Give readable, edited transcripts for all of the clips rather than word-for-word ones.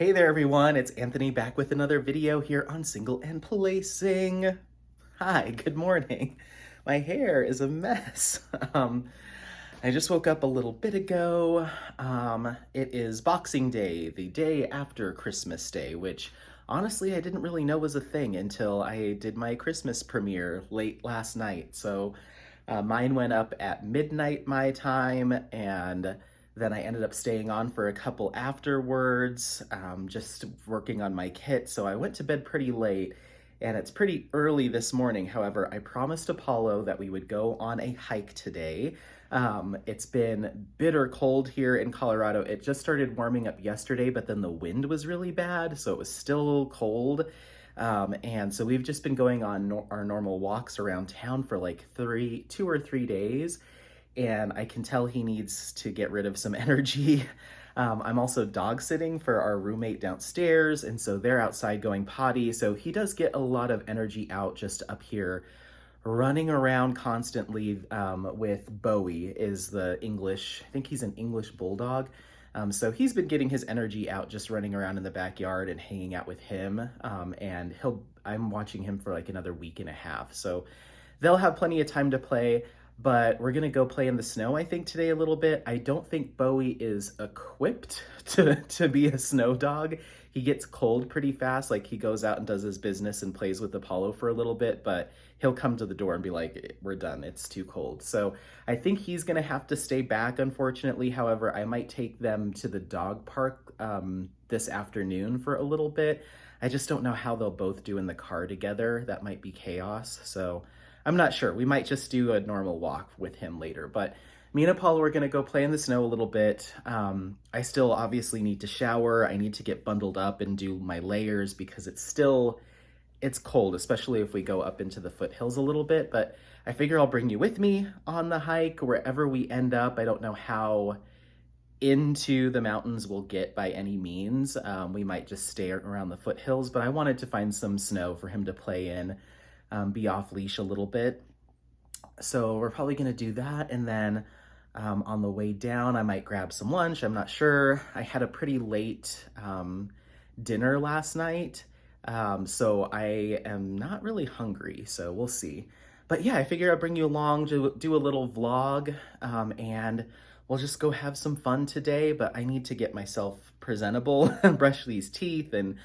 Hey there everyone, it's Anthony back with another video here on Single and Placing. Hi, good morning. My hair is a mess. I just woke up a little bit ago. It is Boxing Day, the day after Christmas Day, which honestly I didn't really know was a thing until I did my Christmas premiere late last night. So mine went up at midnight my time, and then I ended up staying on for a couple afterwards, just working on my kit. So I went to bed pretty late, and it's pretty early this morning. However, I promised Apollo that we would go on a hike today. It's been bitter cold here in Colorado. It just started warming up yesterday, but then the wind was really bad, so it was still cold. And so we've just been going on our normal walks around town for like 2 or 3 days. And I can tell he needs to get rid of some energy. I'm also dog sitting for our roommate downstairs, and so they're outside going potty. So he does get a lot of energy out just up here, running around constantly with Bowie is the English, I think he's an English bulldog. So he's been getting his energy out just running around in the backyard and hanging out with him. And I'm watching him for like another week and a half. So they'll have plenty of time to play. But we're gonna go play in the snow, I think, today a little bit. I don't think Bowie is equipped to be a snow dog. He gets cold pretty fast. Like, he goes out and does his business and plays with Apollo for a little bit, but he'll come to the door and be like, we're done, it's too cold. So I think he's gonna have to stay back, unfortunately. However, I might take them to the dog park this afternoon for a little bit. I just don't know how they'll both do in the car together. That might be chaos, so I'm not sure. We might just do a normal walk with him later, but me and Apollo are gonna go play in the snow a little bit. I still obviously need to shower. I need to get bundled up and do my layers because it's cold, especially if we go up into the foothills a little bit, but I figure I'll bring you with me on the hike wherever we end up. I don't know how into the mountains we'll get by any means. We might just stay around the foothills, but I wanted to find some snow for him to play in. Be off leash a little bit. So we're probably gonna do that, and then on the way down I might grab some lunch. I'm not sure. I had a pretty late dinner last night, so I am not really hungry, so we'll see. But yeah, I figure I'll bring you along to do a little vlog, and we'll just go have some fun today. But I need to get myself presentable, brush these teeth, and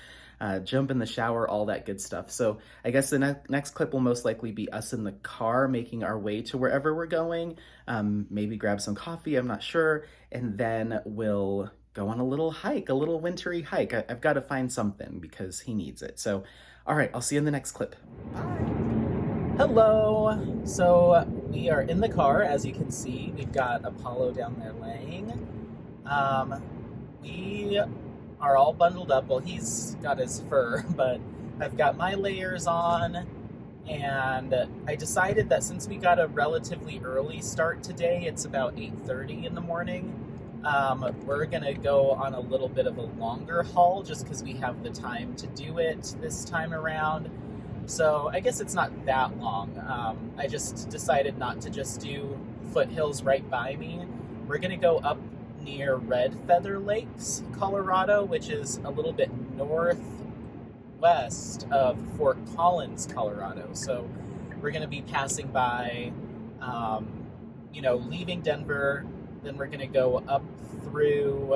jump in the shower, all that good stuff. So I guess the next clip will most likely be us in the car making our way to wherever we're going. Maybe grab some coffee, I'm not sure. And then we'll go on a little hike, a little wintry hike. I've got to find something because he needs it. So, all right, I'll see you in the next clip. Bye. Hello. So we are in the car, as you can see. We've got Apollo down there laying. We are all bundled up. Well, he's got his fur, but I've got my layers on, and I decided that since we got a relatively early start today, it's about 8:30 in the morning, we're gonna go on a little bit of a longer haul just because we have the time to do it this time around. So I guess it's not that long. I just decided not to just do foothills right by me. We're gonna go up near Red Feather Lakes, Colorado, which is a little bit northwest of Fort Collins, Colorado. So we're going to be passing by, leaving Denver, then we're going to go up through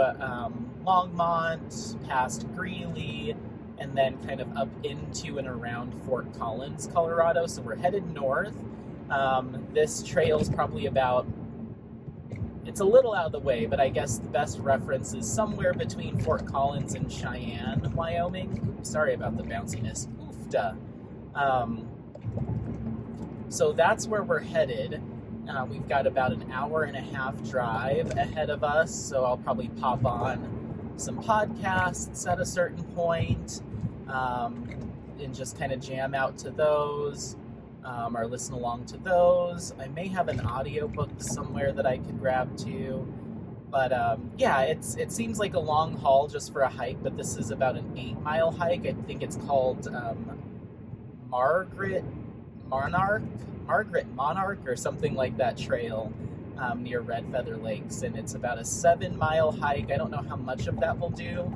Longmont, past Greeley, and then kind of up into and around Fort Collins, Colorado. So we're headed north. This trail is probably it's a little out of the way, but I guess the best reference is somewhere between Fort Collins and Cheyenne, Wyoming. Sorry about the bounciness. Oofda. So that's where we're headed. We've got about an hour and a half drive ahead of us, so I'll probably pop on some podcasts at a certain point, and just kind of jam out to those. Or listen along to those. I may have an audiobook somewhere that I could grab too. But yeah, it seems like a long haul just for a hike, but this is about an 8-mile hike. I think it's called Margaret Monarch or something like that trail near Red Feather Lakes, and it's about a 7-mile hike. I don't know how much of that we'll do.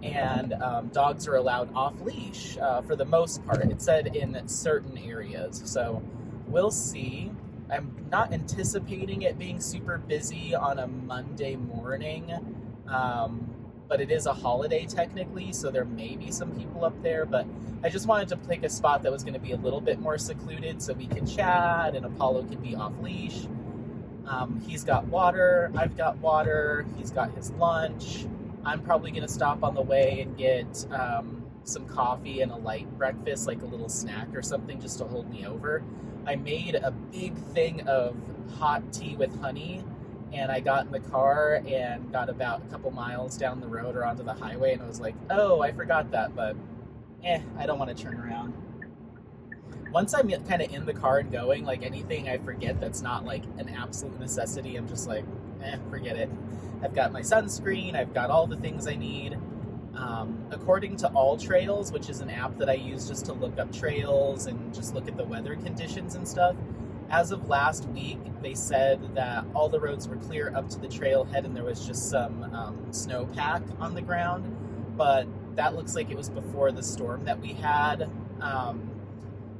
and dogs are allowed off leash for the most part. It said in certain areas, so we'll see. I'm not anticipating it being super busy on a Monday morning, but it is a holiday technically, so there may be some people up there, but I just wanted to pick a spot that was going to be a little bit more secluded so we could chat and Apollo could be off leash. He's got water, I've got water, he's got his lunch. I'm probably going to stop on the way and get some coffee and a light breakfast, like a little snack or something just to hold me over. I made a big thing of hot tea with honey, and I got in the car and got about a couple miles down the road or onto the highway, and I was like, oh, I forgot that, but I don't want to turn around. Once I'm kind of in the car and going, like anything I forget that's not like an absolute necessity, I'm just like, forget it. I've got my sunscreen, I've got all the things I need. According to All Trails, which is an app that I use just to look up trails and just look at the weather conditions and stuff, as of last week, they said that all the roads were clear up to the trailhead and there was just some snowpack on the ground, but that looks like it was before the storm that we had.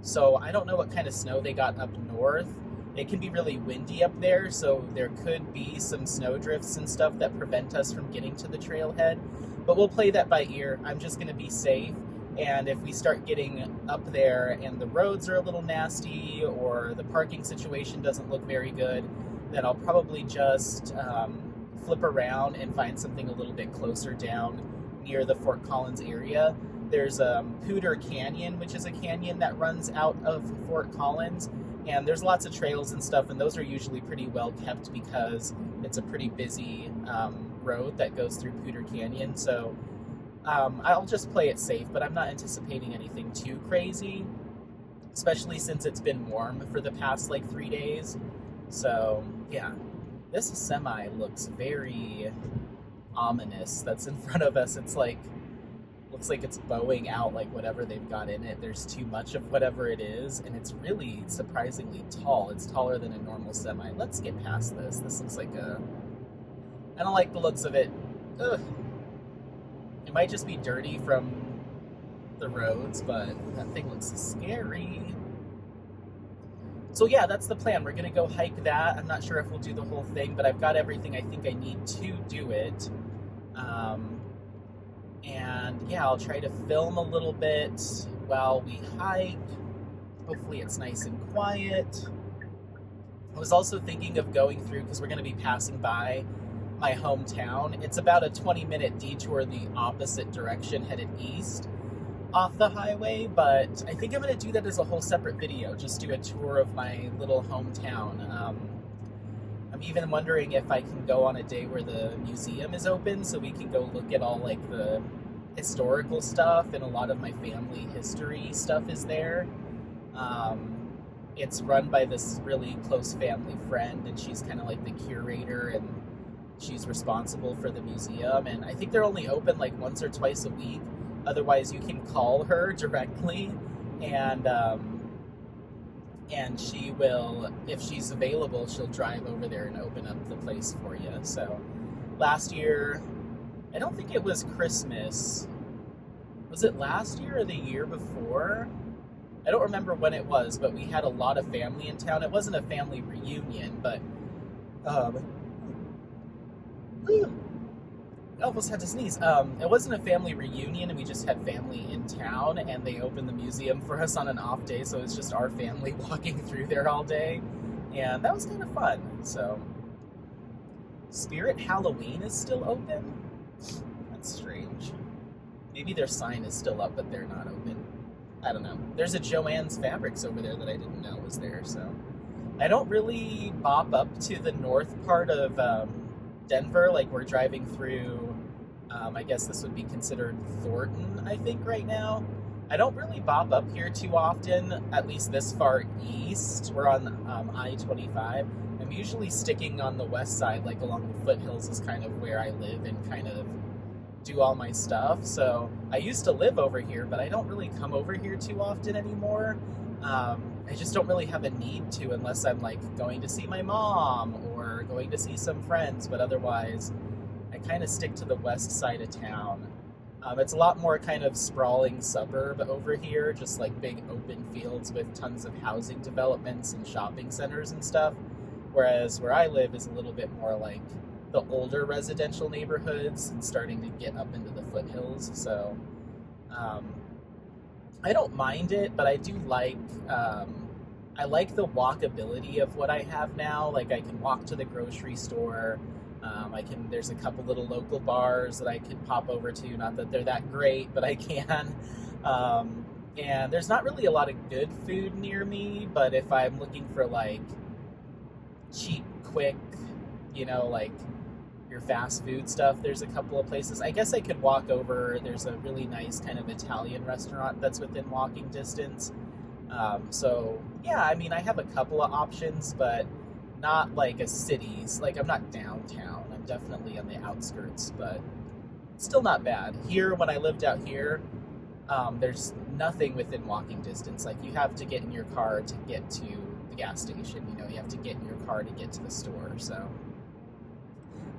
So I don't know what kind of snow they got up north. It can be really windy up there, so there could be some snow drifts and stuff that prevent us from getting to the trailhead, but we'll play that by ear. I'm just going to be safe, and if we start getting up there and the roads are a little nasty or the parking situation doesn't look very good, then I'll probably just flip around and find something a little bit closer down near the Fort Collins area. There's Pooter Canyon, which is a canyon that runs out of Fort Collins, and there's lots of trails and stuff, and those are usually pretty well kept because it's a pretty busy road that goes through Pooter Canyon. So I'll just play it safe, but I'm not anticipating anything too crazy, especially since it's been warm for the past like 3 days. So yeah, this semi looks very ominous that's in front of us. It's like, looks like it's bowing out like whatever they've got in it. There's too much of whatever it is, and it's really surprisingly tall. It's taller than a normal semi. Let's get past this. This looks like I don't like the looks of it. Ugh. It might just be dirty from the roads, but that thing looks scary. So yeah, that's the plan. We're gonna go hike that. I'm not sure if we'll do the whole thing, but I've got everything I think I need to do it. And yeah, I'll try to film a little bit while we hike. Hopefully it's nice and quiet. I was also thinking of going through, because we're going to be passing by my hometown. It's about a 20-minute detour the opposite direction headed east off the highway, but I think I'm going to do that as a whole separate video, just do a tour of my little hometown. I'm even wondering if I can go on a day where the museum is open so we can go look at all like the historical stuff, and a lot of my family history stuff is there. It's run by this really close family friend, and she's kind of like the curator, and she's responsible for the museum, and I think they're only open like once or twice a week. Otherwise you can call her directly, and she will, if she's available, she'll drive over there and open up the place for you. So last year, I don't think it was Christmas. Was it last year or the year before? I don't remember when it was, but we had a lot of family in town. It wasn't a family reunion, but I almost had to sneeze. It wasn't a family reunion, and we just had family in town, and they opened the museum for us on an off day, so it's just our family walking through there all day, and that was kind of fun. So Spirit Halloween is still open? That's strange. Maybe their sign is still up, but they're not open. I don't know. There's a Joann's Fabrics over there that I didn't know was there, so. I don't really bop up to the north part of Denver, like we're driving through, I guess this would be considered Thornton, I think, right now. I don't really bop up here too often, at least this far east. We're on I-25. I'm usually sticking on the west side, like along the foothills is kind of where I live and kind of do all my stuff. So I used to live over here, but I don't really come over here too often anymore. I just don't really have a need to unless I'm like going to see my mom or going to see some friends, but otherwise I kind of stick to the west side of town. It's a lot more kind of sprawling suburb over here, just like big open fields with tons of housing developments and shopping centers and stuff. Whereas where I live is a little bit more like the older residential neighborhoods and starting to get up into the foothills. So um, I don't mind it, but I do like I like the walkability of what I have now. Like I can walk to the grocery store. There's a couple little local bars that I could pop over to. Not that they're that great, but I can. And there's not really a lot of good food near me, but if I'm looking for like cheap, quick, like your fast food stuff, there's a couple of places. I guess I could walk over. There's a really nice kind of Italian restaurant that's within walking distance. So yeah, I mean, I have a couple of options, but not like a city's. Like I'm not downtown. I'm definitely on the outskirts, but still not bad. Here, when I lived out here, there's nothing within walking distance. Like you have to get in your car to get to the gas station. You have to get in your car to get to the store. So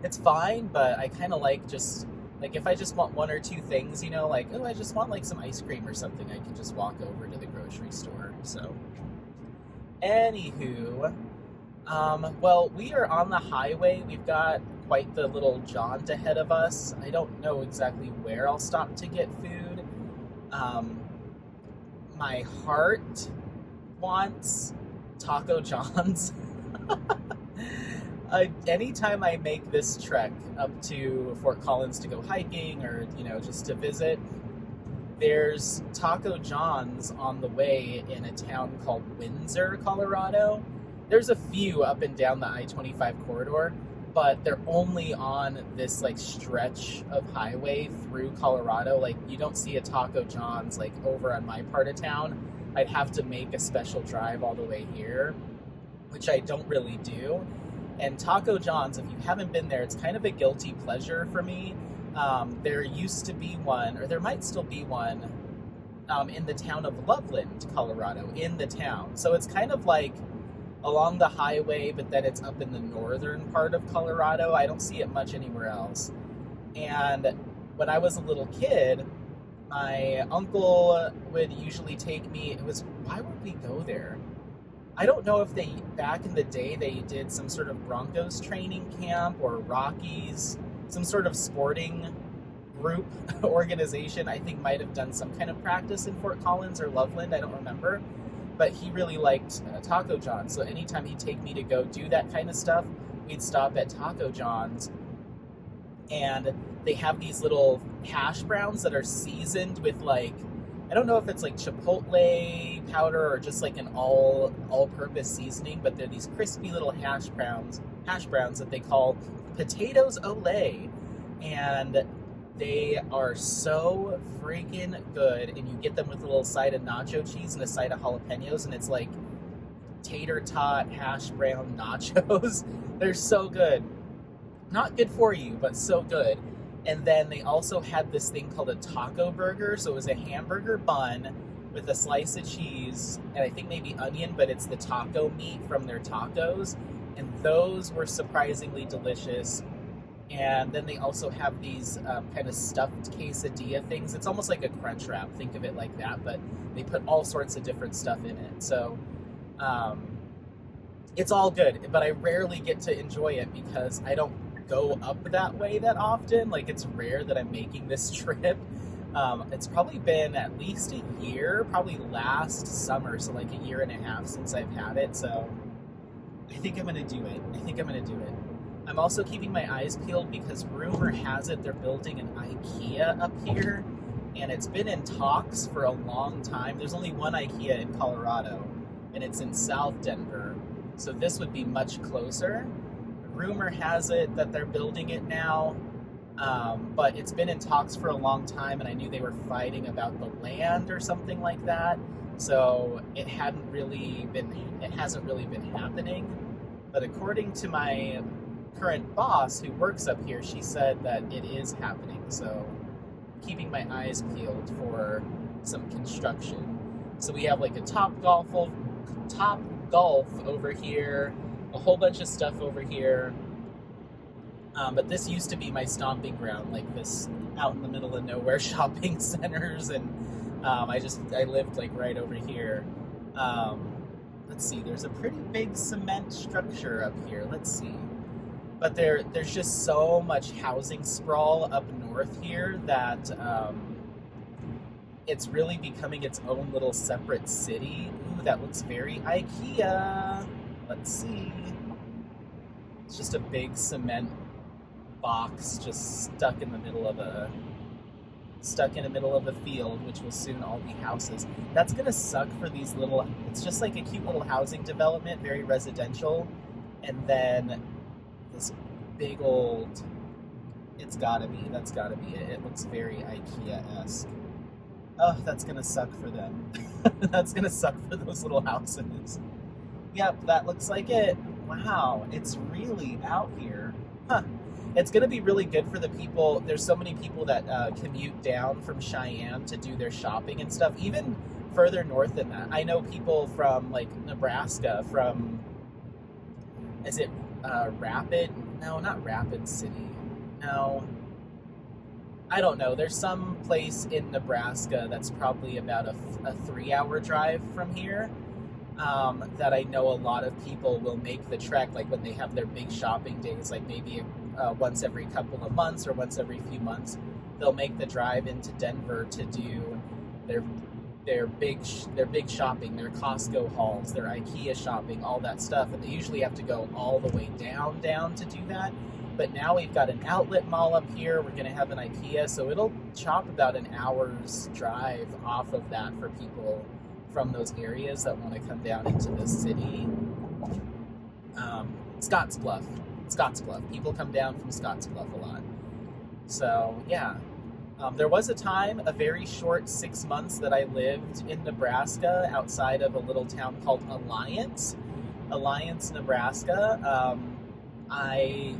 it's fine, but I kind of like just like if I just want one or two things, like, oh, I just want like some ice cream or something, I can just walk over to the grocery store. So anywho, well, we are on the highway. We've got quite the little jaunt ahead of us. I don't know exactly where I'll stop to get food. My heart wants Taco John's. Anytime I make this trek up to Fort Collins to go hiking or, just to visit, there's Taco John's on the way in a town called Windsor, Colorado. There's a few up and down the I-25 corridor, but they're only on this like stretch of highway through Colorado. Like you don't see a Taco John's like over on my part of town. I'd have to make a special drive all the way here, which I don't really do. And Taco John's, if you haven't been there, it's kind of a guilty pleasure for me. There used to be one, or there might still be one, in the town of Loveland, Colorado, in the town. So it's kind of like along the highway, but then it's up in the northern part of Colorado. I don't see it much anywhere else. And when I was a little kid, my uncle would usually take me. Why would we go there? I don't know if back in the day, they did some sort of Broncos training camp or Rockies, some sort of sporting group organization. I think might have done some kind of practice in Fort Collins or Loveland. I don't remember. But he really liked Taco John's. So anytime he'd take me to go do that kind of stuff, we'd stop at Taco John's. And they have these little hash browns that are seasoned with like, I don't know if it's like chipotle powder or just like an all-purpose seasoning, but they're these crispy little hash browns that they call potatoes ole. And they are so freaking good, and you get them with a little side of nacho cheese and a side of jalapenos, and it's like tater tot hash brown nachos. They're so good. Not good for you, but so good. And then they also had this thing called a taco burger. So it was a hamburger bun with a slice of cheese and I think maybe onion, but it's the taco meat from their tacos. And those were surprisingly delicious. And then they also have these kind of stuffed quesadilla things. It's almost like a crunch wrap. Think of it like that, but they put all sorts of different stuff in it. So it's all good, but I rarely get to enjoy it because I don't go up that way that often. Like it's rare that I'm making this trip. It's probably been at least a year, probably last summer, so like a year and a half since I've had it. So I think I'm gonna do it. I'm also keeping my eyes peeled because rumor has it they're building an IKEA up here, and it's been in talks for a long time. There's only one IKEA in Colorado, and it's in South Denver, so this would be much closer. Rumor has it that they're building it now, but it's been in talks for a long time, and I knew they were fighting about the land or something like that, so it hasn't really been happening. But according to my current boss who works up here, she said that it is happening, so keeping my eyes peeled for some construction. So we have like a Top Golf over here, a whole bunch of stuff over here. But this used to be my stomping ground, like this out in the middle of nowhere shopping centers, and I lived like right over here. Um, let's see, there's a pretty big cement structure up here. Let's see. But there's just so much housing sprawl up north here that it's really becoming its own little separate city. Ooh, that looks very IKEA. Let's see. It's just a big cement box just stuck in the middle of a field, which will soon all be houses. That's gonna suck for these little. It's just like a cute little housing development, very residential, and then this big old. That's gotta be it. It looks very IKEA-esque. Oh, that's gonna suck for them. That's gonna suck for those little houses. Yep, that looks like it. Wow, it's really out here. Huh. It's going to be really good for the people. There's so many people that commute down from Cheyenne to do their shopping and stuff, even further north than that. I know people from like Nebraska, from, is it Rapid? No, not Rapid City. No. I don't know. There's some place in Nebraska that's probably about a 3-hour drive from here. That I know a lot of people will make the trek, like when they have their big shopping days, like maybe once every couple of months or once every few months, they'll make the drive into Denver to do their big shopping, their Costco hauls, their IKEA shopping, all that stuff, and they usually have to go all the way down to do that. But now we've got an outlet mall up here. We're going to have an IKEA, so it'll chop about an hour's drive off of that for people from those areas that want to come down into the city. Scottsbluff. People come down from Scottsbluff a lot. So, yeah. There was a time, a very short 6 months, that I lived in Nebraska outside of a little town called Alliance, Nebraska. I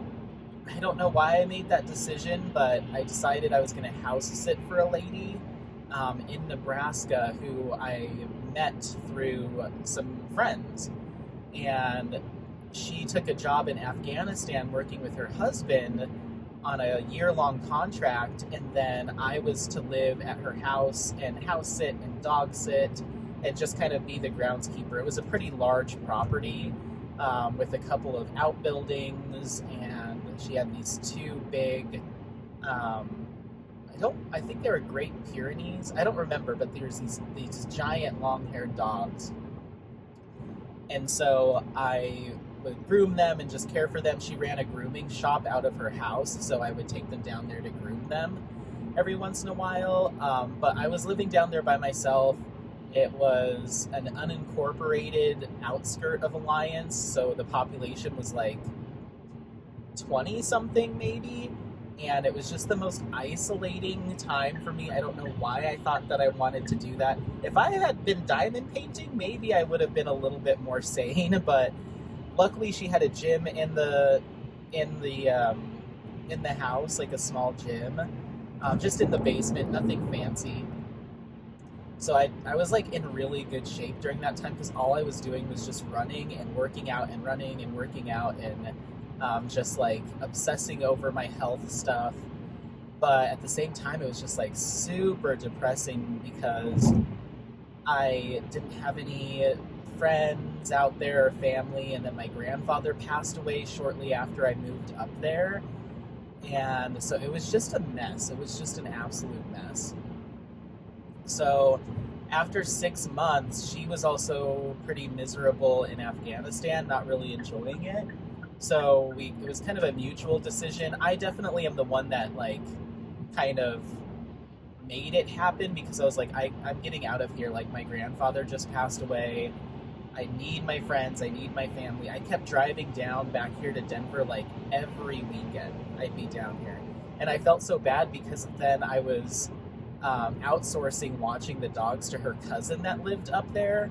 don't know why I made that decision, but I decided I was going to house sit for a lady in Nebraska who I met through some friends, and she took a job in Afghanistan working with her husband on a year-long contract, and then I was to live at her house and house sit and dog sit and just kind of be the groundskeeper. It was a pretty large property with a couple of outbuildings, and she had these two big I think they were Great Pyrenees. I don't remember, but there's these giant long-haired dogs. And so I would groom them and just care for them. She ran a grooming shop out of her house, so I would take them down there to groom them every once in a while. But I was living down there by myself. It was an unincorporated outskirt of Alliance, so the population was like 20-something maybe. And it was just the most isolating time for me. I don't know why I thought that I wanted to do that. If I had been diamond painting, maybe I would have been a little bit more sane. But luckily, she had a gym in the house, like a small gym, just in the basement, nothing fancy. So I was like in really good shape during that time, because all I was doing was just running and working out and running and working out and just like obsessing over my health stuff. But at the same time, it was just like super depressing because I didn't have any friends out there or family, and then my grandfather passed away shortly after I moved up there, and so it was just a mess. It was just an absolute mess. So after 6 months, she was also pretty miserable in Afghanistan, not really enjoying it. So it was kind of a mutual decision. I definitely am the one that like kind of made it happen, because I was like, I'm getting out of here. Like, my grandfather just passed away. I need my friends. I need my family. I kept driving down back here to Denver like every weekend. I'd be down here. And I felt so bad because then I was outsourcing watching the dogs to her cousin that lived up there.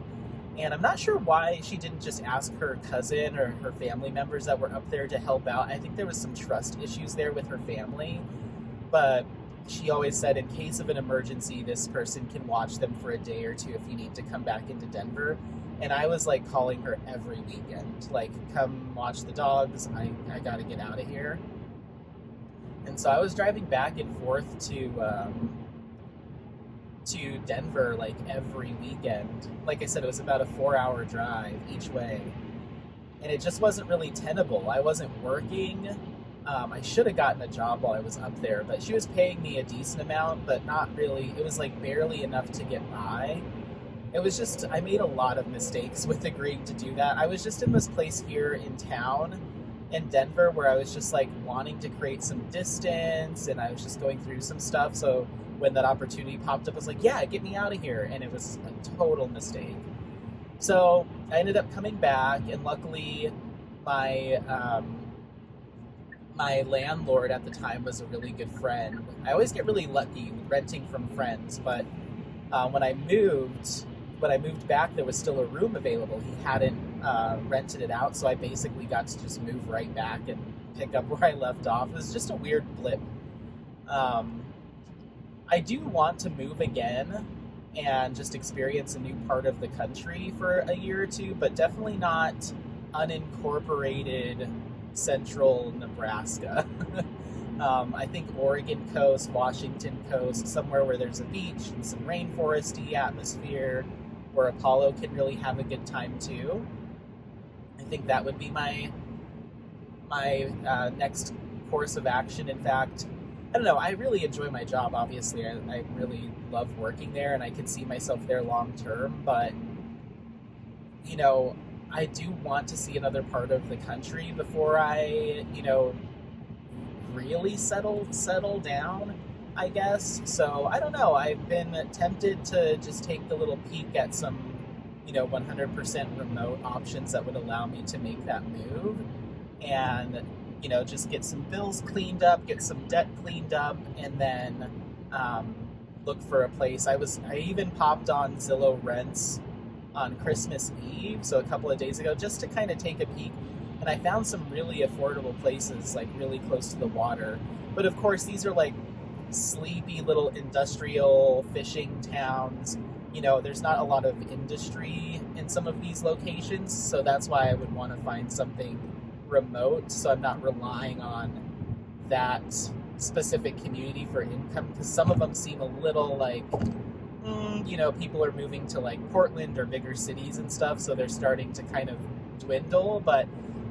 And I'm not sure why she didn't just ask her cousin or her family members that were up there to help out. I think there was some trust issues there with her family. But she always said, in case of an emergency, this person can watch them for a day or two if you need to come back into Denver. And I was like calling her every weekend, like, come watch the dogs. I got to get out of here. And so I was driving back and forth to Denver like every weekend. Like I said, it was about a 4-hour drive each way, and it just wasn't really tenable. I wasn't working. I should have gotten a job while I was up there, but she was paying me a decent amount, but not really. It was like barely enough to get by. It was just, I made a lot of mistakes with agreeing to do that. I was just in this place here in town in Denver where I was just like wanting to create some distance, and I was just going through some stuff. So when that opportunity popped up, I was like, yeah, get me out of here. And it was a total mistake. So I ended up coming back, and luckily my my landlord at the time was a really good friend. I always get really lucky renting from friends, but when I moved back, there was still a room available. He hadn't rented it out, so I basically got to just move right back and pick up where I left off. It was just a weird blip. I do want to move again and just experience a new part of the country for a year or two, but definitely not unincorporated central Nebraska. I think Oregon coast, Washington coast, somewhere where there's a beach and some rainforesty atmosphere, where Apollo can really have a good time too. I think that would be my next course of action. In fact, I don't know, I really enjoy my job, obviously. I really love working there, and I can see myself there long term, but, you know, I do want to see another part of the country before I, you know, really settle down, I guess. So, I don't know, I've been tempted to just take a little peek at some, you know, 100% remote options that would allow me to make that move, and, you know, just get some bills cleaned up, get some debt cleaned up, and then look for a place. I even popped on Zillow Rents on Christmas Eve, so a couple of days ago, just to kind of take a peek, and I found some really affordable places, like really close to the water. But of course, these are like sleepy little industrial fishing towns. You know, there's not a lot of industry in some of these locations, so that's why I would want to find something remote, so I'm not relying on that specific community for income, because some of them seem a little like, you know, people are moving to like Portland or bigger cities and stuff, so they're starting to kind of dwindle. But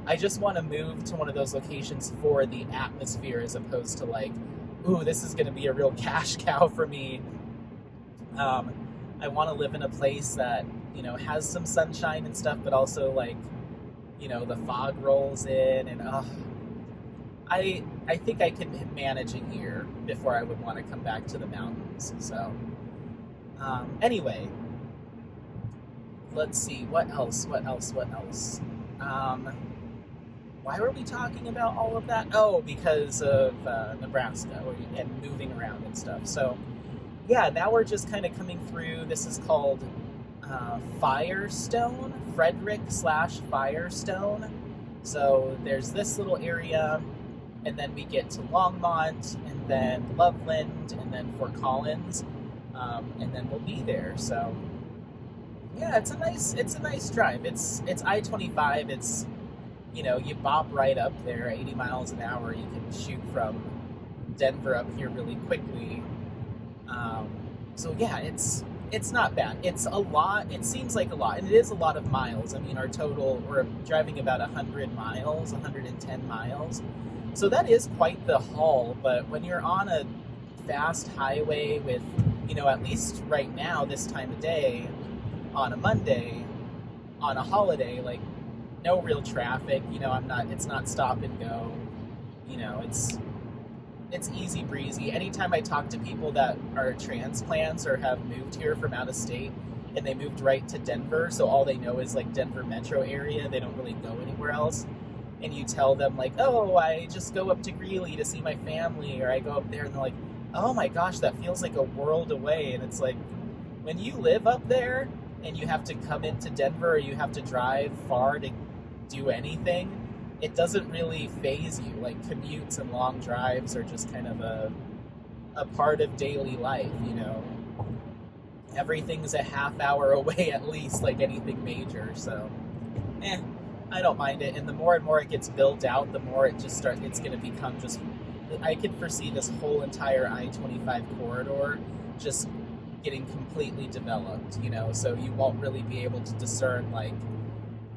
I just want to move to one of those locations for the atmosphere, as opposed to like, ooh, this is going to be a real cash cow for me. I want to live in a place that, you know, has some sunshine and stuff, but also like, you know, the fog rolls in, and I think I can manage a year before I would want to come back to the mountains. So anyway, let's see, what else? Why were we talking about all of that? Oh, because of Nebraska and moving around and stuff. So yeah, now we're just kind of coming through. This is called Firestone, Frederick/Firestone. So there's this little area, and then we get to Longmont, and then Loveland, and then Fort Collins, and then we'll be there. So yeah, it's a nice drive. It's I-25. It's, you know, you bop right up there, 80 miles an hour. You can shoot from Denver up here really quickly. So yeah, it's not bad. It's a lot. It seems like a lot, and it is a lot of miles. I mean, we're driving about 100 miles, 110 miles. So that is quite the haul, but when you're on a fast highway with, you know, at least right now, this time of day, on a Monday, on a holiday, like, no real traffic, you know, it's not stop and go, you know, it's easy breezy. Anytime I talk to people that are transplants or have moved here from out of state, and they moved right to Denver, so all they know is like Denver metro area, they don't really go anywhere else, and you tell them like, oh, I just go up to Greeley to see my family, or I go up there, and they're like, oh my gosh, that feels like a world away. And it's like, when you live up there and you have to come into Denver, or you have to drive far to do anything, it doesn't really faze you. Like, commutes and long drives are just kind of a part of daily life, you know. Everything's a half hour away at least, like anything major, so I don't mind it. And the more and more it gets built out, the more it's going to become just I could foresee this whole entire I-25 corridor just getting completely developed, you know, so you won't really be able to discern like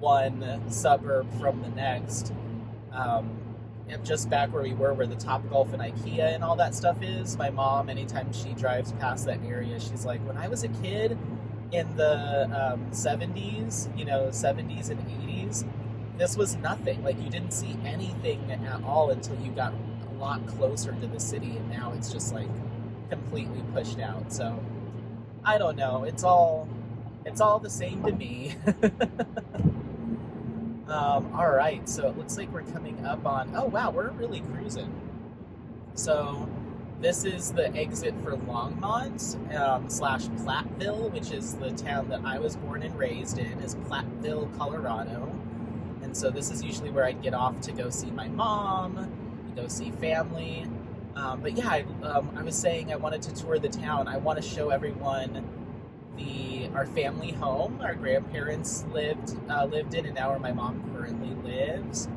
one suburb from the next. And just back where we were, where the Topgolf and IKEA and all that stuff is, my mom, anytime she drives past that area, she's like, when I was a kid in the 70s, you know, 70s and 80s, this was nothing. Like, you didn't see anything at all until you got a lot closer to the city, and now it's just like completely pushed out. So I don't know, it's all the same to me. All right, so it looks like we're coming up on, oh wow, we're really cruising. So this is the exit for Longmont slash Platteville, which is the town that I was born and raised in, is Platteville, Colorado. And so this is usually where I'd get off to go see my mom, go see family. But yeah, I was saying I wanted to tour the town. I want to show everyone our family home our grandparents lived in, and now where my mom currently lives,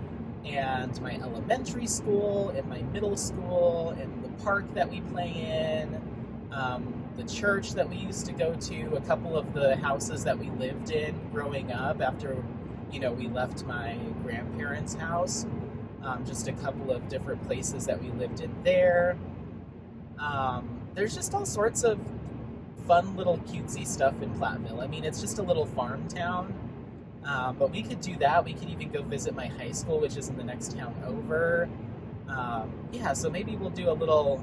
and my elementary school and my middle school and the park that we play in, the church that we used to go to, a couple of the houses that we lived in growing up after, you know, we left my grandparents' house, just a couple of different places that we lived in there. There's just all sorts of fun little cutesy stuff in Platteville. I mean, it's just a little farm town, but we could do that. We could even go visit my high school, which is in the next town over. Yeah, so maybe we'll do a little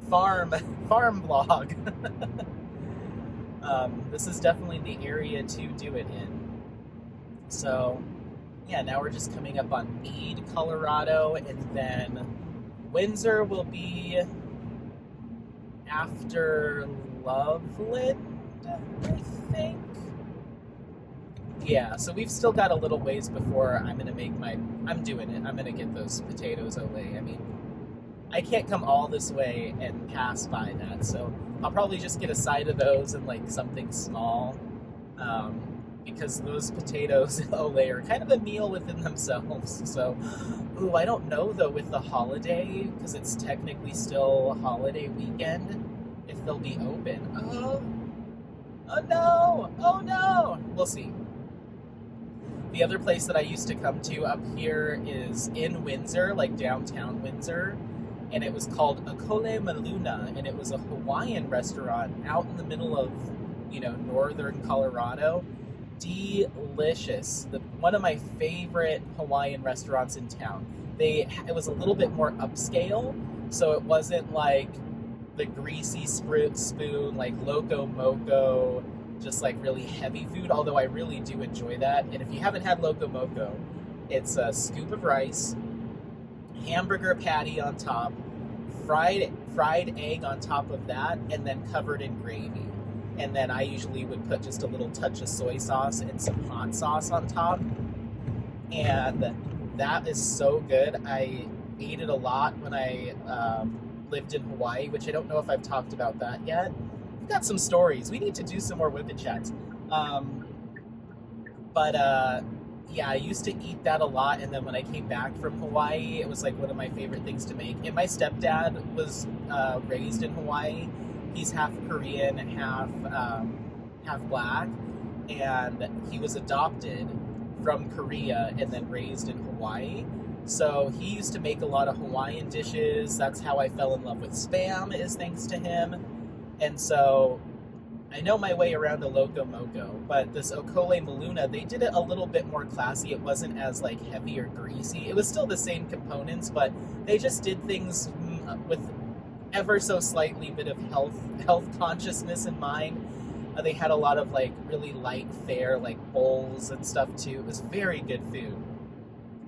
farm vlog. This is definitely the area to do it in. So yeah, now we're just coming up on Meade, Colorado, and then Windsor will be after Loveland, I think. Yeah, so we've still got a little ways before I'm gonna make I'm doing it. I'm gonna get those potatoes away. I mean, I can't come all this way and pass by that, so I'll probably just get a side of those and like something small, because those potatoes Olay are kind of a meal within themselves. So, ooh, I don't know though with the holiday, because it's technically still a holiday weekend, if they'll be open. Oh no, we'll see. The other place that I used to come to up here is in Windsor, like downtown Windsor, and it was called Akole Maluna, and it was a Hawaiian restaurant out in the middle of, you know, northern Colorado. Delicious. One of my favorite Hawaiian restaurants in town. It was a little bit more upscale, so it wasn't like the greasy spoon, like Loco Moco, just like really heavy food, although I really do enjoy that. And if you haven't had Loco Moco, it's a scoop of rice, hamburger patty on top, fried egg on top of that, and then covered in gravy. And then I usually would put just a little touch of soy sauce and some hot sauce on top. And that is so good. I ate it a lot when I lived in Hawaii, which I don't know if I've talked about that yet. I've got some stories. We need to do some more Whippet Chats. Yeah, I used to eat that a lot, and then when I came back from Hawaii, it was like one of my favorite things to make. And my stepdad was raised in Hawaii. He's half Korean, half black, and he was adopted from Korea and then raised in Hawaii. So he used to make a lot of Hawaiian dishes. That's how I fell in love with Spam, is thanks to him. And so I know my way around a Loco Moco, but this Akole Maluna, they did it a little bit more classy. It wasn't as like heavy or greasy. It was still the same components, but they just did things with ever so slightly bit of health consciousness in mind. They had a lot of like really light fare, like bowls and stuff too. It was very good food.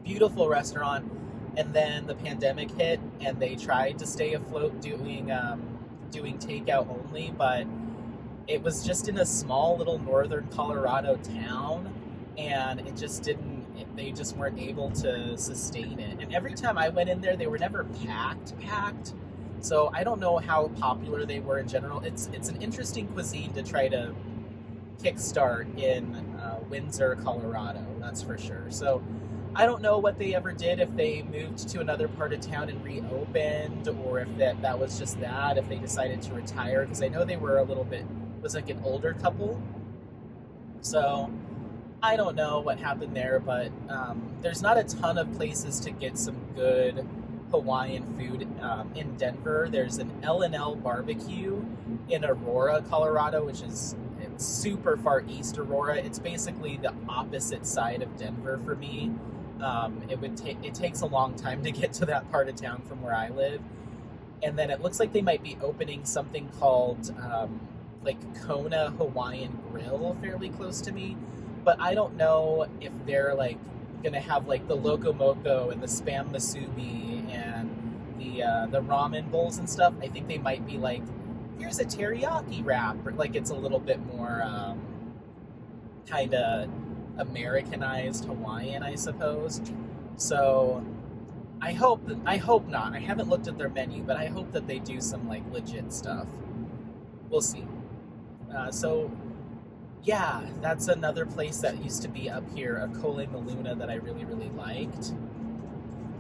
Beautiful restaurant. And then the pandemic hit, and they tried to stay afloat doing takeout only, but it was just in a small little northern Colorado town, and it just didn't, they just weren't able to sustain it. And every time I went in there, they were never packed. So I don't know how popular they were in general. It's an interesting cuisine to try to kickstart in Windsor, Colorado, that's for sure. So I don't know what they ever did, if they moved to another part of town and reopened, or if that was just that, if they decided to retire, because I know they were was like an older couple. So I don't know what happened there, but there's not a ton of places to get some good Hawaiian food in Denver. There's an L&L barbecue in Aurora, Colorado, which is super far east Aurora. It's basically the opposite side of Denver for me. It takes a long time to get to that part of town from where I live. And then it looks like they might be opening something called like Kona Hawaiian Grill fairly close to me. But I don't know if they're like gonna have like the Loco Moco and the Spam Musubi and the ramen bowls and stuff. I think they might be like, here's a teriyaki wrap, or like it's a little bit more kind of Americanized Hawaiian, I suppose. So I hope not. I haven't looked at their menu, but I hope that they do some like legit stuff. We'll see. So yeah, that's another place that used to be up here, a Kole Maluna, that I really, really liked.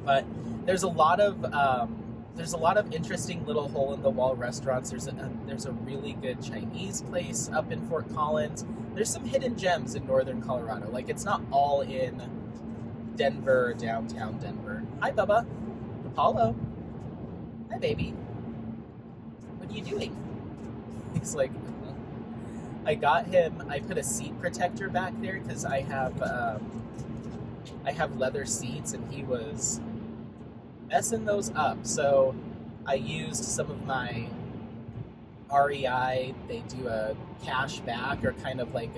But there's a lot of interesting little hole-in-the-wall restaurants. There's a really good Chinese place up in Fort Collins. There's some hidden gems in northern Colorado. Like, it's not all in Denver, downtown Denver. Hi, Bubba. Apollo. Hi, baby. What are you doing? He's like, I put a seat protector back there because I have leather seats, and he was messing those up. So I used some of my REI. They do a cash back, or kind of like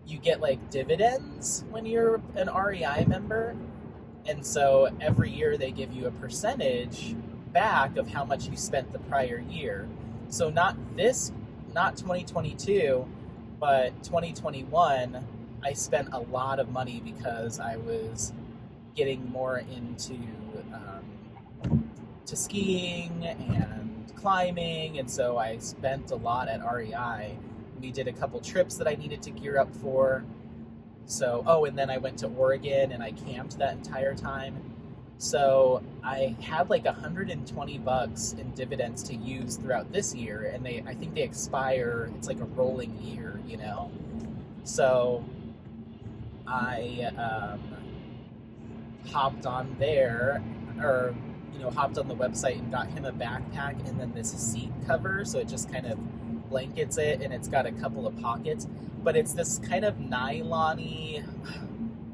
you get like dividends when you're an REI member. And so every year they give you a percentage back of how much you spent the prior year. So not 2022, but 2021, I spent a lot of money because I was getting more into to skiing and climbing, and so I spent a lot at REI. We did a couple trips that I needed to gear up for. So, and then I went to Oregon and I camped that entire time. So I had like $120 in dividends to use throughout this year, and I think they expire. It's like a rolling year, you know. So I hopped on there, or hopped on the website and got him a backpack and then this seat cover, so it just kind of blankets it, and it's got a couple of pockets, but it's this kind of nylon-y,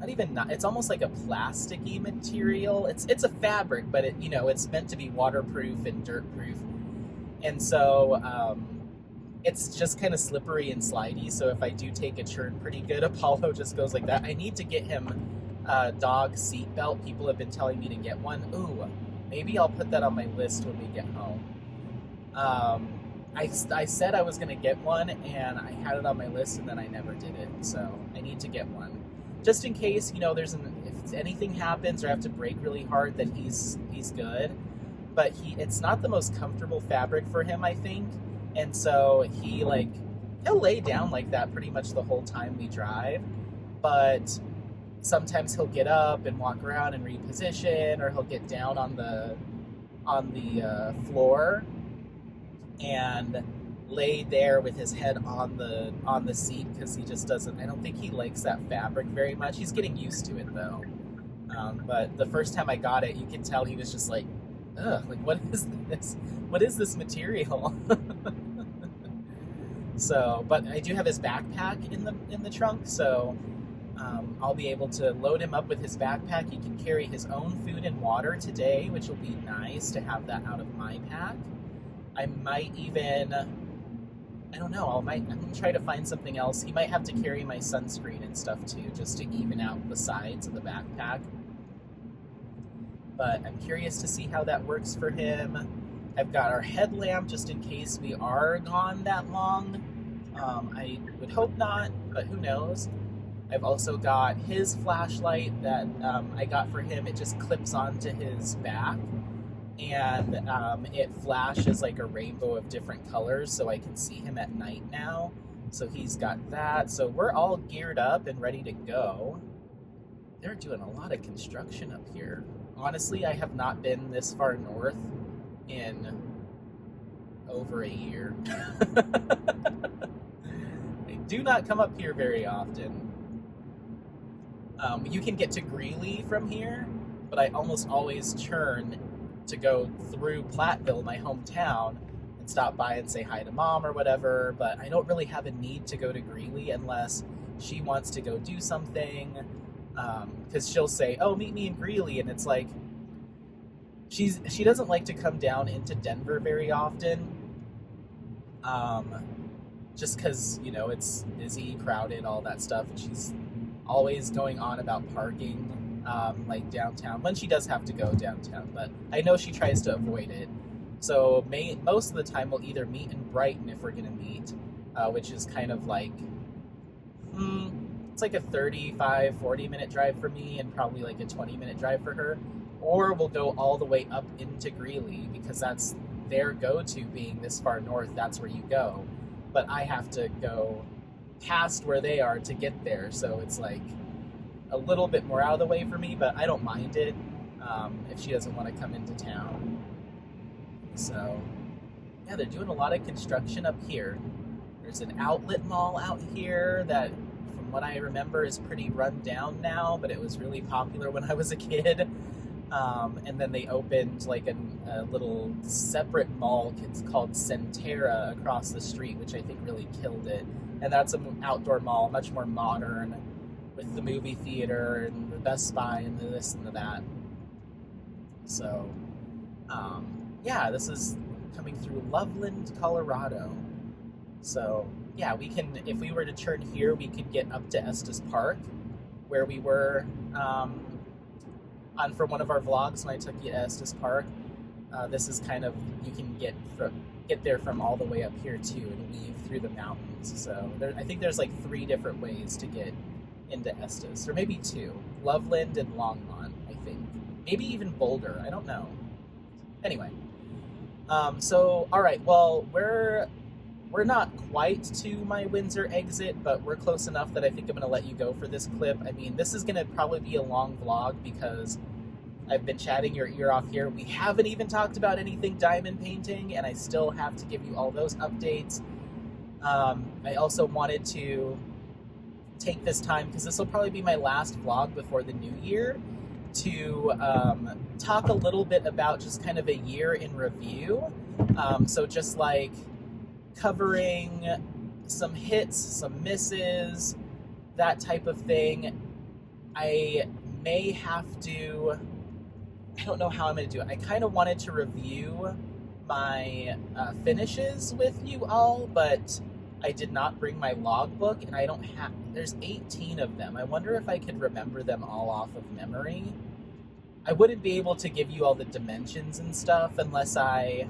it's almost like a plasticky material. It's a fabric, but it's meant to be waterproof and dirt-proof, and so it's just kind of slippery and slidey, so if I do take a turn pretty good, Apollo just goes like that. I need to get him a dog seat belt. People have been telling me to get one. Ooh, maybe I'll put that on my list when we get home. I said I was going to get one, and I had it on my list, and then I never did it, so I need to get one. Just in case, if anything happens or I have to brake really hard, then he's good. But it's not the most comfortable fabric for him, I think, and so he'll lay down like that pretty much the whole time we drive, but sometimes he'll get up and walk around and reposition, or he'll get down on the floor and lay there with his head on the seat, because he just doesn't. I don't think he likes that fabric very much. He's getting used to it though. But the first time I got it, you could tell he was just like, ugh, like, what is this? What is this material? So, but I do have his backpack in the trunk, so I'll be able to load him up with his backpack. He can carry his own food and water today, which will be nice to have that out of my pack. I might even, I don't know, I'm going to try to find something else. He might have to carry my sunscreen and stuff too, just to even out the sides of the backpack. But I'm curious to see how that works for him. I've got our headlamp just in case we are gone that long. I would hope not, but who knows. I've also got his flashlight that I got for him. It just clips onto his back, and it flashes like a rainbow of different colors, so I can see him at night now. So he's got that. So we're all geared up and ready to go. They're doing a lot of construction up here. Honestly, I have not been this far north in over a year. I do not come up here very often. You can get to Greeley from here, but I almost always churn to go through Platteville, my hometown, and stop by and say hi to Mom or whatever, but I don't really have a need to go to Greeley unless she wants to go do something, because she'll say, oh, meet me in Greeley, and it's like, she doesn't like to come down into Denver very often, just because, you know, it's busy, crowded, all that stuff, and she's always going on about parking, like downtown, when she does have to go downtown, but I know she tries to avoid it. So most of the time we'll either meet in Brighton if we're gonna meet, which is kind of like, it's like a 35-40 minute drive for me and probably like a 20-minute drive for her, or we'll go all the way up into Greeley because that's their go-to, being this far north, that's where you go, but I have to go past where they are to get there, so it's like a little bit more out of the way for me, but I don't mind it if she doesn't want to come into town. So yeah, they're doing a lot of construction up here. There's an outlet mall out here that, from what I remember, is pretty run down now, but it was really popular when I was a kid. And then they opened like a little separate mall, it's called Centera, across the street, which I think really killed it. And that's an outdoor mall, much more modern, with the movie theater and the Best Buy and the this and the that. So, yeah, this is coming through Loveland, Colorado. So, yeah, we can, if we were to turn here, we could get up to Estes Park, where we were on for one of our vlogs when I took you to Estes Park. This is kind of, you can get there from all the way up here too, and weave through the mountains. So I think there's like 3 different ways to get into Estes, or maybe 2. Loveland and Longmont, I think. Maybe even Boulder, I don't know. Anyway, so all right, well, we're not quite to my Windsor exit, but we're close enough that I think I'm going to let you go for this clip. I mean, this is going to probably be a long vlog because I've been chatting your ear off here. We haven't even talked about anything diamond painting, and I still have to give you all those updates. I also wanted to take this time, because this will probably be my last vlog before the new year, to talk a little bit about just kind of a year in review. So just like covering some hits, some misses, that type of thing. I may have to, I don't know how I'm going to do it. I kind of wanted to review my finishes with you all, but I did not bring my logbook, and I don't have, there's 18 of them. I wonder if I could remember them all off of memory. I wouldn't be able to give you all the dimensions and stuff unless I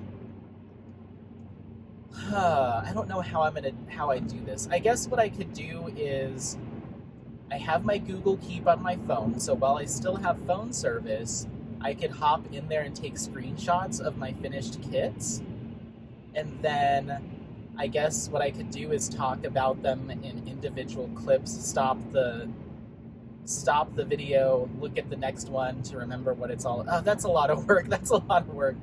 don't know how I do this. I guess what I could do is, I have my Google Keep on my phone, so while I still have phone service, I could hop in there and take screenshots of my finished kits, and then I guess what I could do is talk about them in individual clips, stop the video, look at the next one to remember what it's all. Oh, that's a lot of work. That's a lot of work.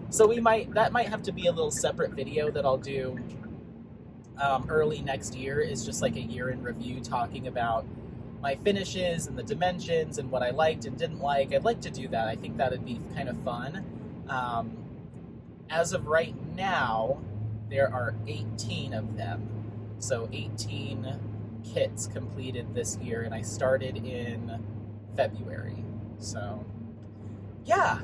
So that might have to be a little separate video that I'll do early next year, is just like a year in review, talking about my finishes and the dimensions and what I liked and didn't like. I'd like to do that. I think that'd be kind of fun. As of right now, there are 18 of them. So 18 kits completed this year, and I started in February. So yeah,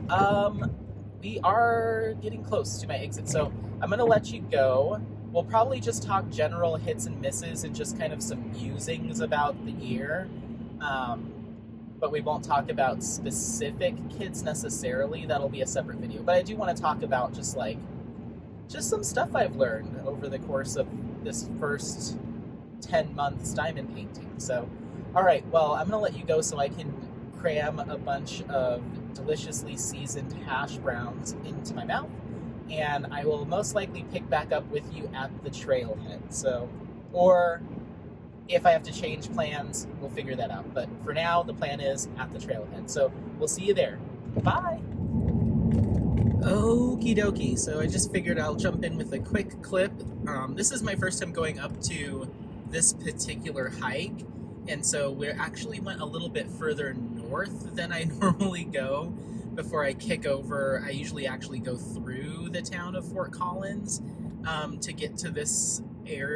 we are getting close to my exit. So I'm going to let you go. We'll probably just talk general hits and misses and just kind of some musings about the year. But we won't talk about specific kits necessarily. That'll be a separate video. But I do want to talk about just some stuff I've learned over the course of this first 10 months diamond painting. So, all right, well, I'm going to let you go so I can cram a bunch of deliciously seasoned hash browns into my mouth, and I will most likely pick back up with you at the trailhead. So, or If I have to change plans, we'll figure that out. But for now, the plan is at the trailhead. So we'll see you there. Bye. Okie dokie. So I just figured I'll jump in with a quick clip. This is my first time going up to this particular hike. And so we actually went a little bit further north than I normally go before I kick over. I usually actually go through the town of Fort Collins to get to this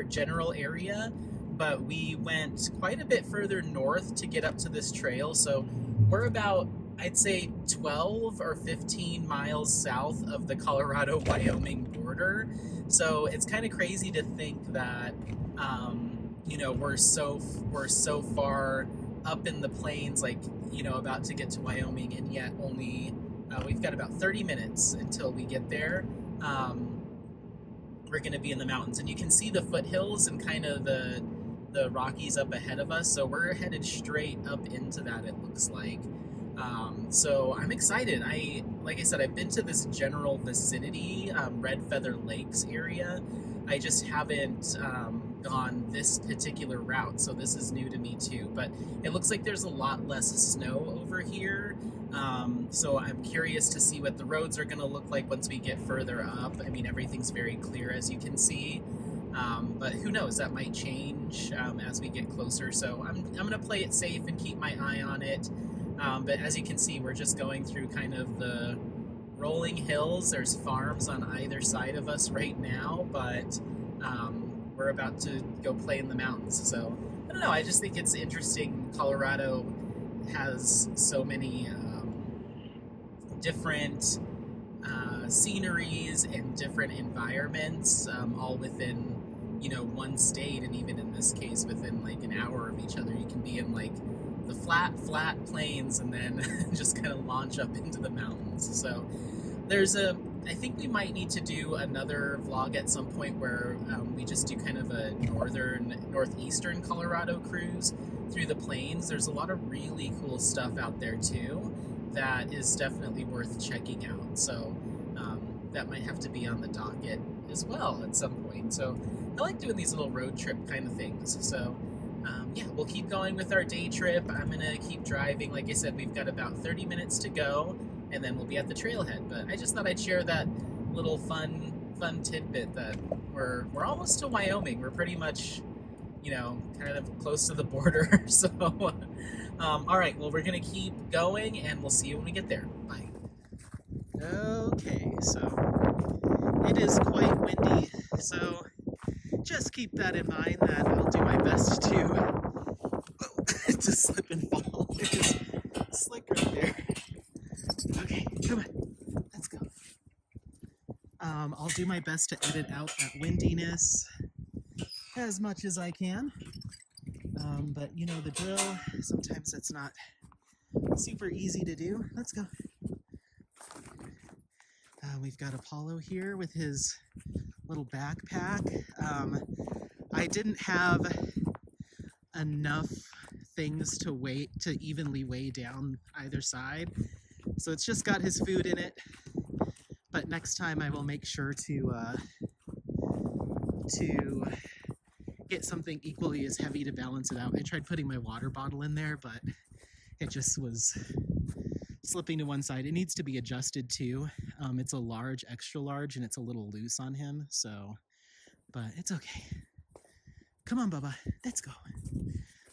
general area. But we went quite a bit further north to get up to this trail. So we're about, I'd say, 12 or 15 miles south of the Colorado-Wyoming border. So it's kind of crazy to think that, you know, we're so far up in the plains, like, you know, about to get to Wyoming, and yet only we've got about 30 minutes until we get there. We're going to be in the mountains, and you can see the foothills and kind of the Rockies up ahead of us. So we're headed straight up into that, it looks like. So I'm excited. Like I said, I've been to this general vicinity, Red Feather Lakes area. I just haven't gone this particular route, so this is new to me too. But it looks like there's a lot less snow over here. So I'm curious to see what the roads are going to look like once we get further up. I mean, everything's very clear, as you can see. But who knows, that might change as we get closer. So I'm going to play it safe and keep my eye on it. But as you can see, we're just going through kind of the rolling hills. There's farms on either side of us right now, but we're about to go play in the mountains. So I don't know, I just think it's interesting. Colorado has so many different sceneries and different environments, all within, you know, one state, and even in this case within like an hour of each other. You can be in like the flat plains and then just kind of launch up into the mountains. So I think we might need to do another vlog at some point where we just do kind of a northeastern Colorado cruise through the plains. There's a lot of really cool stuff out there too that is definitely worth checking out. So that might have to be on the docket as well at some point. So I like doing these little road trip kind of things. So yeah, we'll keep going with our day trip. I'm gonna keep driving. Like I said, we've got about 30 minutes to go, and then we'll be at the trailhead. But I just thought I'd share that little fun tidbit that we're almost to Wyoming. We're pretty much, you know, kind of close to the border. So, all right, well, we're gonna keep going, and we'll see you when we get there. Bye. Okay, so it is quite windy, so just keep that in mind, that I'll do my best to slip and fall. There's slick right there. Okay, come on, let's go. I'll do my best to edit out that windiness as much as I can. But you know the drill, sometimes it's not super easy to do. Let's go. We've got Apollo here with his little backpack. I didn't have enough things to evenly weigh down either side, so it's just got his food in it. But next time I will make sure to get something equally as heavy to balance it out. I tried putting my water bottle in there, but it just was slipping to one side. It needs to be adjusted too. It's a large, extra large, and it's a little loose on him, so, but it's okay. Come on, Bubba, let's go.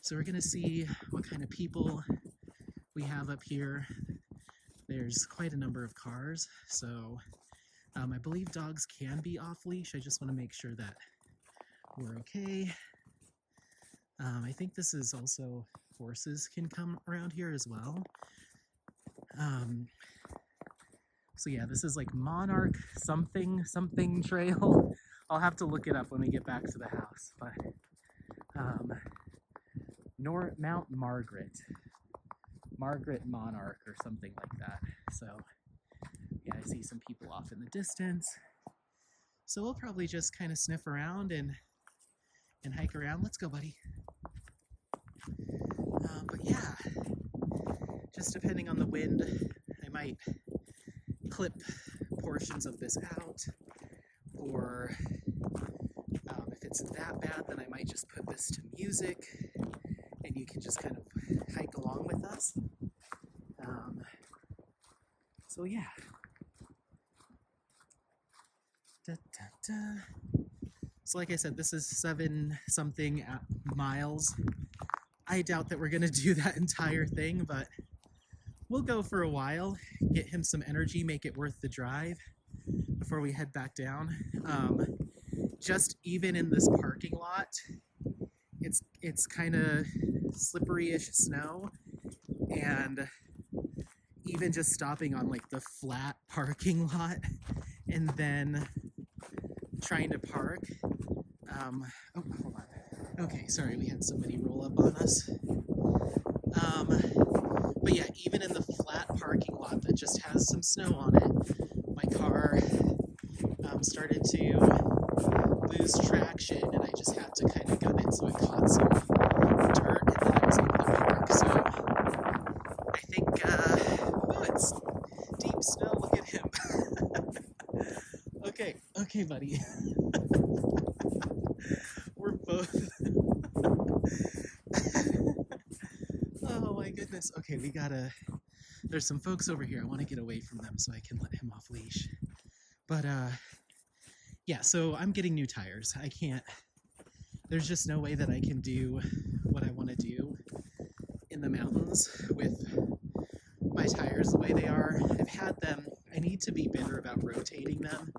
So we're gonna see what kind of people we have up here. There's quite a number of cars, so I believe dogs can be off leash. I just want to make sure that we're okay. I think this is also, horses can come around here as well. So yeah, this is like Monarch something trail. I'll have to look it up when we get back to the house. But Mount Margaret Monarch or something like that. So yeah, I see some people off in the distance. So we'll probably just kind of sniff around and hike around. Let's go, buddy. But yeah, just depending on the wind, I might clip portions of this out, or if if it's that bad, then I might just put this to music and you can just kind of hike along with us. So yeah. Da, da, da. So like I said, this is 7-something miles. I doubt that we're gonna do that entire thing, but we'll go for a while, get him some energy, make it worth the drive before we head back down. Just even in this parking lot, it's kind of slippery-ish snow, and even just stopping on like the flat parking lot and then trying to park. Oh, hold on. Okay, sorry, we had somebody roll up on us. But yeah, even in the flat parking lot that just has some snow on it, my car started to lose traction, and I just had to kind of gun it so it caught some dirt, and then I was able to park. So I think, oh, it's deep snow. Look at him. Okay, buddy. We're both. Oh my goodness. Okay, we gotta. There's some folks over here. I want to get away from them so I can let him off leash. But yeah, so I'm getting new tires. I can't. There's just no way that I can do what I want to do in the mountains with my tires the way they are. I've had them. I need to be better about rotating them.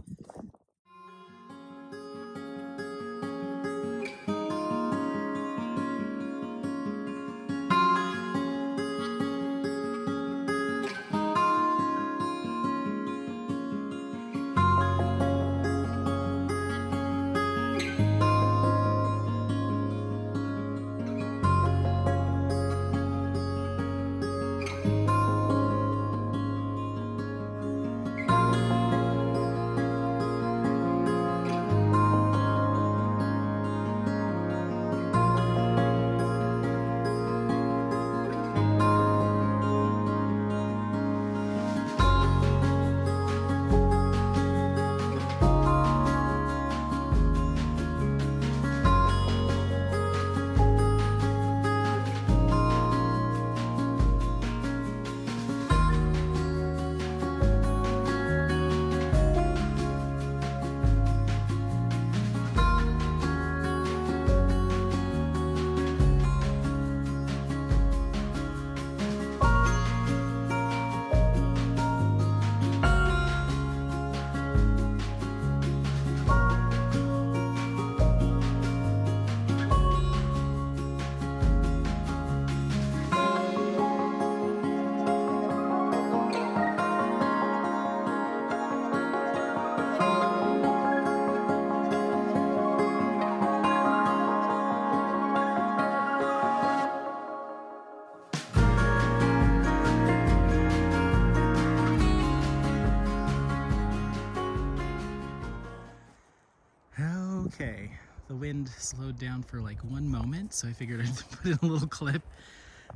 Okay, the wind slowed down for like 1 moment, so I figured I'd put in a little clip.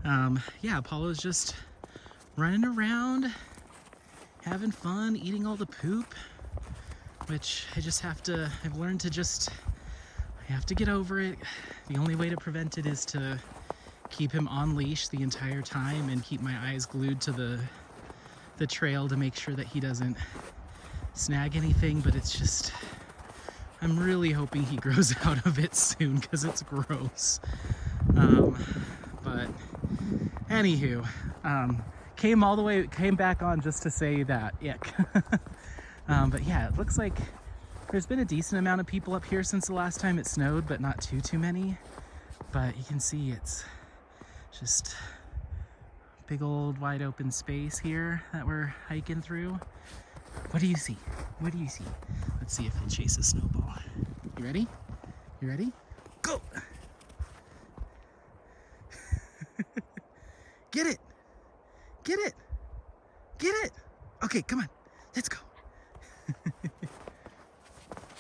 Yeah, Apollo's just running around, having fun, eating all the poop, which I've learned to I have to get over it. The only way to prevent it is to keep him on leash the entire time and keep my eyes glued to the trail to make sure that he doesn't snag anything, but it's just, I'm really hoping he grows out of it soon because it's gross. But anywho, came back on just to say that, ick. But yeah, it looks like there's been a decent amount of people up here since the last time it snowed, but not too many. But you can see it's just big old wide open space here that we're hiking through. What do you see? What do you see? Let's see if he'll chase a snowball. You ready? You ready? Go! Get it! Get it! Get it! Okay, come on. Let's go.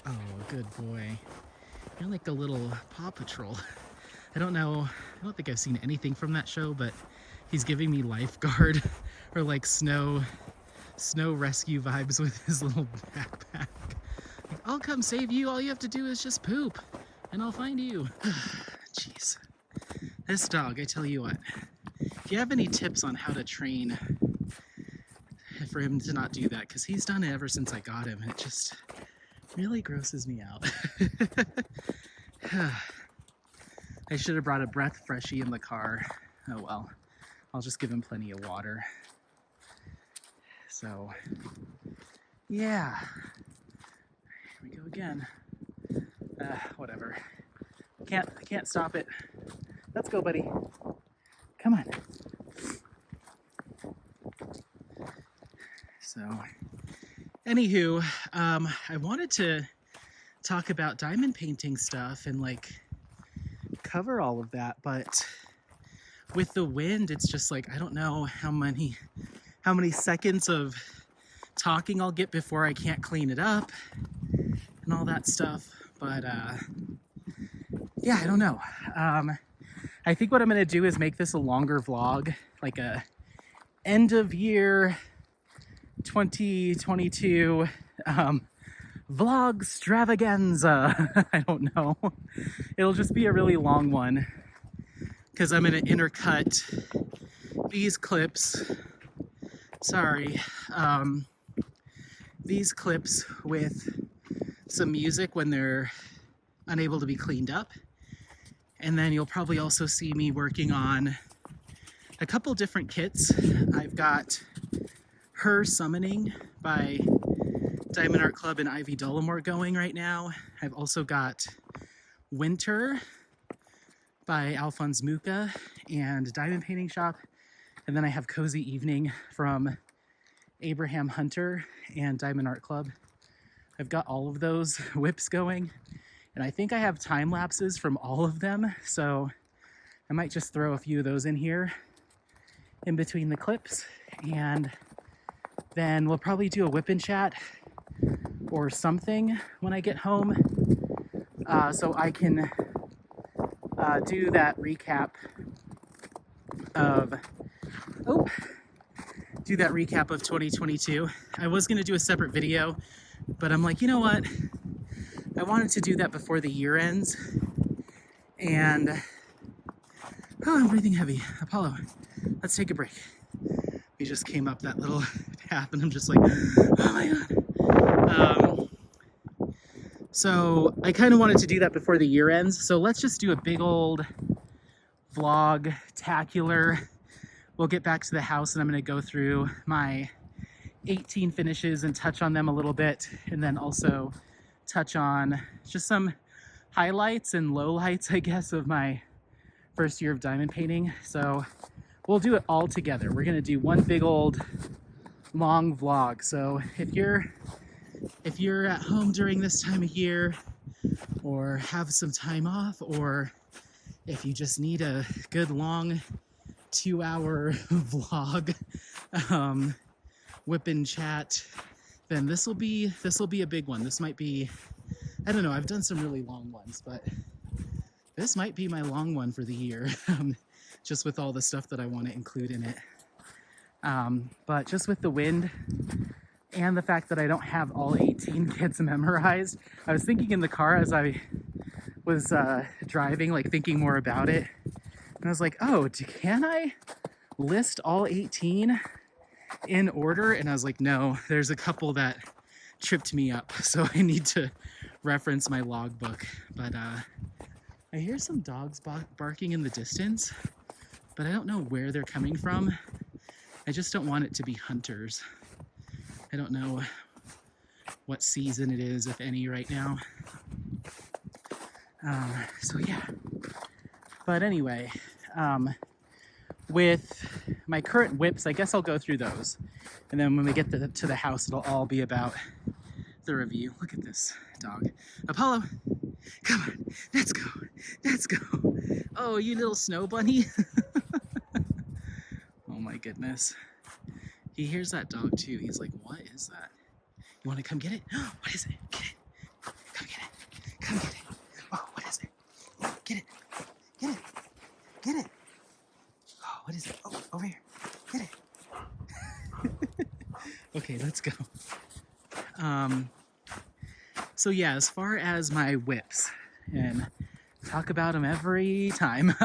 Oh, good boy. You're like a little Paw Patrol. I don't think I've seen anything from that show, but he's giving me lifeguard or like snow rescue vibes with his little backpack. Like, I'll come save you. All you have to do is just poop. and I'll find you. Jeez. This dog, I tell you what, if you have any tips on how to train for him to not do that, because he's done it ever since I got him, and it just really grosses me out. I should have brought a breath freshie in the car. Oh well, I'll just give him plenty of water. So, yeah, here we go again. Whatever. I can't stop it. Let's go, buddy. Come on. So, anywho, I wanted to talk about diamond painting stuff and like cover all of that, but with the wind, it's just like, I don't know how many seconds of talking I'll get before I can't clean it up and all that stuff. But yeah, I don't know. I think what I'm gonna do is make this a longer vlog, like a end of year 2022 Vlog-stravaganza. I don't know. It'll just be a really long one because I'm gonna intercut these clips. Sorry. These clips with some music when they're unable to be cleaned up. And then you'll probably also see me working on a couple different kits. I've got Her Summoning by Diamond Art Club and Ivy Dollamore going right now. I've also got Winter by Alphonse Mucha and Diamond Painting Shop. And then I have Cozy Evening from Abraham Hunter and Diamond Art Club. I've got all of those whips going. And I think I have time lapses from all of them, so I might just throw a few of those in here in between the clips, and then we'll probably do a whip and chat or something when I get home, so I can do that recap of 2022. I was going to do a separate video, but I'm like, you know what? I wanted to do that before the year ends, and oh, I'm breathing heavy. Apollo, let's take a break. We just came up that little path, and I'm just like, oh my god. So I kind of wanted to do that before the year ends, so let's just do a big old vlog-tacular. We'll get back to the house, and I'm going to go through my 18 finishes and touch on them a little bit, and then also touch on just some highlights and lowlights, I guess, of my first year of diamond painting. So we'll do it all together. We're gonna do one big old long vlog. So if you're at home during this time of year, or have some time off, or if you just need a good long 2-hour vlog, whip and chat, then this will be a big one. This might be, I don't know, I've done some really long ones, but this might be my long one for the year, just with all the stuff that I want to include in it. But just with the wind and the fact that I don't have all 18 kits memorized, I was thinking in the car as I was driving, like thinking more about it, and I was like, oh, can I list all 18 in order? And I was like, no, there's a couple that tripped me up, so I need to reference my logbook. But I hear some dogs barking in the distance, but I don't know where they're coming from. I just don't want it to be hunters. I don't know what season it is, if any, right now. So yeah, but anyway, with my current whips, I guess I'll go through those. And then when we get to the house, it'll all be about the review. Look at this dog. Apollo, come on, let's go, let's go. Oh, you little snow bunny. Oh my goodness. He hears that dog too. He's like, what is that? You want to come get it? What is it? Get it. Come get it. Come get it. Oh, what is it? Get it. Get it. Get it. Oh, what is it? Oh, over here. Get it. Okay, let's go. So yeah, as far as my whips, and Talk about them every time.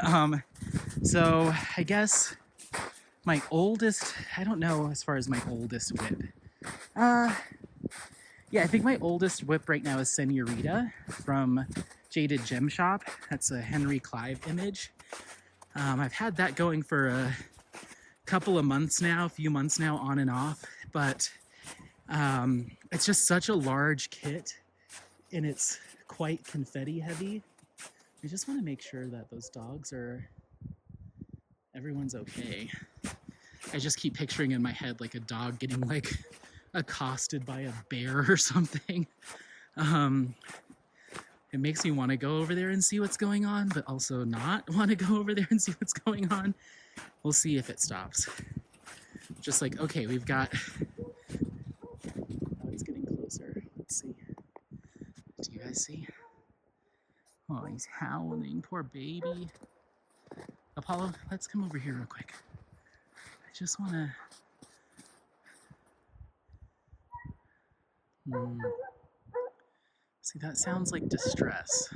So I guess my oldest, I don't know as far as my oldest whip. Yeah, I think my oldest whip right now is Senorita from Jaded Gem Shop. That's a Henry Clive image. I've had that going for a couple of months now, a few months now, on and off, but it's just such a large kit and it's quite confetti heavy. I just want to make sure that those dogs are, everyone's okay. I just keep picturing in my head like a dog getting like accosted by a bear or something. It makes me want to go over there and see what's going on, but also not want to go over there and see what's going on. We'll see if it stops. Just like, okay, we've got, oh, he's getting closer. Let's see. Do you guys see? Oh, he's howling, poor baby. Apollo, let's come over here real quick. I just want to, see, that sounds like distress.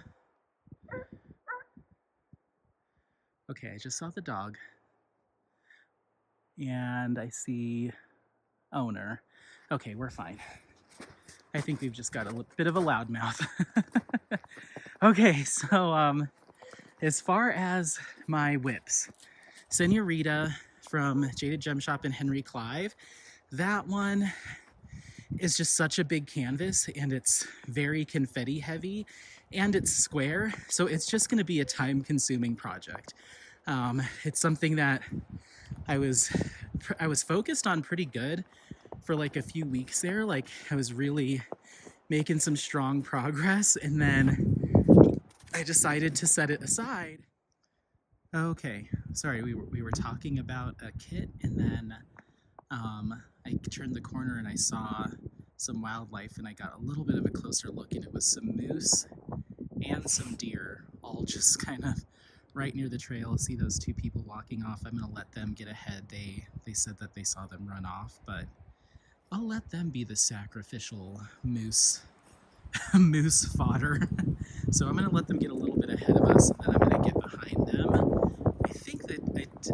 Okay, I just saw the dog. And I see owner. Okay, we're fine. I think we've just got a bit of a loudmouth. Okay, so as far as my whips, Senorita from Jaded Gem Shop and Henry Clive, that one is just such a big canvas and it's very confetti heavy and it's square, so it's just going to be a time-consuming project. It's something that I was focused on pretty good for like a few weeks there. Like I was really making some strong progress, and then I decided to set it aside. Okay, sorry, we were talking about a kit, and then I turned the corner and I saw some wildlife, and I got a little bit of a closer look, and it was some moose and some deer, all just kind of right near the trail. See those two people walking off? I'm gonna let them get ahead. They said that they saw them run off, but I'll let them be the sacrificial moose moose fodder. So I'm gonna let them get a little bit ahead of us, and then I'm gonna get behind them. I think that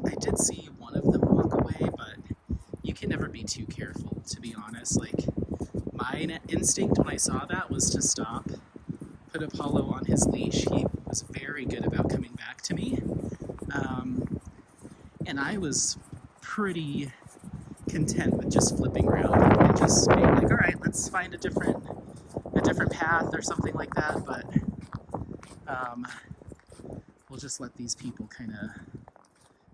I did see one of them walk away, but you can never be too careful, to be honest. Like my instinct when I saw that was to stop, put Apollo on his leash. He was very good about coming back to me, and I was pretty content with just flipping around and just being like, all right, let's find a different path or something like that. But we'll just let these people kind of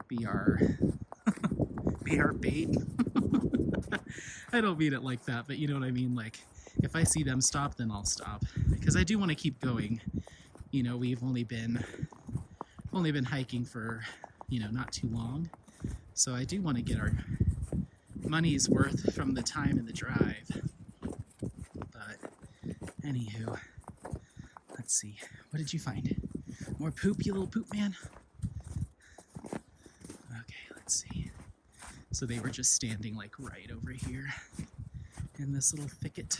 be our bait. I don't mean it like that, but you know what I mean. Like if I see them stop, then I'll stop, because I do want to keep going. You know, we've only been hiking for, you know, not too long, so I do want to get our money's worth from the time and the drive. But anywho, let's see. What did you find? More poop, you little poop man? Okay, let's see. So they were just standing like right over here in this little thicket.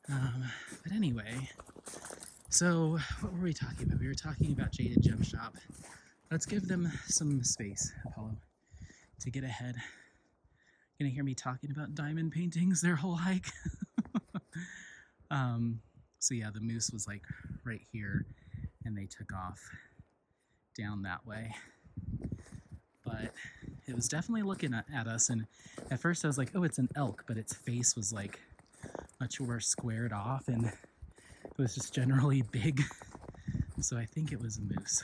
But anyway, so what were we talking about? We were talking about Jaded Gem Shop. Let's give them some space, Apollo, to get ahead. Gonna hear me talking about diamond paintings their whole hike. So yeah, the moose was like right here, and they took off down that way. But it was definitely looking at us, and at first I was like, oh, it's an elk, but its face was like much more squared off, and it was just generally big. So I think it was a moose.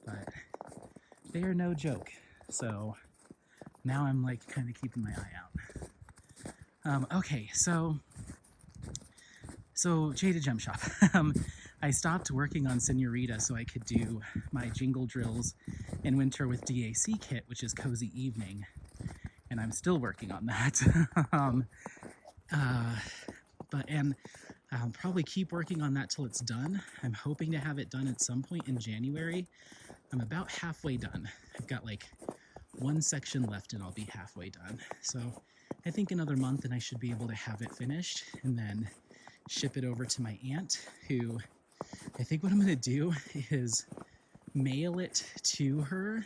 But they are no joke. So now I'm like kind of keeping my eye out. Okay, so Jaded Gem Shop. I stopped working on Senorita so I could do my jingle drills in winter with DAC kit, which is Cozy Evening, and I'm still working on that. And I'll probably keep working on that till it's done. I'm hoping to have it done at some point in January. I'm about halfway done. I've got like one section left and I'll be halfway done. So I think another month and I should be able to have it finished, and then ship it over to my aunt, who I think what I'm going to do is mail it to her.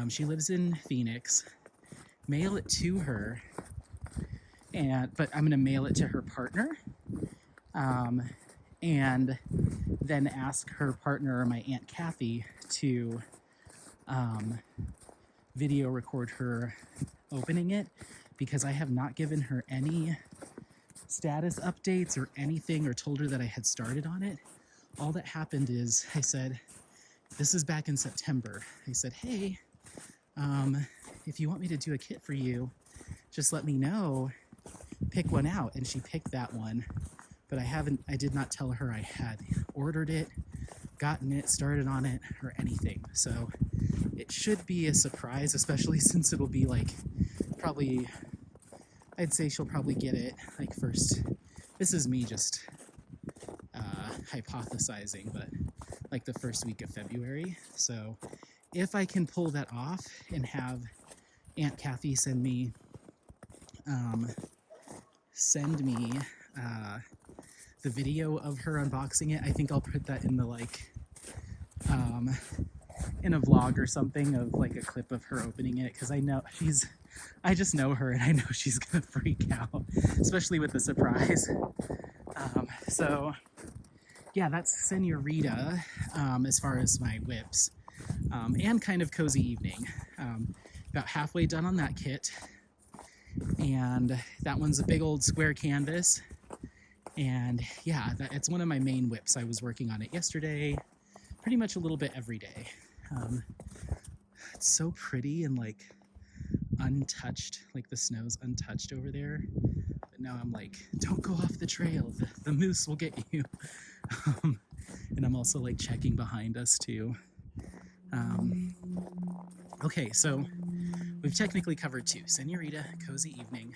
She lives in Phoenix. Mail it to her, but I'm going to mail it to her partner, and then ask her partner, or my Aunt Kathy, to video record her opening it, because I have not given her any status updates or anything, or told her that I had started on it. All that happened is I said, this is back in September. I said, hey, if you want me to do a kit for you, just let me know, pick one out. And she picked that one, but I did not tell her I had ordered it, gotten it, started on it, or anything. So it should be a surprise, especially since it'll be like probably, I'd say she'll probably get it like first. This is me just hypothesizing, but like the first week of February. So if I can pull that off and have Aunt Kathy send me the video of her unboxing it, I think I'll put that in the like in a vlog or something, of like a clip of her opening it, because I just know her and I know she's gonna freak out, especially with the surprise. So yeah, that's Senorita as far as my whips, and kind of cozy evening. About halfway done on that kit, and that one's a big old square canvas. And yeah, it's one of my main whips. I was working on it yesterday, pretty much a little bit every day. It's so pretty and like untouched, like the snow's untouched over there. But now I'm like, don't go off the trail, the moose will get you. And I'm also like checking behind us too. Okay, so we've technically covered two: Senorita, cozy evening.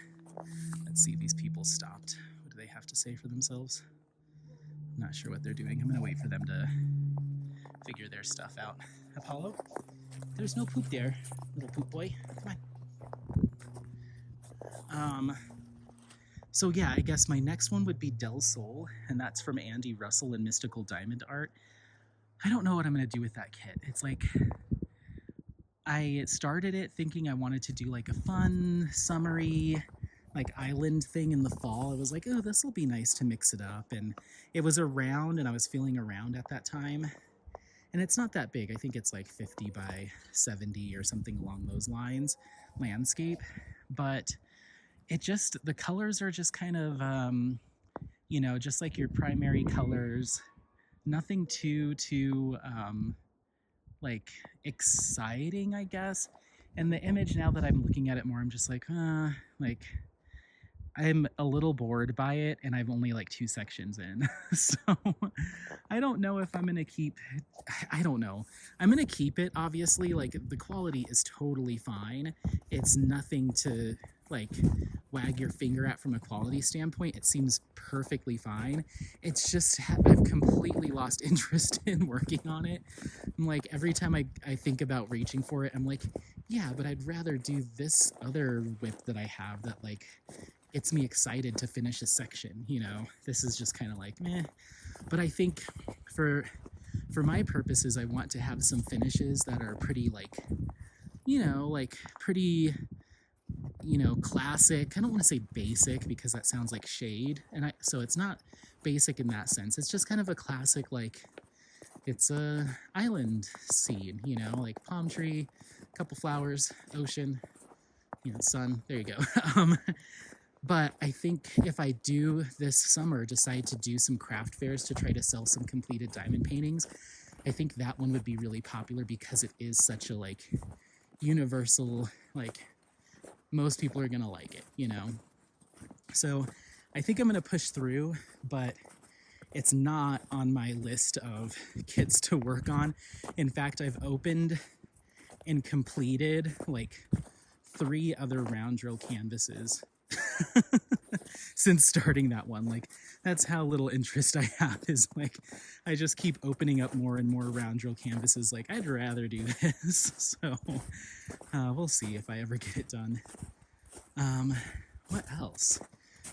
Let's see if these people stopped. What do they have to say for themselves? I'm not sure what they're doing. I'm gonna wait for them to figure their stuff out. Apollo, there's no poop there, little poop boy. Come on. So yeah, I guess my next one would be Del Sol, and that's from Andy Russell and Mystical Diamond Art. I don't know what I'm gonna do with that kit. It's like, I started it thinking I wanted to do like a fun, summery, like island thing in the fall. I was like, oh, this will be nice to mix it up. And it was around, and I was feeling around at that time. And it's not that big. I think it's like 50 by 70 or something along those lines, landscape. But it just, the colors are just kind of, just like your primary colors. Nothing too like exciting, I guess. And the image, now that I'm looking at it more, I'm just like, like I'm a little bored by it, and I've only like 2 sections in. So I don't know if I'm gonna keep, I don't know. I'm gonna keep it, obviously. Like, the quality is totally fine. It's nothing to like wag your finger at from a quality standpoint. It seems perfectly fine. It's just, I've completely lost interest in working on it. I'm like, every time I think about reaching for it, I'm like, yeah, but I'd rather do this other whip that I have that like gets me excited to finish a section, This is just kind of like meh. But I think for my purposes, I want to have some finishes that are pretty like, like pretty, classic. I don't want to say basic, because that sounds like shade, and so it's not basic in that sense. It's just kind of a classic, like it's a island scene, like palm tree, couple flowers, ocean, sun. There you go. But I think if I do this summer decide to do some craft fairs to try to sell some completed diamond paintings, I think that one would be really popular, because it is such a like universal, like most people are gonna like it, So I think I'm gonna push through, but it's not on my list of kits to work on. In fact, I've opened and completed like 3 other round drill canvases since starting that one. Like, that's how little interest I have, is like I just keep opening up more and more round drill canvases. Like, I'd rather do this. So we'll see if I ever get it done. What else?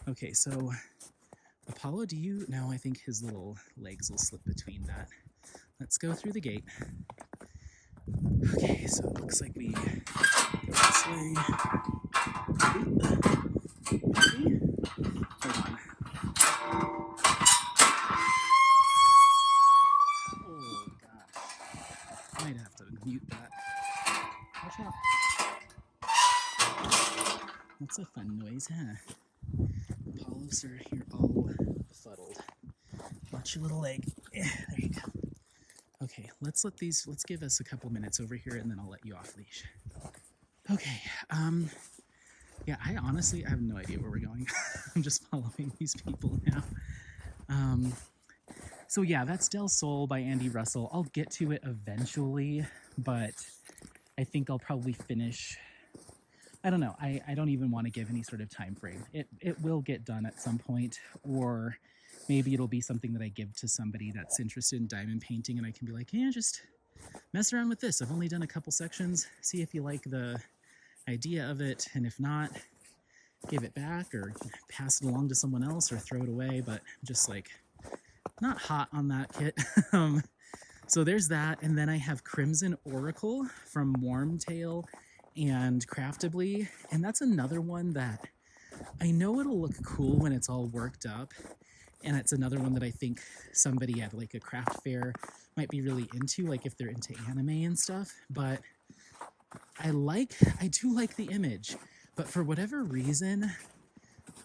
Okay, so Apollo, do you? No, I think his little legs will slip between that. Let's go through the gate. Okay, so it looks like we go this way. Maybe? Hold on. Oh, gosh. Might have to mute that. Watch out. That's a fun noise, huh? Apollos are here all befuddled. Watch your little leg. Yeah, there you go. Okay, let's give us a couple minutes over here and then I'll let you off leash. Okay, yeah, I have no idea where we're going. I'm just following these people now. So yeah, that's Del Sol by Andy Russell. I'll get to it eventually, but I think I'll probably finish. I don't know. I don't even want to give any sort of time frame. It will get done at some point, or maybe it'll be something that I give to somebody that's interested in diamond painting, and I can be like, yeah, just mess around with this. I've only done a couple sections. See if you like the idea of it, and if not, give it back or pass it along to someone else or throw it away. But I'm just like not hot on that kit. So there's that, and then I have Crimson Oracle from Warmtail and Craftably, and that's another one that I know it'll look cool when it's all worked up, and it's another one that I think somebody at like a craft fair might be really into, like if they're into anime and stuff. But I do like the image, but for whatever reason,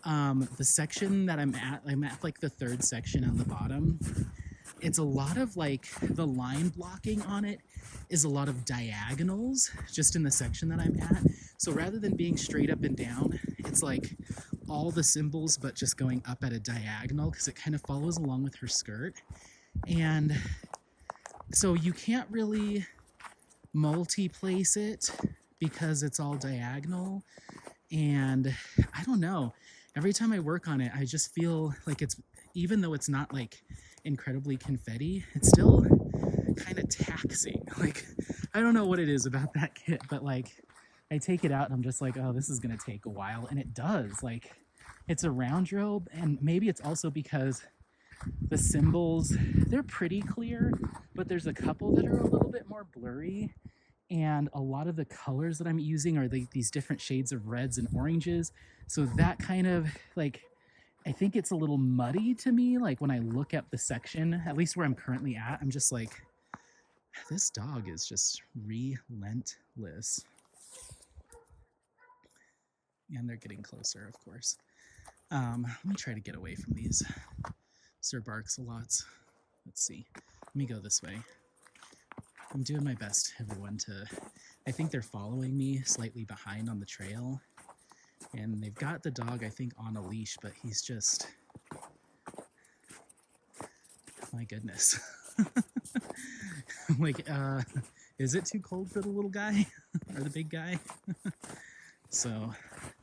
the section that I'm at like the third section on the bottom. It's a lot of like the line blocking on it is a lot of diagonals just in the section that I'm at. So rather than being straight up and down, it's like all the symbols but just going up at a diagonal because it kind of follows along with her skirt. And so you can't really multi-place it because it's all diagonal. And I don't know, every time I work on it, I just feel like it's, even though it's not like incredibly confetti, it's still kind of taxing. Like, I don't know what it is about that kit, but like I take it out and I'm just like, oh, this is gonna take a while. And it does. Like, it's a round robe, and maybe it's also because the symbols, they're pretty clear, but there's a couple that are a little bit more blurry. And a lot of the colors that I'm using are these different shades of reds and oranges. So that kind of like, I think it's a little muddy to me. Like when I look at the section, at least where I'm currently at, I'm just like, this dog is just relentless. And they're getting closer, of course. Let me try to get away from these Sir Barks-a-lots. Let's see. Let me go this way. I'm doing my best, everyone, to... I think they're following me slightly behind on the trail. And they've got the dog, I think, on a leash, but he's just... My goodness. Like, is it too cold for the little guy? Or the big guy? So,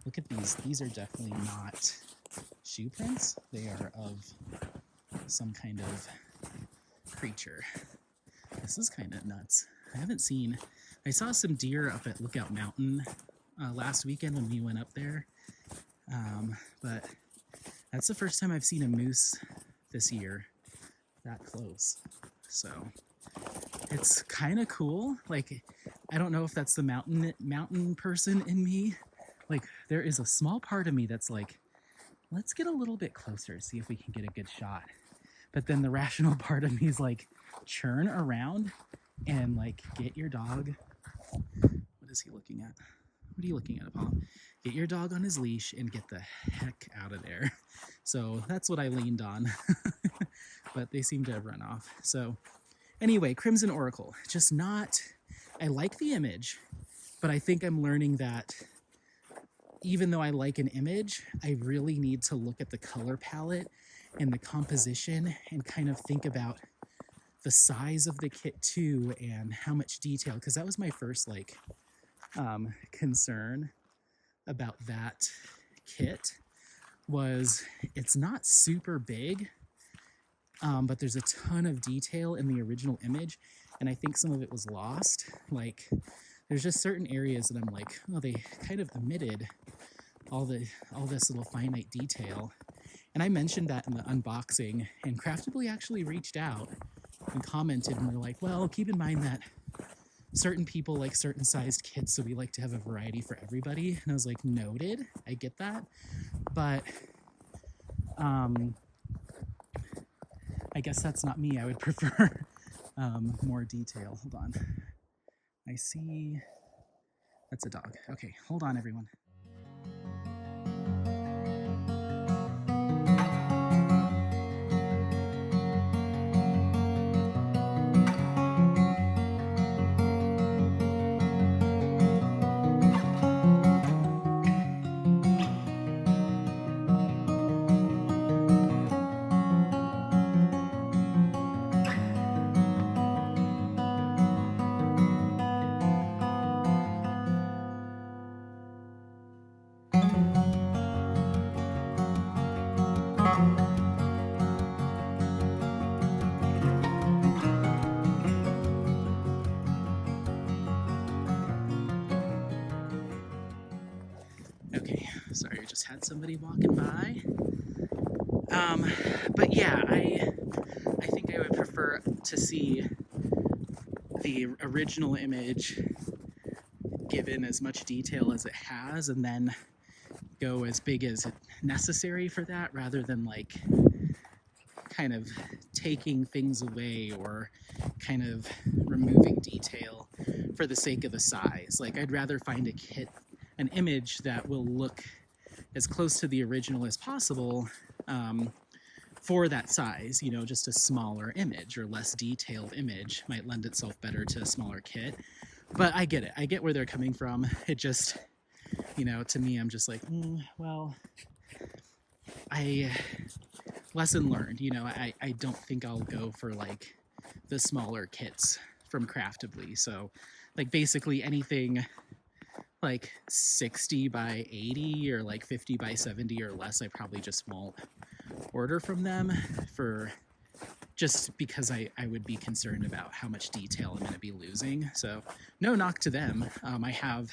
look at these. These are definitely not shoe prints. They are of some kind of creature. This is kind of nuts. I saw some deer up at Lookout Mountain last weekend when we went up there. But that's the first time I've seen a moose this year that close. So it's kind of cool. Like, I don't know if that's the mountain person in me. Like, there is a small part of me that's like, let's get a little bit closer, see if we can get a good shot. But then the rational part of me is like, churn around and like get your dog. What is he looking at? What are you looking at, Apollo? Get your dog on his leash and get the heck out of there. So that's what I leaned on. But they seem to have run off. So anyway, Crimson Oracle, just not, I like the image, but I think I'm learning that even though I like an image, I really need to look at the color palette and the composition and kind of think about the size of the kit too and how much detail, because that was my first like concern about that kit, was it's not super big, but there's a ton of detail in the original image, and I think some of it was lost. Like, there's just certain areas that I'm like, oh, they kind of omitted all this little finite detail. And I mentioned that in the unboxing, and Craftably actually reached out and commented, and they're like, well, keep in mind that certain people like certain sized kits, so we like to have a variety for everybody. And I was like, noted, I get that. But I guess that's not me. I would prefer more detail. Hold on. I see. That's a dog. Okay, hold on, everyone. Okay, sorry, I just had somebody walking by. But yeah, I think I would prefer to see the original image given as much detail as it has, and then go as big as necessary for that, rather than like kind of taking things away or kind of removing detail for the sake of the size. Like, I'd rather find an image that will look as close to the original as possible, for that size. You know, just a smaller image or less detailed image might lend itself better to a smaller kit. But I get it. I get where they're coming from. It just, you know, to me, I'm just like, well, lesson learned. You know, I don't think I'll go for like the smaller kits from Craftably. So, like, basically anything like 60 by 80 or like 50 by 70 or less, I probably just won't order from them, for just because I would be concerned about how much detail I'm going to be losing. So no knock to them. I have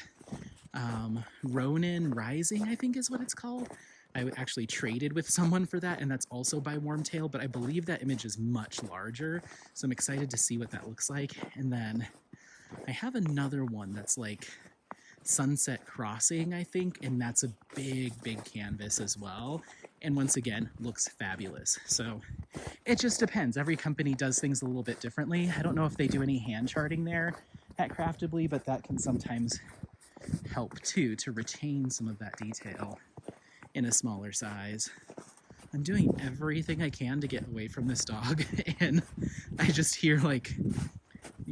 Ronin Rising, I think is what it's called. I actually traded with someone for that, and that's also by Wormtail, but I believe that image is much larger, so I'm excited to see what that looks like. And then I have another one that's like Sunset Crossing, I think, and that's a big canvas as well, and once again looks fabulous. So it just depends. Every company does things a little bit differently. I don't know if they do any hand charting there at Craftably, but that can sometimes help too, to retain some of that detail in a smaller size. I'm doing everything I can to get away from this dog, and I just hear like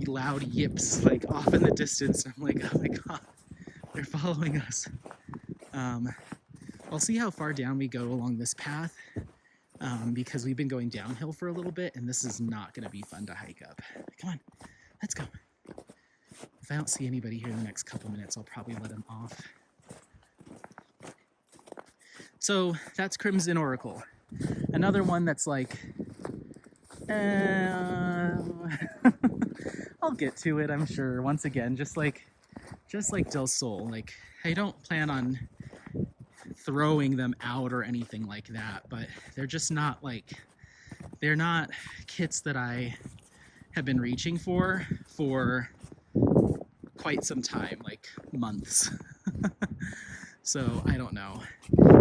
loud yips like off in the distance. I'm like, oh my god, they're following us. I'll see how far down we go along this path, because we've been going downhill for a little bit, and this is not going to be fun to hike up. Come on, let's go. If I don't see anybody here in the next couple minutes, I'll probably let him off. So that's Crimson Oracle. Another one that's like, I'll get to it, I'm sure. Once again, just like Del Sol, like, I don't plan on throwing them out or anything like that, but they're just not like, they're not kits that I have been reaching for quite some time, like months. So I don't know.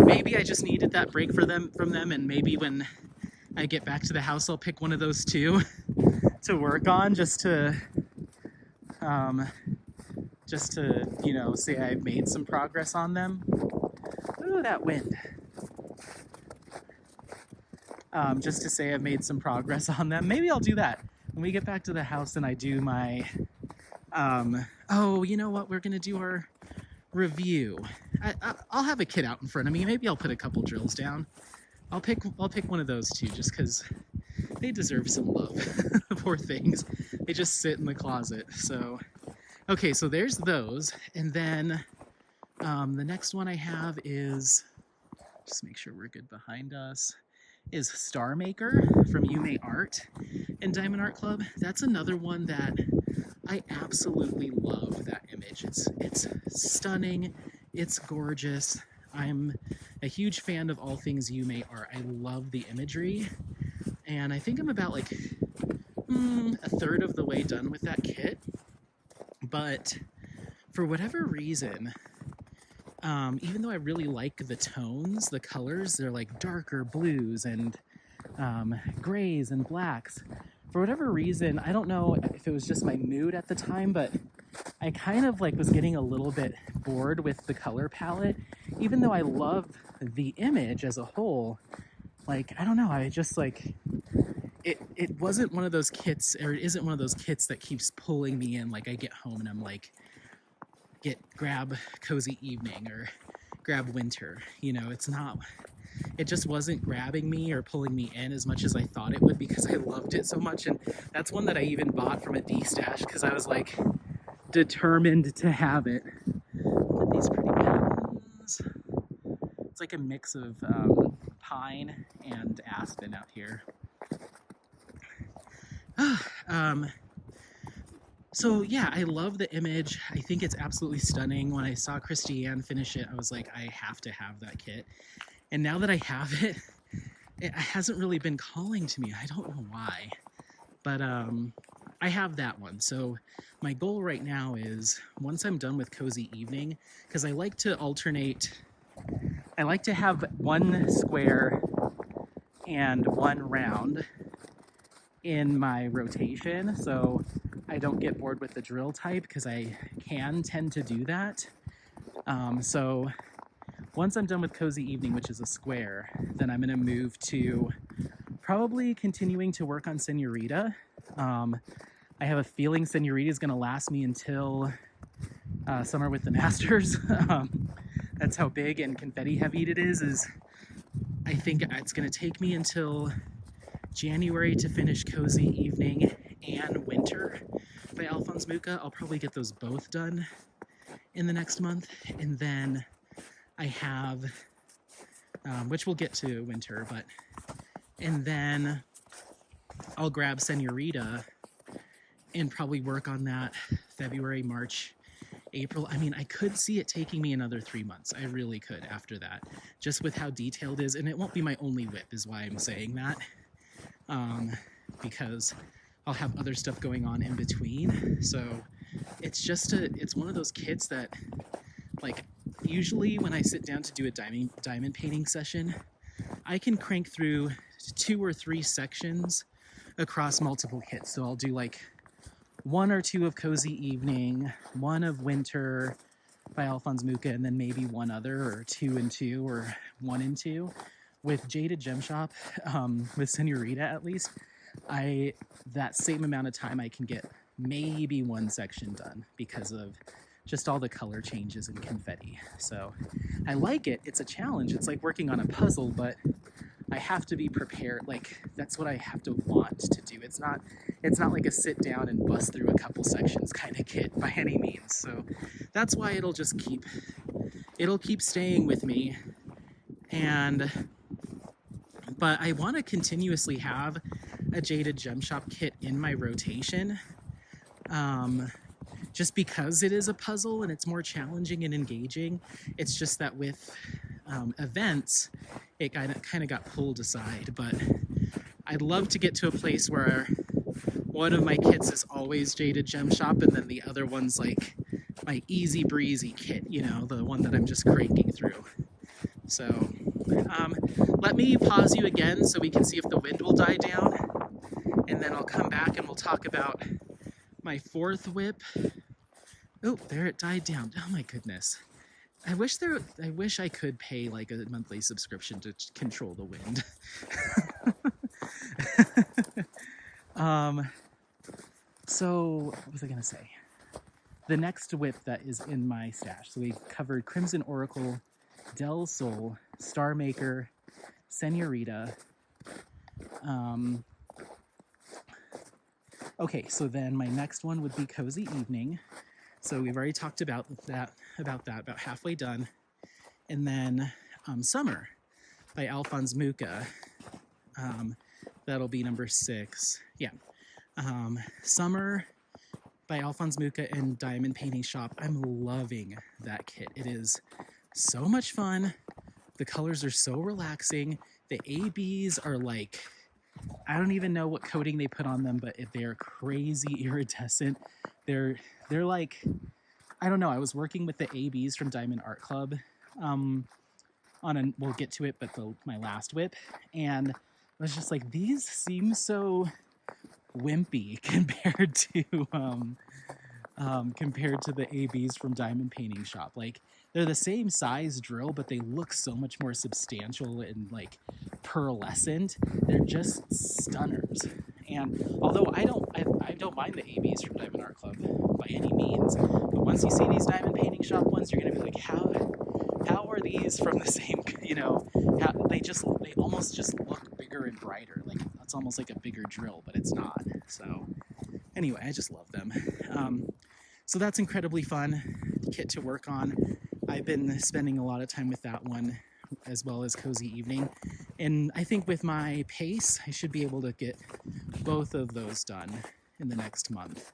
Maybe I just needed that break from them, and maybe when I get back to the house, I'll pick one of those too to work on, just to you know, say I've made some progress on them. Ooh, that wind. Just to say I've made some progress on them. Maybe I'll do that when we get back to the house and I do my oh, you know what, we're gonna do our review. I'll have a kit out in front of me. Maybe I'll put a couple drills down. I'll pick one of those too, just because they deserve some love. Poor things. They just sit in the closet. So, okay, so there's those. And then the next one I have is, just make sure we're good behind us, is Star Maker from Yume Art and Diamond Art Club. That's another one that I absolutely love. That image. It's stunning. It's gorgeous. I'm a huge fan of all things Yume art. I love the imagery, and I think I'm about like a third of the way done with that kit. But for whatever reason, even though I really like the tones, the colors, they're like darker blues and grays and blacks. For whatever reason, I don't know if it was just my mood at the time, but I kind of like was getting a little bit bored with the color palette. Even though I love the image as a whole, like, I don't know, I just like, it wasn't one of those kits, or it isn't one of those kits that keeps pulling me in. Like, I get home and I'm like, grab Cozy Evening or grab Winter. You know, it just wasn't grabbing me or pulling me in as much as I thought it would, because I loved it so much. And that's one that I even bought from a D-stash because I was like determined to have it. Look at these pretty mountains. It's like a mix of pine and aspen out here. So yeah, I love the image. I think it's absolutely stunning. When I saw Christiane finish it, I was like, I have to have that kit. And now that I have it, it hasn't really been calling to me. I don't know why, but I have that one. So my goal right now is, once I'm done with Cozy Evening, because I like to alternate. I like to have one square and one round in my rotation, so I don't get bored with the drill type, because I can tend to do that. So once I'm done with Cozy Evening, which is a square, then I'm going to move to probably continuing to work on Senorita. I have a feeling Senorita is going to last me until Summer with the Masters. That's how big and confetti heavy it is I think it's going to take me until January to finish Cozy Evening and Winter by Alphonse Mucha. I'll probably get those both done in the next month. And then I have, which we'll get to Winter, and then I'll grab Senorita and probably work on that February, March, April. I mean, I could see it taking me another 3 months. I really could after that, just with how detailed it is. And it won't be my only whip, is why I'm saying that. Because I'll have other stuff going on in between. So it's one of those kits that, like, usually when I sit down to do a diamond painting session, I can crank through 2 or 3 sections across multiple kits. So I'll do like 1 or 2 of Cozy Evening, 1 of Winter by Alphonse Mucha, and then maybe 1 other, or 2 and 2, or 1 and 2. With Jaded Gem Shop, with Senorita at least, that same amount of time I can get maybe 1 section done, because of just all the color changes and confetti. So I like it. It's a challenge. It's like working on a puzzle, but I have to be prepared. Like, that's what I have to want to do. It's not like a sit down and bust through a couple sections kind of kit by any means. So that's why it'll keep staying with me. But I want to continuously have a Jaded Gem Shop kit in my rotation, just because it is a puzzle and it's more challenging and engaging. It's just that with events, it kind of got pulled aside. But I'd love to get to a place where one of my kits is always Jaded Gem Shop, and then the other one's like my easy breezy kit, you know, the one that I'm just cranking through. So let me pause you again so we can see if the wind will die down, and then I'll come back and we'll talk about my 4th whip. Oh, there it died down. Oh my goodness. I wish I could pay like a monthly subscription to control the wind. So what was I gonna say? The next whip that is in my stash. So we've covered Crimson Oracle, Del Sol, Star Maker, Senorita. Okay, so then my next one would be Cozy Evening. So we've already talked about that, about halfway done. And then Summer by Alphonse Mucha. That'll be number 6. Yeah. Summer by Alphonse Mucha and Diamond Painting Shop. I'm loving that kit. It is So much fun. The colors are so relaxing. The ABs are like, I don't even know what coating they put on them, but they're crazy iridescent. They're they're like, I don't know. I was working with the ABs from Diamond Art Club on a, we'll get to it, but my last whip, and I was just like, these seem so wimpy compared to the ABs from Diamond Painting Shop. Like, they're the same size drill, but they look so much more substantial and like pearlescent. They're just stunners. And although I don't mind the ABs from Diamond Art Club by any means, but once you see these Diamond Painting Shop ones, you're gonna be like, how are these from the same? They almost just look bigger and brighter. Like it's almost like a bigger drill, but it's not. So anyway, I just love them. So that's incredibly fun kit to work on. I've been spending a lot of time with that one as well as Cozy Evening. And I think with my pace, I should be able to get both of those done in the next month.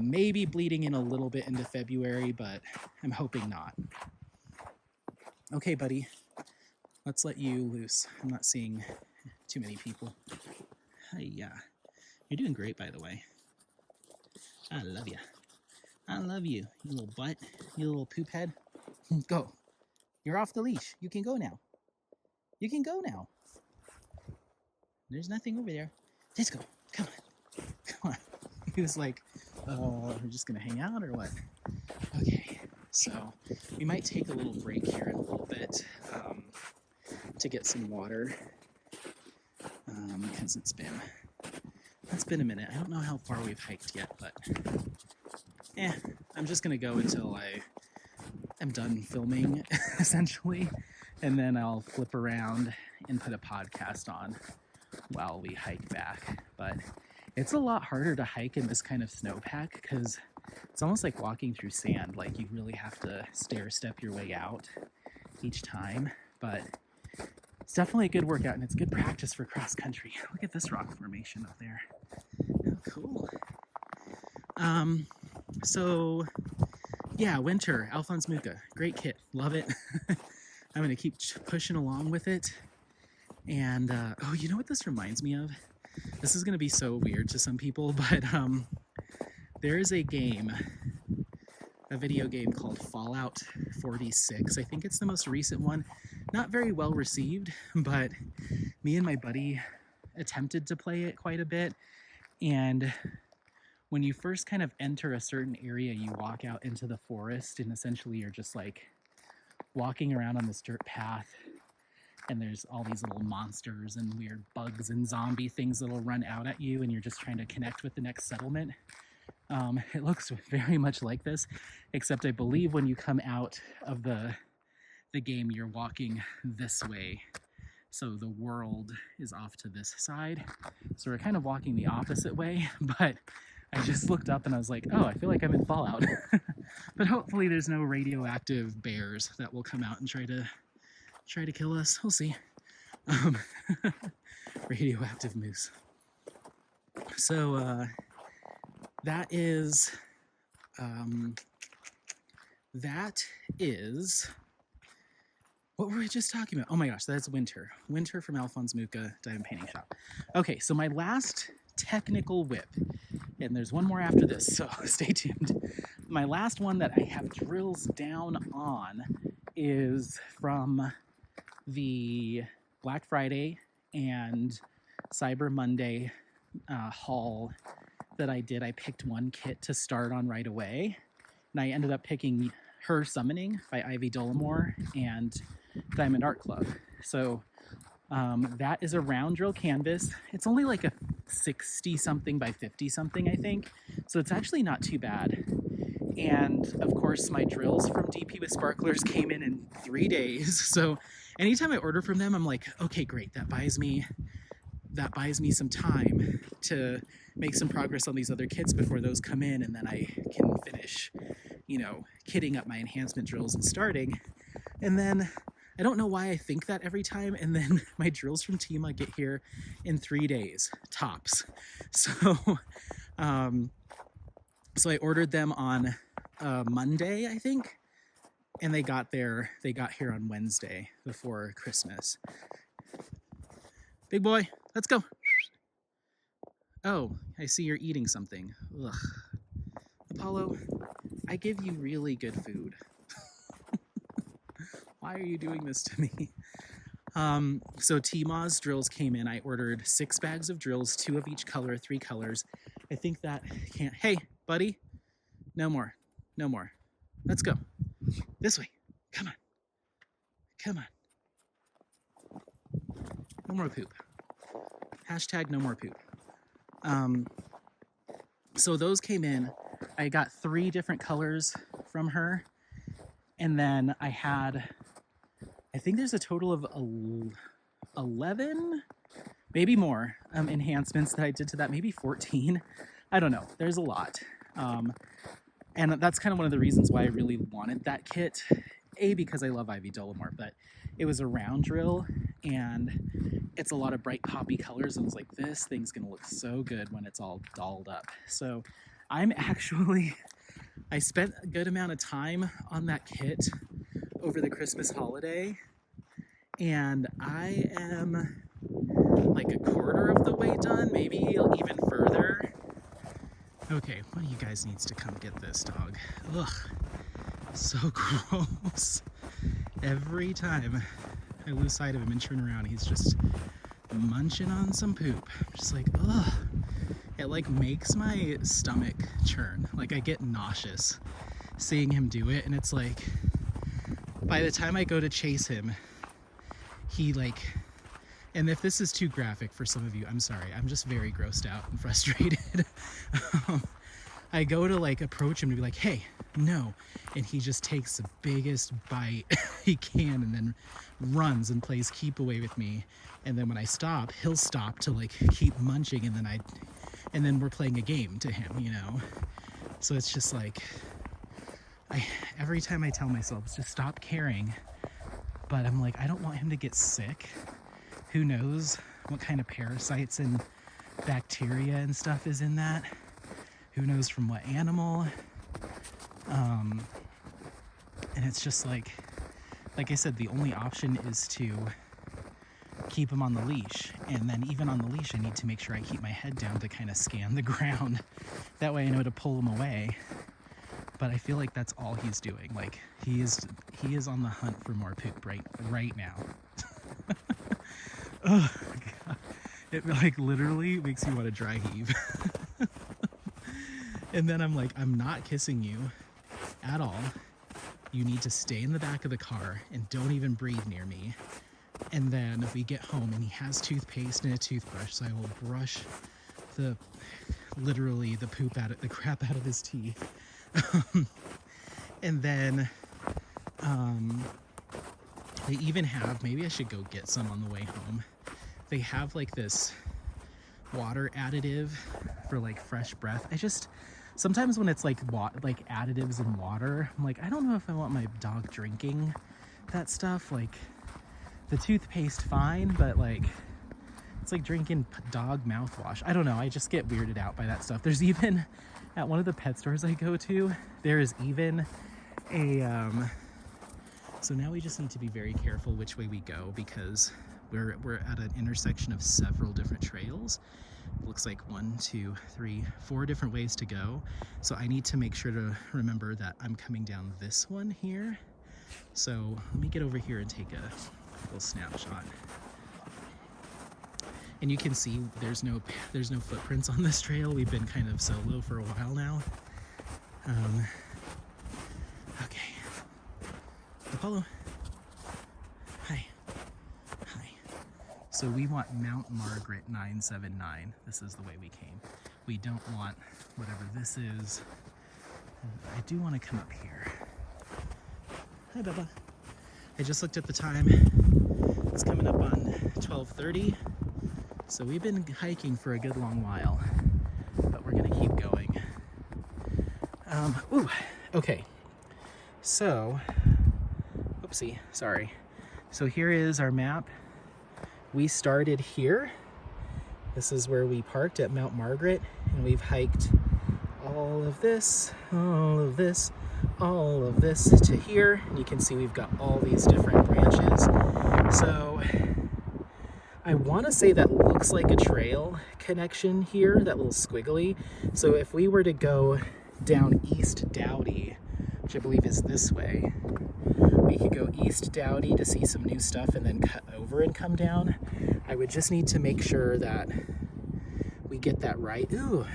Maybe bleeding in a little bit into February, but I'm hoping not. Okay, buddy, let's let you loose. I'm not seeing too many people. Yeah, you're doing great, by the way. I love you. I love you, you little butt, you little poop head. Go. You're off the leash. You can go now. You can go now. There's nothing over there. Let's go. Come on. Come on. He was like, we're just going to hang out or what? Okay. So we might take a little break here in a little bit to get some water because it's been a minute. I don't know how far we've hiked yet, but I'm just going to go until I'm done filming, essentially, and then I'll flip around and put a podcast on while we hike back. But it's a lot harder to hike in this kind of snowpack because it's almost like walking through sand. Like you really have to stair step your way out each time. But it's definitely a good workout and it's good practice for cross country. Look at this rock formation up there. How cool. So yeah, winter, Alphonse Mucha, great kit, love it. I'm gonna keep pushing along with it. And oh, you know what this reminds me of? This is gonna be so weird to some people, but there is a video game called Fallout 46. I think it's the most recent one. Not very well received, but me and my buddy attempted to play it quite a bit. And when you first kind of enter a certain area, you walk out into the forest and essentially you're just like walking around on this dirt path and there's all these little monsters and weird bugs and zombie things that'll run out at you and you're just trying to connect with the next settlement. It looks very much like this, except I believe when you come out of the game, you're walking this way. So the world is off to this side. So we're kind of walking the opposite way, but I just looked up and I was like, oh, I feel like I'm in Fallout. But hopefully there's no radioactive bears that will come out and try to kill us. We'll see. Radioactive moose. So that is what were we just talking about? Oh my gosh, that's winter. Winter from Alphonse Mucha Diamond Painting Shop. Okay, so my last technical whip, and there's one more after this, so stay tuned. My last one that I have drills down on is from the Black Friday and Cyber Monday haul that I did. I picked one kit to start on right away, and I ended up picking Her Summoning by Ivy Dollamore and Diamond Art Club. So that is a round drill canvas. It's only like a 60 something by 50 something, I think. So it's actually not too bad. And of course, my drills from DP with Sparklers came in 3 days. So anytime I order from them, I'm like, okay, great. That buys me some time to make some progress on these other kits before those come in, and then I can finish, kitting up my enhancement drills and starting. And then I don't know why I think that every time, and then my drills from Tima get here in 3 days, tops. So, so I ordered them on Monday, I think, and they got here on Wednesday before Christmas. Big boy, let's go. Oh, I see you're eating something. Ugh. Apollo, I give you really good food. Why are you doing this to me? So Tmaz drills came in. I ordered 6 bags of drills, 2 of each color, 3 colors. I think that can't. Hey, buddy, no more, no more. Let's go this way. Come on, come on. No more poop. Hashtag no more poop. So those came in. I got 3 different colors from her, and then I think there's a total of 11, maybe more, enhancements that I did to that, maybe 14. I don't know. There's a lot. And that's kind of one of the reasons why I really wanted that kit. Because I love Ivy Dolomar, but it was a round drill and it's a lot of bright poppy colors. And I was like, this thing's going to look so good when it's all dolled up. So I spent a good amount of time on that kit over the Christmas holiday. And I am like a quarter of the way done, maybe even further. Okay, one of you guys needs to come get this dog. Ugh, so gross. Every time I lose sight of him and turn around, he's just munching on some poop. Just like, ugh. It like makes my stomach churn. Like I get nauseous seeing him do it, and it's like, by the time I go to chase him, he like, and if this is too graphic for some of you, I'm sorry. I'm just very grossed out and frustrated. I go to like approach him to be like, hey, no. And he just takes the biggest bite he can and then runs and plays keep away with me. And then when I stop, he'll stop to like keep munching, and then we're playing a game to him, you know? So it's just like, every time I tell myself, just stop caring. But I'm like, I don't want him to get sick. Who knows what kind of parasites and bacteria and stuff is in that? Who knows from what animal? And it's just like I said, the only option is to keep him on the leash. And then even on the leash, I need to make sure I keep my head down to kind of scan the ground. That way I know to pull him away. But I feel like that's all he's doing. Like he is on the hunt for more poop right now. Oh God. It like literally makes me want to dry heave. And then I'm like, I'm not kissing you at all. You need to stay in the back of the car and don't even breathe near me. And then we get home and he has toothpaste and a toothbrush, so I will brush literally the crap out of his teeth. And then they even have, maybe I should go get some on the way home. They have like this water additive for like fresh breath. Sometimes when it's like additives in water, I'm like, I don't know if I want my dog drinking that stuff. Like the toothpaste fine, but like it's like drinking dog mouthwash. I don't know, I just get weirded out by that stuff. There's even, at one of the pet stores I go to, there is even a so now we just need to be very careful which way we go, because we're at an intersection of several different trails. It looks like 1, 2, 3, 4 different ways to go. So I need to make sure to remember that I'm coming down this one here. So let me get over here and take a little snapshot. And you can see there's no footprints on this trail. We've been kind of solo for a while now. Okay. Apollo. Hi. Hi. So we want Mount Margaret 979. This is the way we came. We don't want whatever this is. I do want to come up here. Hi, Bubba. I just looked at the time. It's coming up on 12:30. So we've been hiking for a good long while, but we're gonna keep going. Okay. So, oopsie, sorry. So here is our map. We started here. This is where we parked at Mount Margaret, and we've hiked all of this, all of this to here. And you can see we've got all these different branches. So I want to say that looks like a trail connection here, that little squiggly. So if we were to go down East Dowdy, which I believe is this way, we could go East Dowdy to see some new stuff and then cut over and come down. I would just need to make sure that we get that right. Ooh,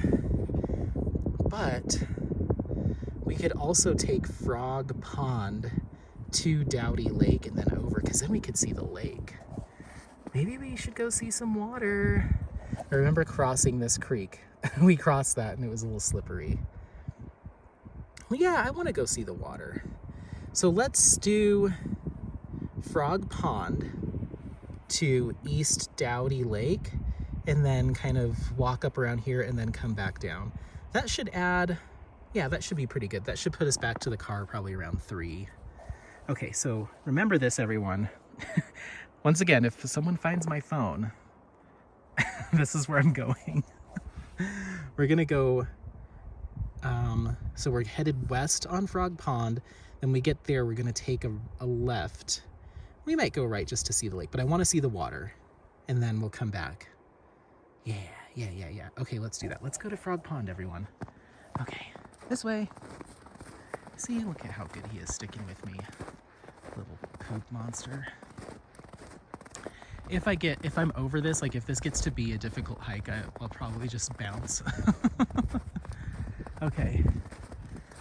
but we could also take Frog Pond to Dowdy Lake and then over, because then we could see the lake. Maybe we should go see some water. I remember crossing this creek. We crossed that and it was a little slippery. Well, yeah, I want to go see the water. So let's do Frog Pond to East Dowdy Lake and then kind of walk up around here and then come back down. That should add, yeah, that should be pretty good. That should put us back to the car probably around 3. Okay, so remember this, everyone. Once again, if someone finds my phone, this is where I'm going. We're gonna go, so we're headed west on Frog Pond. Then we get there, we're gonna take a left. We might go right just to see the lake, but I wanna see the water. And then we'll come back. Yeah. Okay, let's do that. Let's go to Frog Pond, everyone. Okay, this way. See, look at how good he is sticking with me. Little poop monster. If I'm over this, like if this gets to be a difficult hike, I'll probably just bounce. Okay,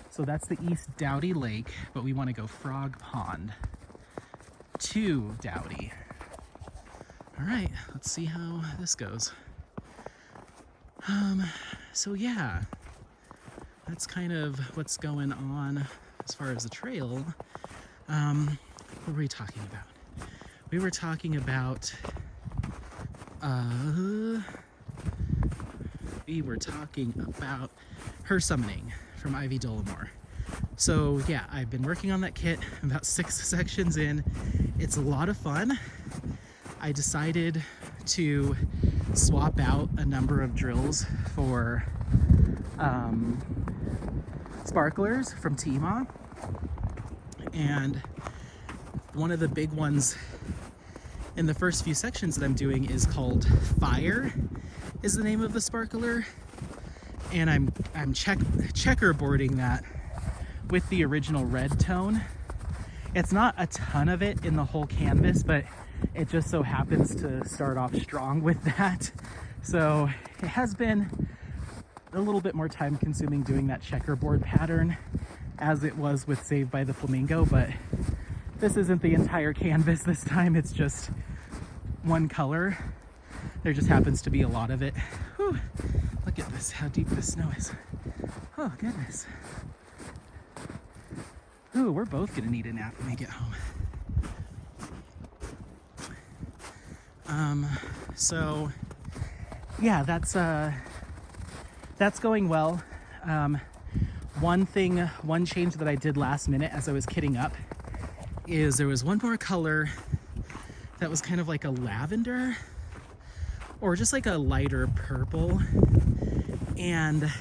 so that's the East Dowdy Lake, but we want to go Frog Pond to Dowdy. All right, let's see how this goes. So yeah, that's kind of what's going on as far as the trail. What were we talking about? We were talking about, her summoning from Ivy Dollamore. So yeah, I've been working on that kit, about 6 sections in. It's a lot of fun. I decided to swap out a number of drills for sparklers from Tima. And one of the big ones in the first few sections that I'm doing is called Fire, is the name of the sparkler. And I'm checkerboarding that with the original red tone. It's not a ton of it in the whole canvas, but it just so happens to start off strong with that. So it has been a little bit more time consuming doing that checkerboard pattern as it was with Saved by the Flamingo, but this isn't the entire canvas this time, it's just one color. There just happens to be a lot of it. Whew. Look at this, how deep the snow is. Oh goodness. Ooh, we're both gonna need a nap when we get home. So yeah, that's going well. One change that I did last minute as I was kitting up is there was one more color that was kind of like a lavender or just like a lighter purple. And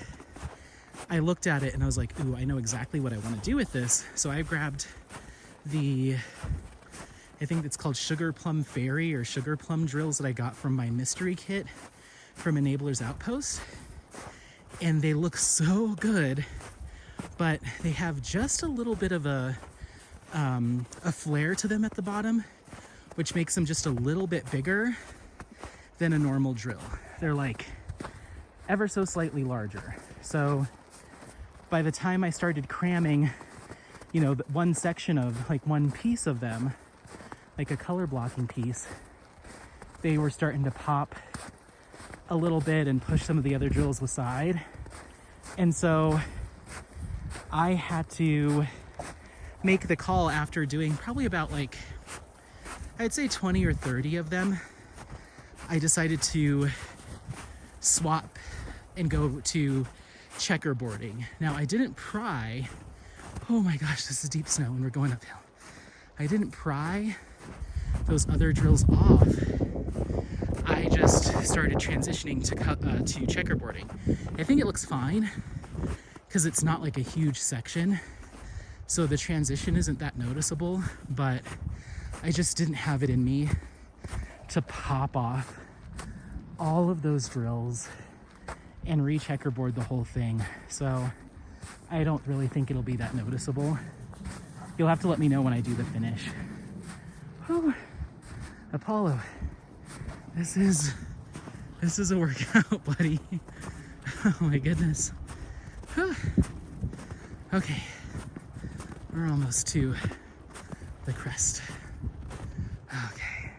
I looked at it and I was like, ooh, I know exactly what I want to do with this. So I grabbed I think it's called Sugar Plum Fairy or Sugar Plum drills that I got from my mystery kit from Enabler's Outpost. And they look so good, but they have just a little bit of a flare to them at the bottom, which makes them just a little bit bigger than a normal drill. They're like ever so slightly larger. So by the time I started cramming, you know, one section of like one piece of them, like a color blocking piece, they were starting to pop a little bit and push some of the other drills aside. And so I had to make the call after doing probably about like, I'd say 20 or 30 of them. I decided to swap and go to checkerboarding. Now I didn't pry, oh my gosh, this is deep snow and we're going uphill. I didn't pry those other drills off. I just started transitioning to checkerboarding. I think it looks fine because it's not like a huge section. So the transition isn't that noticeable, but I just didn't have it in me to pop off all of those drills and re-checkerboard the whole thing. So I don't really think it'll be that noticeable. You'll have to let me know when I do the finish. Whew. Apollo, this is a workout, buddy. Oh my goodness. Whew. Okay, we're almost to the crest. Okay,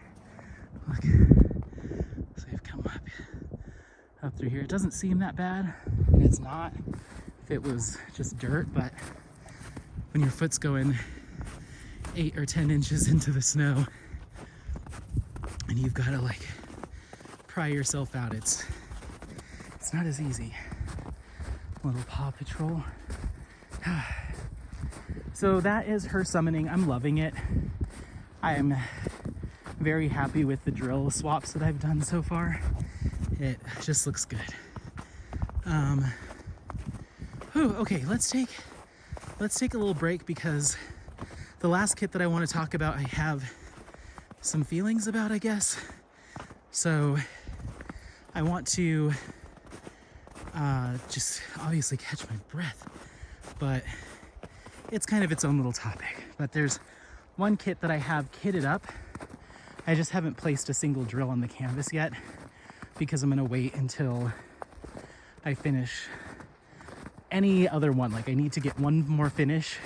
look, so we've come up through here. It doesn't seem that bad, and it's not if it was just dirt, but when your foot's going 8 or 10 inches into the snow and you've got to like pry yourself out, it's not as easy. Little Paw Patrol. So that is her summoning. I'm loving it. I am very happy with the drill swaps that I've done so far. It just looks good. Okay, let's take a little break because the last kit that I want to talk about, I have some feelings about, I guess. So I want to just obviously catch my breath, but it's kind of its own little topic. But there's one kit that I have kitted up. I just haven't placed a single drill on the canvas yet because I'm gonna wait until I finish any other one. Like I need to get one more finish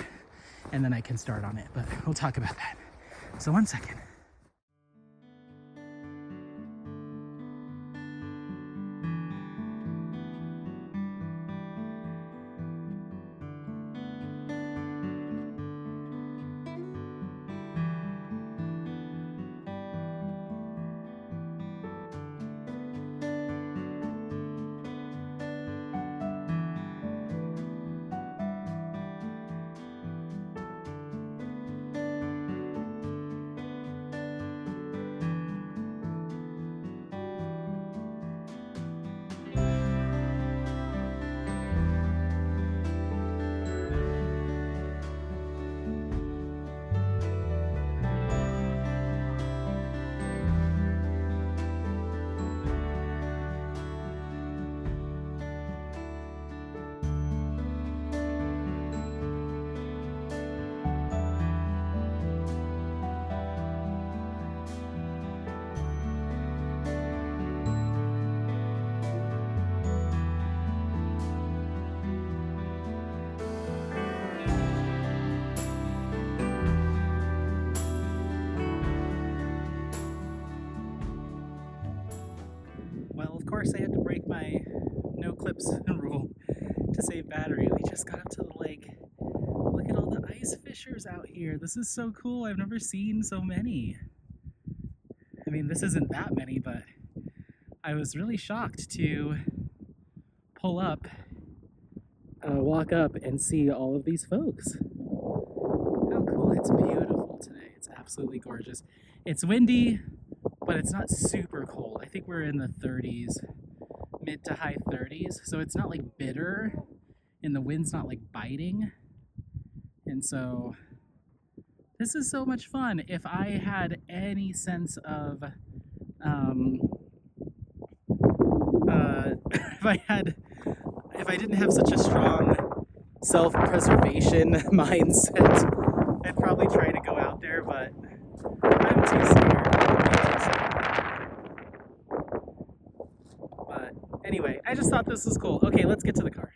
and then I can start on it, but we'll talk about that. So 1 second. Well, of course I had to break my no clips rule to save battery. We just got up to the lake. Look at all the ice fissures out here. This is so cool. I've never seen so many. I mean, this isn't that many, but I was really shocked to pull up, walk up and see all of these folks. How cool. It's beautiful today. It's absolutely gorgeous. It's windy, but it's not super cold. I think we're in the 30s, mid to high 30s. So it's not like bitter and the wind's not like biting. And so this is so much fun. If I had any sense of, if I didn't have such a strong self-preservation mindset, I'd probably try to go out there, but I'm too scared. But anyway, I just thought this was cool. Okay, let's get to the car.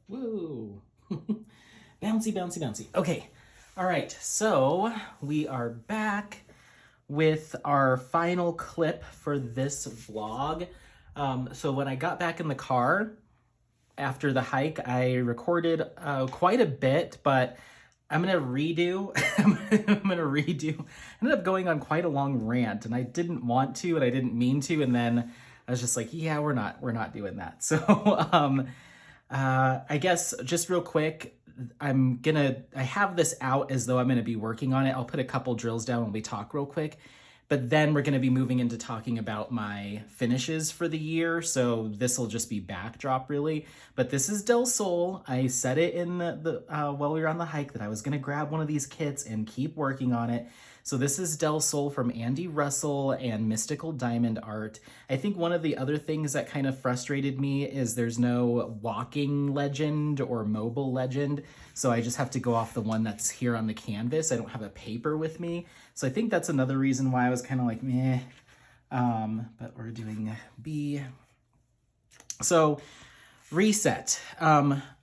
Woo! Bouncy, bouncy, bouncy. Okay. All right. So we are back with our final clip for this vlog. So when I got back in the car after the hike, I recorded quite a bit, but I'm gonna redo. I'm gonna redo. I ended up going on quite a long rant, and I didn't want to, and I didn't mean to, and then I was just like, yeah, we're not doing that. So I guess just real quick, I have this out as though I'm gonna be working on it. I'll put a couple drills down when we talk real quick, but then we're gonna be moving into talking about my finishes for the year. So this will just be backdrop really, but this is Del Sol. I said it in the while we were on the hike that I was gonna grab one of these kits and keep working on it. So this is Del Sol from Andy Russell and Mystical Diamond Art. I think one of the other things that kind of frustrated me is there's no walking legend or mobile legend. So I just have to go off the one that's here on the canvas. I don't have a paper with me. So I think that's another reason why I was kind of like, meh. But we're doing B. So reset.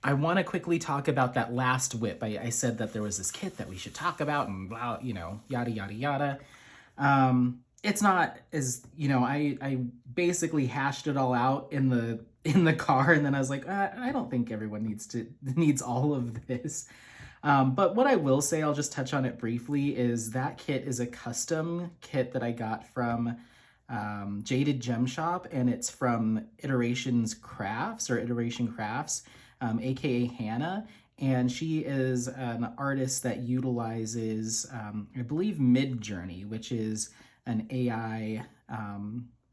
I want to quickly talk about that last whip. I said that there was this kit that we should talk about and blah, yada, yada, yada. It's not as, I basically hashed it all out in the car, and then I was like, I don't think everyone needs all of this. But what I will say, I'll just touch on it briefly, is that kit is a custom kit that I got from Jaded Gem Shop, and it's from Iteration Crafts, aka Hannah. And she is an artist that utilizes, I believe, Midjourney, which is an AI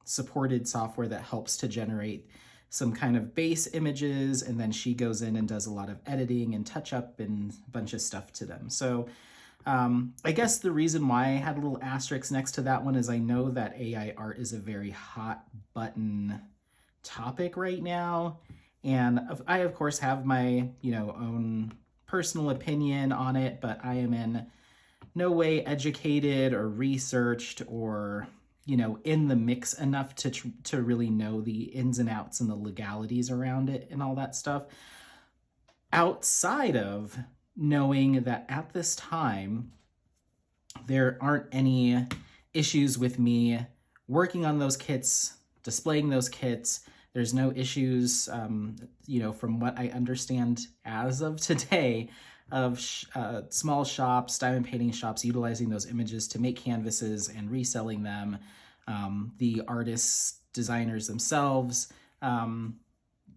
supported software that helps to generate some kind of base images, and then she goes in and does a lot of editing and touch up and a bunch of stuff to them. So I guess the reason why I had a little asterisk next to that one is I know that AI art is a very hot button topic right now. And I, of course, have my, own personal opinion on it, but I am in no way educated or researched or, in the mix enough to really know the ins and outs and the legalities around it and all that stuff. Outside of knowing that at this time, there aren't any issues with me working on those kits, displaying those kits. There's no issues, from what I understand as of today, of small shops, diamond painting shops, utilizing those images to make canvases and reselling them. The artists, designers themselves,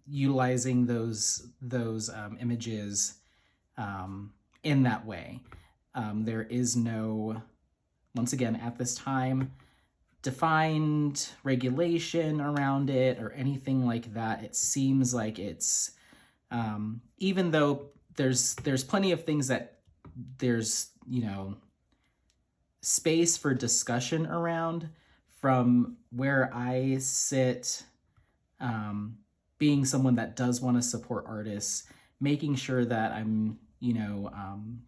utilizing those images in that way. There is no, once again, at this time, defined regulation around it or anything like that. It seems like it's, even though there's plenty of things that there's, space for discussion around, from where I sit, being someone that does want to support artists, making sure that I'm,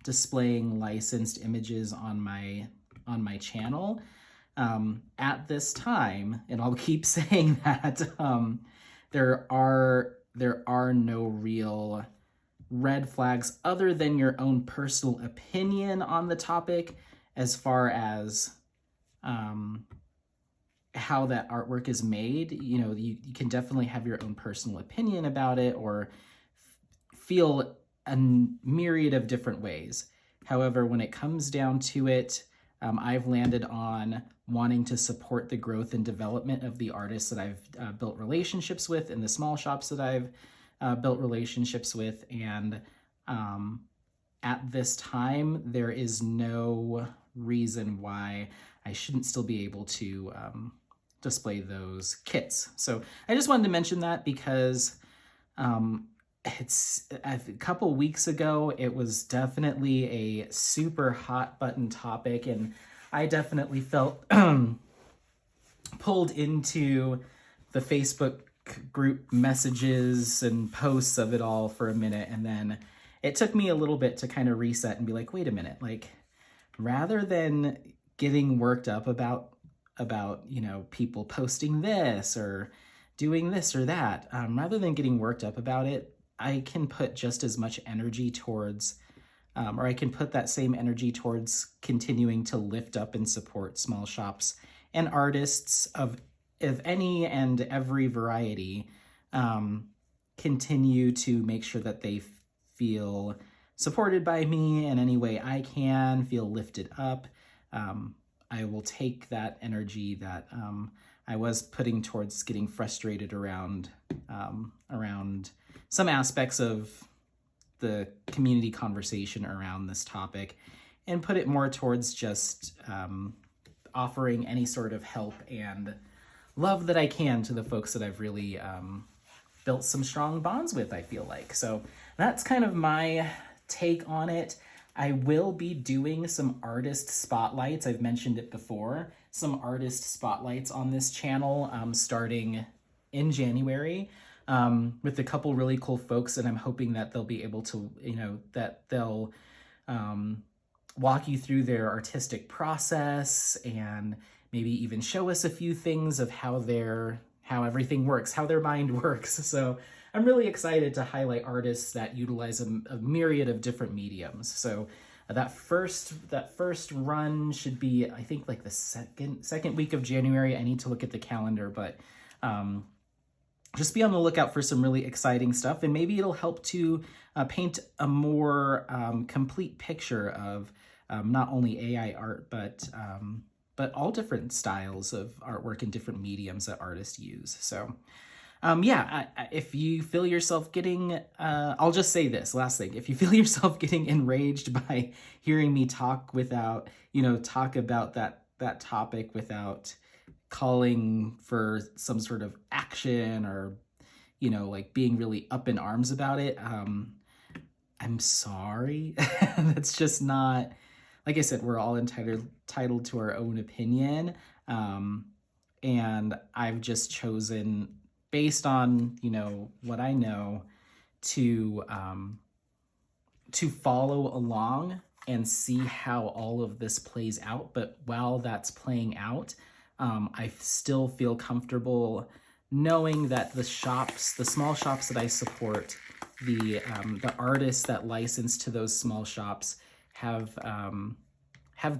displaying licensed images on my channel. At this time, and I'll keep saying that, there are no real red flags other than your own personal opinion on the topic, as far as how that artwork is made. You can definitely have your own personal opinion about it or feel a myriad of different ways. However, when it comes down to it, I've landed on wanting to support the growth and development of the artists that I've built relationships with, and the small shops that I've built relationships with. And at this time, there is no reason why I shouldn't still be able to display those kits. So I just wanted to mention that because it's a couple weeks ago, it was definitely a super hot button topic, and I definitely felt pulled into the Facebook group messages and posts of it all for a minute. And then it took me a little bit to kind of reset and be like, wait a minute, like, rather than getting worked up about people posting this or doing this or that, rather than getting worked up about it, I can put just as much energy towards, or I can put that same energy towards continuing to lift up and support small shops and artists of any and every variety. Um, Continue to make sure that they feel supported by me in any way I can, feel lifted up. I will take that energy that I was putting towards getting frustrated around around some aspects of the community conversation around this topic, and put it more towards just offering any sort of help and love that I can to the folks that I've really built some strong bonds with, I feel like. So that's kind of my take on it. I will be doing some artist spotlights. I've mentioned it before. Some artist spotlights on this channel starting in January with a couple really cool folks, and I'm hoping that they'll be able to, that they'll walk you through their artistic process and maybe even show us a few things of how everything works, how their mind works. So I'm really excited to highlight artists that utilize a myriad of different mediums. So that first run should be, I think, like the second week of January. I need to look at the calendar, but just be on the lookout for some really exciting stuff, and maybe it'll help to paint a more complete picture of not only AI art, but all different styles of artwork and different mediums that artists use. So yeah, if you feel yourself getting, I'll just say this last thing. If you feel yourself getting enraged by hearing me talk without, talk about that topic without calling for some sort of action, or, like being really up in arms about it, I'm sorry. That's just not, like I said, we're all entitled to our own opinion. And I've just chosen, based on, what I know, to follow along and see how all of this plays out. But while that's playing out, I still feel comfortable knowing that the small shops that I support, the artists that license to those small shops have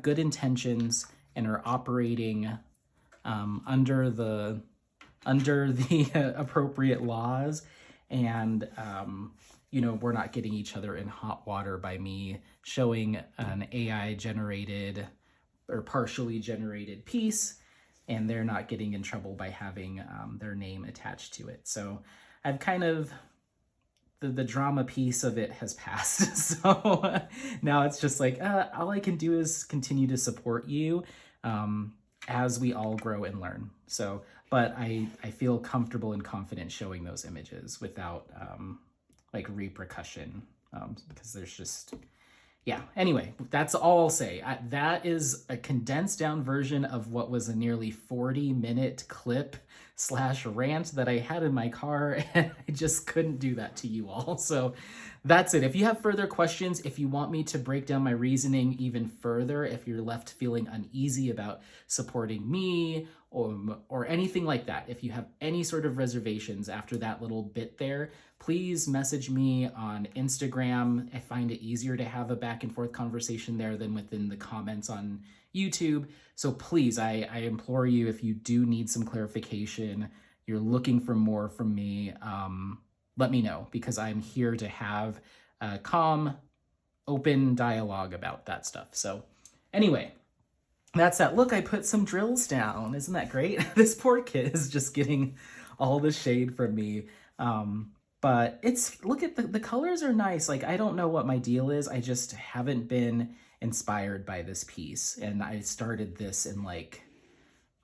good intentions and are operating under the appropriate laws, and we're not getting each other in hot water by me showing an AI generated or partially generated piece, and they're not getting in trouble by having their name attached to it. So I've kind of, the drama piece of it has passed. So now it's just like, all I can do is continue to support you as we all grow and learn. So, but I feel comfortable and confident showing those images without like repercussion, because there's just, yeah. Anyway, that's all I'll say. That is a condensed down version of what was a nearly 40-minute clip / rant that I had in my car, and I just couldn't do that to you all. So that's it. If you have further questions, if you want me to break down my reasoning even further, if you're left feeling uneasy about supporting me or anything like that, if you have any sort of reservations after that little bit there, please message me on Instagram. I find it easier to have a back and forth conversation there than within the comments on YouTube. So please, I implore you, if you do need some clarification, you're looking for more from me, let me know, because I'm here to have a calm, open dialogue about that stuff. So anyway, that's that. Look, I put some drills down. Isn't that great? This poor kid is just getting all the shade from me. But look at the colors are nice. Like, I don't know what my deal is. I just haven't been inspired by this piece. And I started this in like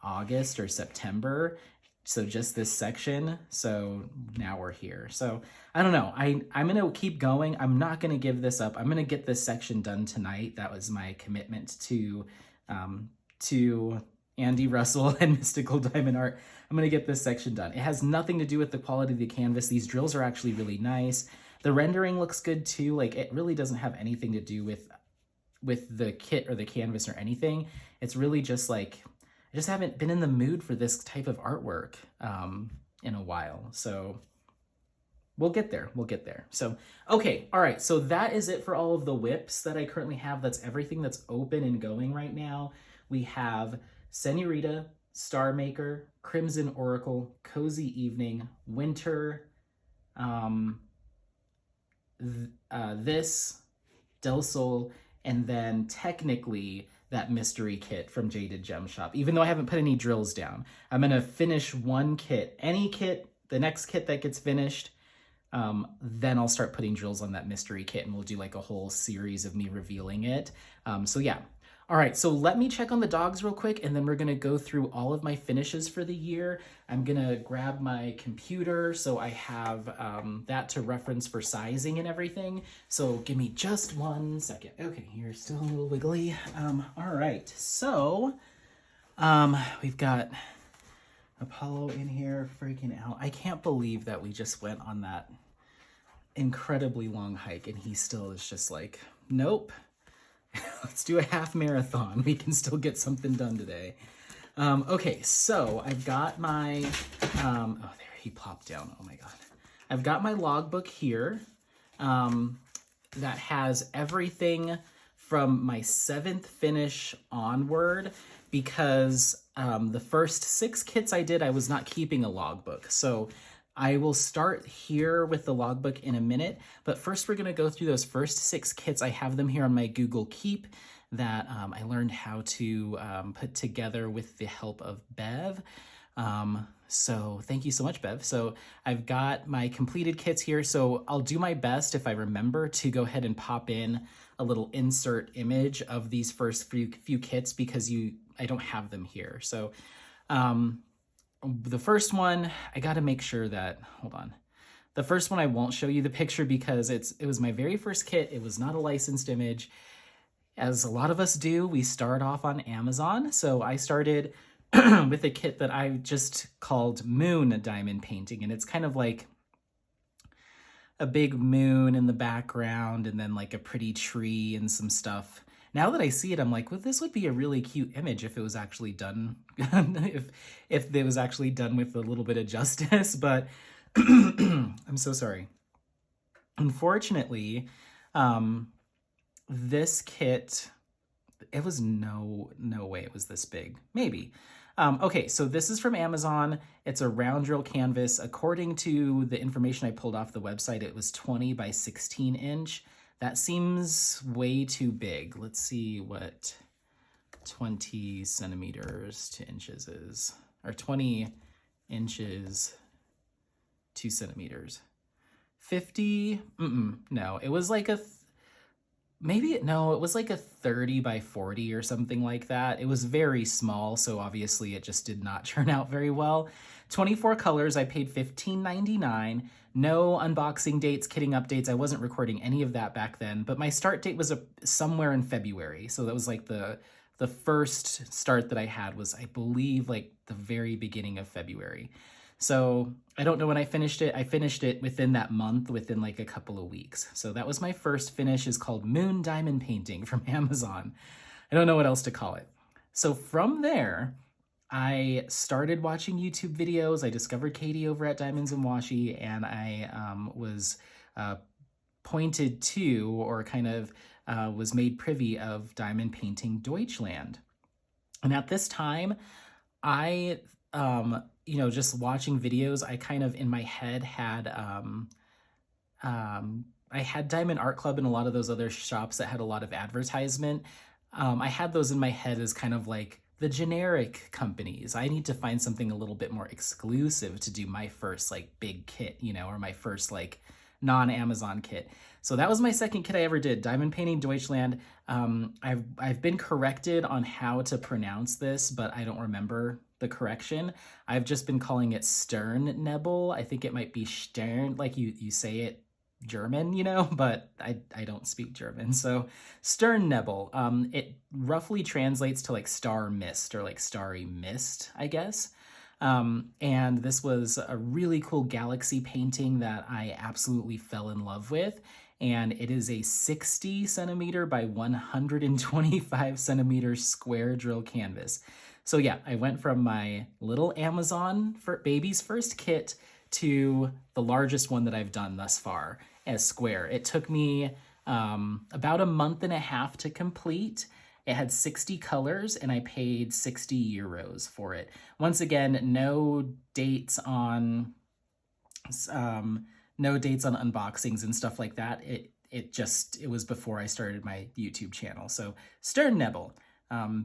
August or September. So just this section. So now we're here. So I don't know. I'm going to keep going. I'm not going to give this up. I'm going to get this section done tonight. That was my commitment to Andy Russell and Mystical Diamond Art. I'm going to get this section done. It has nothing to do with the quality of the canvas. These drills are actually really nice. The rendering looks good too. Like, it really doesn't have anything to do with the kit or the canvas or anything. It's really just like, I just haven't been in the mood for this type of artwork in a while. So we'll get there. We'll get there. So, okay. All right. So that is it for all of the whips that I currently have. That's everything that's open and going right now. We have Senorita, Star Maker, Crimson Oracle, Cozy Evening, Winter, this, Del Sol, and then technically that mystery kit from Jaded Gem Shop. Even though I haven't put any drills down, I'm gonna finish one kit. Any kit, the next kit that gets finished, then I'll start putting drills on that mystery kit, and we'll do like a whole series of me revealing it. So yeah. All right, so let me check on the dogs real quick, and then we're gonna go through all of my finishes for the year. I'm gonna grab my computer so I have that to reference for sizing and everything. So give me just 1 second. Okay, you're still a little wiggly. All right, so we've got Apollo in here freaking out. I can't believe that we just went on that incredibly long hike and he still is just like, nope. Let's do a half marathon. We can still get something done today. Okay, so I've got my, oh, there he plopped down. Oh my God. I've got my logbook here that has everything from my 7th finish onward, because the first 6 kits I did, I was not keeping a logbook. So I will start here with the logbook in a minute, but first we're gonna go through those first 6 kits. I have them here on my Google Keep that I learned how to put together with the help of Bev. So thank you so much, Bev. So I've got my completed kits here. So I'll do my best, if I remember, to go ahead and pop in a little insert image of these first few kits, because I don't have them here. So the first one, I got to make sure that, hold on. The first one, I won't show you the picture because it was my very first kit. It was not a licensed image. As a lot of us do, we start off on Amazon. So I started with a kit that I just called Moon Diamond Painting. And it's kind of like a big moon in the background and then like a pretty tree and some stuff. Now that I see it, I'm like, well, this would be a really cute image if it was actually done, if it was actually done with a little bit of justice, but I'm so sorry. Unfortunately, this kit, it was no way it was this big, maybe. Okay, so this is from Amazon. It's a round drill canvas. According to the information I pulled off the website, it was 20 by 16 inch. That seems way too big. Let's see what 20 centimeters to inches is, or 20 inches to centimeters. 50, no, it was like it was like a 30 by 40 or something like that. It was very small, so obviously it just did not turn out very well. 24 colors, I paid $15.99. No unboxing dates, kitting updates. I wasn't recording any of that back then, but my start date was somewhere in February. So that was like the first start that I had was, I believe, like the very beginning of February. So I don't know when I finished it. I finished it within that month, within like a couple of weeks. So that was my first finish, is called Moon Diamond Painting from Amazon. I don't know what else to call it. So from there, I started watching YouTube videos. I discovered Katie over at Diamonds and Washi, and I was pointed to, or kind of was made privy of Diamond Painting Deutschland. And at this time, I, just watching videos, I kind of in my head had, I had Diamond Art Club and a lot of those other shops that had a lot of advertisement. I had those in my head as kind of like the generic companies. I need to find something a little bit more exclusive to do my first like big kit, or my first like non-Amazon kit. So that was my second kit I ever did, Diamond Painting Deutschland. I've been corrected on how to pronounce this, but I don't remember the correction. I've just been calling it Sternnebel. I think it might be Stern, like you say it German, but I don't speak German. So Sternnebel, it roughly translates to like star mist or like starry mist, I guess. And this was a really cool galaxy painting that I absolutely fell in love with. And it is a 60 centimeter by 125 centimeter square drill canvas. So yeah, I went from my little Amazon for baby's first kit to the largest one that I've done thus far as square. It took me about a month and a half to complete. It had 60 colors and I paid 60 euros for it. Once again, no dates on unboxings and stuff like that. It was before I started my YouTube channel. So Sternnebel,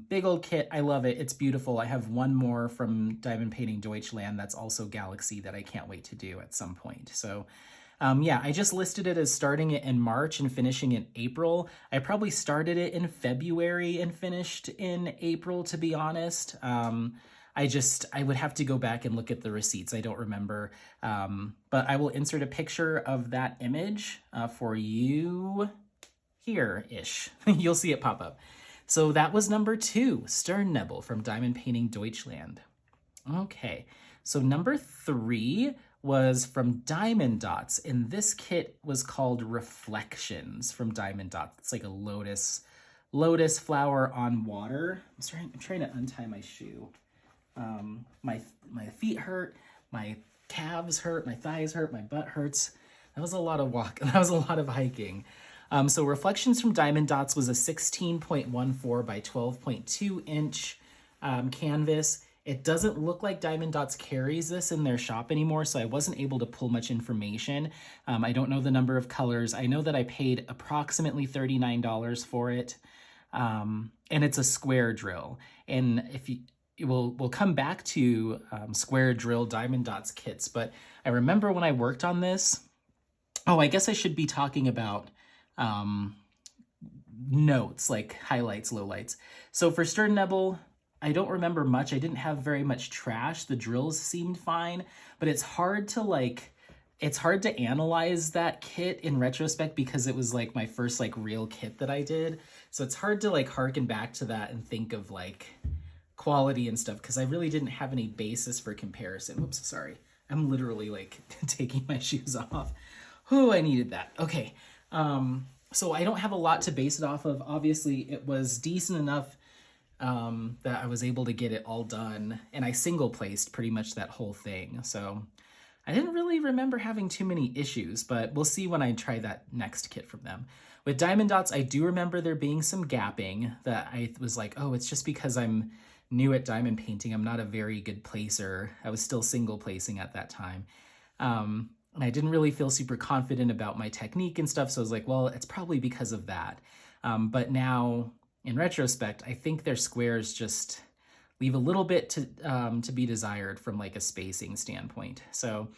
big old kit. I love it. It's beautiful. I have one more from Diamond Painting Deutschland that's also Galaxy that I can't wait to do at some point. So yeah, I just listed it as starting it in March and finishing in April. I probably started it in February and finished in April, to be honest. I would have to go back and look at the receipts. I don't remember. But I will insert a picture of that image for you here-ish. You'll see it pop up. So that was number 2, Sternnebel from Diamond Painting Deutschland. Okay, so number 3 was from Diamond Dots, and this kit was called Reflections from Diamond Dots. It's like a lotus flower on water. I'm trying to untie my shoe. My feet hurt, my calves hurt, my thighs hurt, my butt hurts. That was a lot of that was a lot of hiking. So Reflections from Diamond Dots was a 16.14 by 12.2 inch canvas. It doesn't look like Diamond Dots carries this in their shop anymore, so I wasn't able to pull much information. I don't know the number of colors. I know that I paid approximately $39 for it, and it's a square drill. And we'll come back to square drill Diamond Dots kits, but I remember when I worked on this, I guess I should be talking about notes, like highlights, lowlights. So for Sternnebel, I don't remember much. I didn't have very much trash. The drills seemed fine, but it's hard to analyze that kit in retrospect because it was like my first like real kit that I did. So it's hard to like harken back to that and think of like quality and stuff because I really didn't have any basis for comparison. Whoops, sorry. I'm literally like taking my shoes off. Oh, I needed that. Okay. So I don't have a lot to base it off of. Obviously, it was decent enough that I was able to get it all done, and I single placed pretty much that whole thing. So I didn't really remember having too many issues, but we'll see when I try that next kit from them. With Diamond Dots, I do remember there being some gapping that I was like, oh, it's just because I'm new at diamond painting. I'm not a very good placer. I was still single placing at that time. And I didn't really feel super confident about my technique and stuff. So I was like, well, it's probably because of that. But now in retrospect, I think their squares just leave a little bit to be desired from like a spacing standpoint. So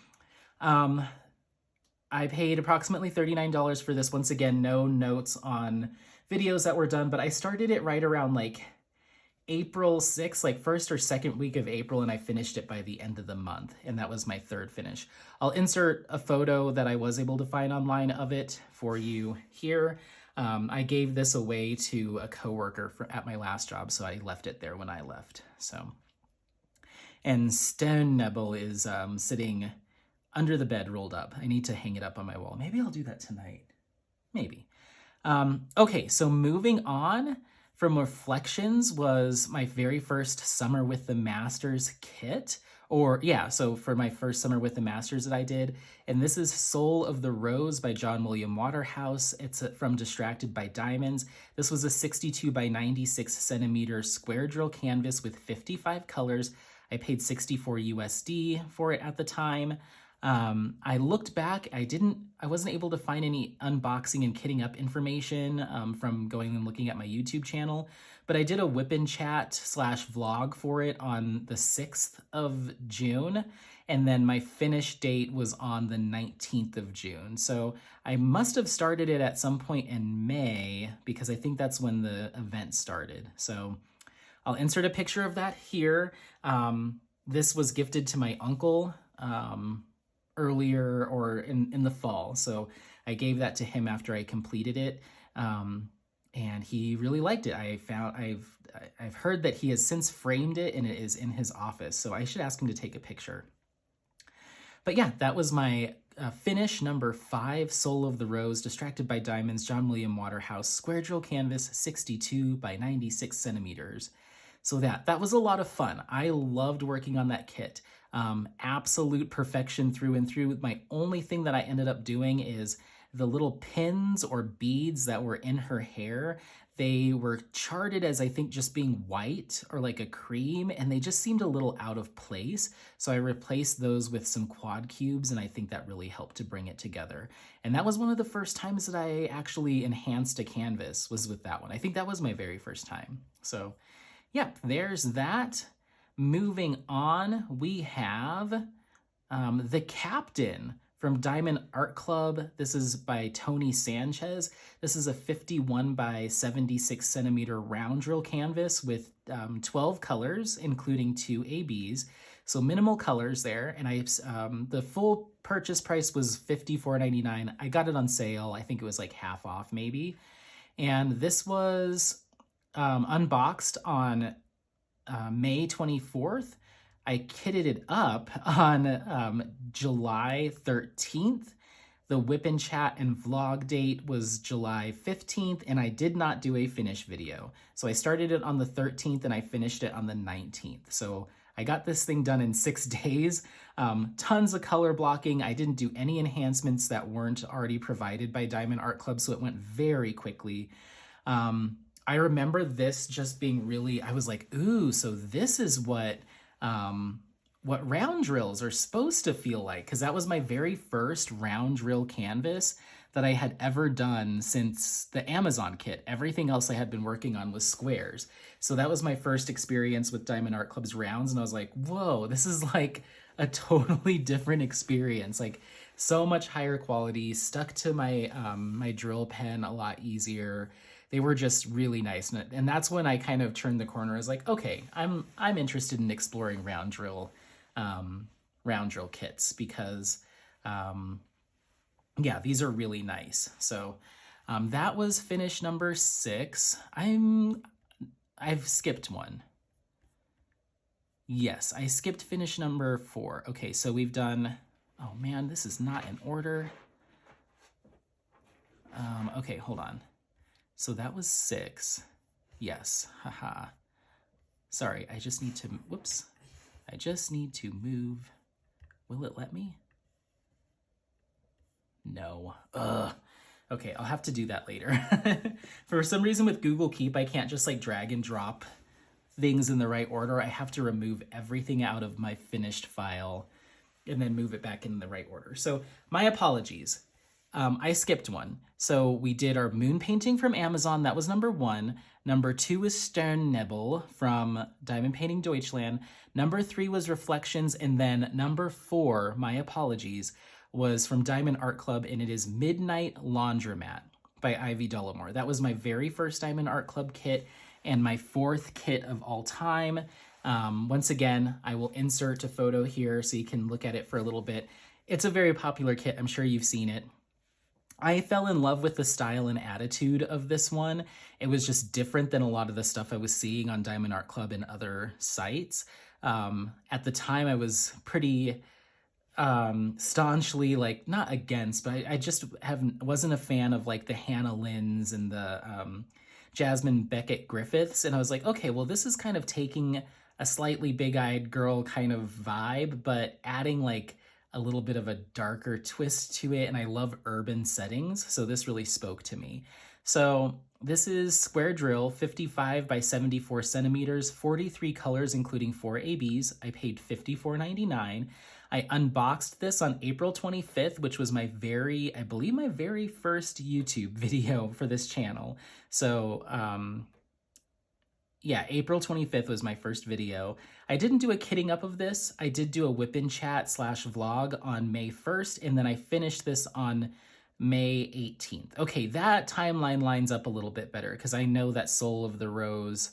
I paid approximately $39 for this. Once again, no notes on videos that were done, but I started it right around like April 6th, like first or second week of April, and I finished it by the end of the month, and that was my third finish. I'll insert a photo that I was able to find online of it for you here. I gave this away to a coworker at my last job, so I left it there when I left. So, and Sternnebel is sitting under the bed, rolled up. I need to hang it up on my wall. Maybe I'll do that tonight. Maybe. Okay, so moving on from Reflections was my very first Summer with the Masters kit. So for my first Summer with the Masters that I did. And this is Soul of the Rose by John William Waterhouse. It's from Distracted by Diamonds. This was a 62 by 96 centimeter square drill canvas with 55 colors. I paid 64 USD for it at the time. I looked back, I wasn't able to find any unboxing and kitting up information from going and looking at my YouTube channel, but I did a whip and chat / vlog for it on the 6th of June, and then my finish date was on the 19th of June. So I must have started it at some point in May because I think that's when the event started. So I'll insert a picture of that here. This was gifted to my uncle earlier or in the fall. So I gave that to him after I completed it. And he really liked it. I've heard that he has since framed it and it is in his office. So I should ask him to take a picture. But yeah, that was my finish number 5, Soul of the Rose, Distracted by Diamonds, John William Waterhouse, square drill canvas, 62 by 96 centimeters. So that was a lot of fun. I loved working on that kit. Absolute perfection through and through. My only thing that I ended up doing is the little pins or beads that were in her hair. They were charted as, I think, just being white or like a cream, and they just seemed a little out of place. So I replaced those with some quad cubes, and I think that really helped to bring it together. And that was one of the first times that I actually enhanced a canvas, was with that one. I think that was my very first time. So yeah, there's that. Moving on, we have The Captain from Diamond Art Club. This is by Tony Sanchez. This is a 51 by 76 centimeter round drill canvas with 12 colors, including 2 ABs. So minimal colors there. And the full purchase price was $54.99. I got it on sale. I think it was like half off maybe. And this was unboxed on May 24th. I kitted it up on July 13th. The whip and chat and vlog date was July 15th, and I did not do a finish video. So I started it on the 13th and I finished it on the 19th. So I got this thing done in 6 days. Tons of color blocking. I didn't do any enhancements that weren't already provided by Diamond Art Club, so it went very quickly. I remember this just being really, I was like, ooh, so this is what round drills are supposed to feel like, because that was my very first round drill canvas that I had ever done since the Amazon kit. Everything else I had been working on was squares. So that was my first experience with Diamond Art Club's rounds, and I was like, whoa, this is like a totally different experience. Like so much higher quality, stuck to my my drill pen a lot easier. They were just really nice, and that's when I kind of turned the corner. I was like, okay, I'm interested in exploring round drill kits, because yeah, these are really nice. So that was finish number 6. I've skipped one. Yes, I skipped finish number 4. Okay, so we've done, oh man, this is not in order. Okay, hold on. So that was 6. Yes, haha. Sorry, I just need to, whoops. I just need to move. Will it let me? No. Ugh. Okay, I'll have to do that later. For some reason with Google Keep, I can't just like drag and drop things in the right order. I have to remove everything out of my finished file and then move it back in the right order. So my apologies. I skipped one. So we did our moon painting from Amazon. That was number 1. Number 2 was Sternnebel from Diamond Painting Deutschland. Number 3 was Reflections. And then number 4, my apologies, was from Diamond Art Club, and it is Midnight Laundromat by Ivy Dollamore. That was my very first Diamond Art Club kit and my 4th kit of all time. Once again, I will insert a photo here so you can look at it for a little bit. It's a very popular kit. I'm sure you've seen it. I fell in love with the style and attitude of this one. It was just different than a lot of the stuff I was seeing on Diamond Art Club and other sites. At the time, I was pretty staunchly, like, not against, but I just wasn't a fan of like the Hannah Lynn's and the Jasmine Beckett Griffiths. And I was like, okay, well, this is kind of taking a slightly big-eyed girl kind of vibe, but adding like a little bit of a darker twist to it, and I love urban settings, so this really spoke to me. So this is square drill, 55 by 74 centimeters, 43 colors, including 4 ABs. I paid $54.99. I unboxed this on April 25th, which was I believe my very first YouTube video for this channel. So yeah, April 25th was my first video. I didn't do a kitting up of this. I did do a whip and chat / vlog on May 1st, and then I finished this on May 18th. Okay, that timeline lines up a little bit better, because I know that Soul of the Rose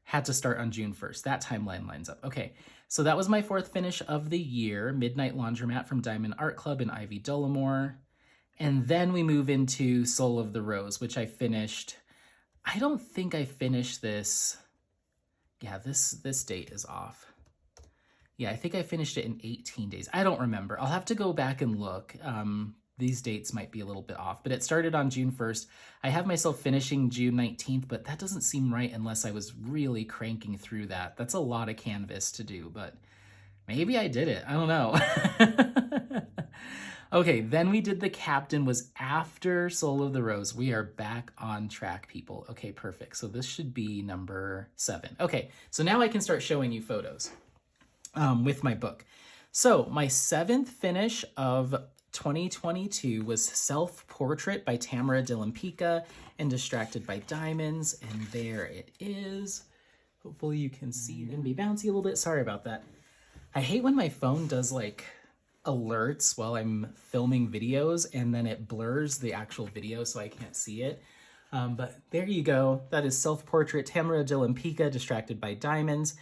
had to start on June 1st. That timeline lines up. Okay, so that was my 4th finish of the year, Midnight Laundromat from Diamond Art Club and Ivy Dollamore. And then we move into Soul of the Rose, which I finished. I don't think I finished this. Yeah, this date is off. Yeah, I think I finished it in 18 days. I don't remember. I'll have to go back and look. these dates might be a little bit off, but it started on June 1st. I have myself finishing June 19th, but that doesn't seem right unless I was really cranking through that. That's a lot of canvas to do, but maybe I did it. I don't know. Okay, then we did the captain was after Soul of the Rose. We are back on track, people. Okay, perfect. So this should be number 7. Okay, so now I can start showing you photos with my book. So my 7th finish of 2022 was Self-Portrait by Tamara Dillon-Pica and Distracted by Diamonds. And there it is. Hopefully you can see. You're gonna be bouncy a little bit. Sorry about that. I hate when my phone does like alerts while I'm filming videos and then it blurs the actual video so I can't see it. But there you go. That is Self-Portrait, Tamara Dillon-Pica, Distracted by Diamonds.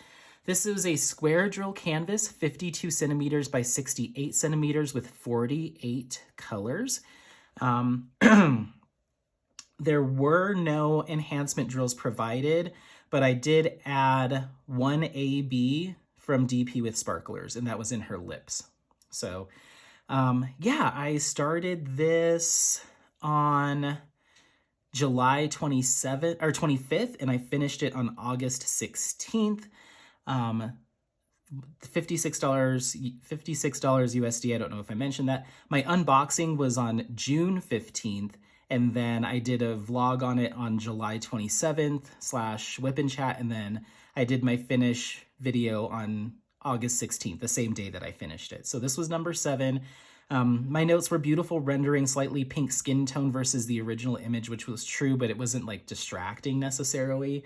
This is a square drill canvas, 52 centimeters by 68 centimeters with 48 colors. There were no enhancement drills provided, but I did add one AB from DP with sparklers, and that was in her lips. So yeah, I started this on July 27th or 25th, and I finished it on August 16th. $56 USD. I don't know if I mentioned that. My unboxing was on June 15th, and then I did a vlog on it on July 27th / whip and chat, and then I did my finish video on August 16th, the same day that I finished it. So this was number 7. My notes were beautiful rendering, slightly pink skin tone versus the original image, which was true, but it wasn't like distracting necessarily.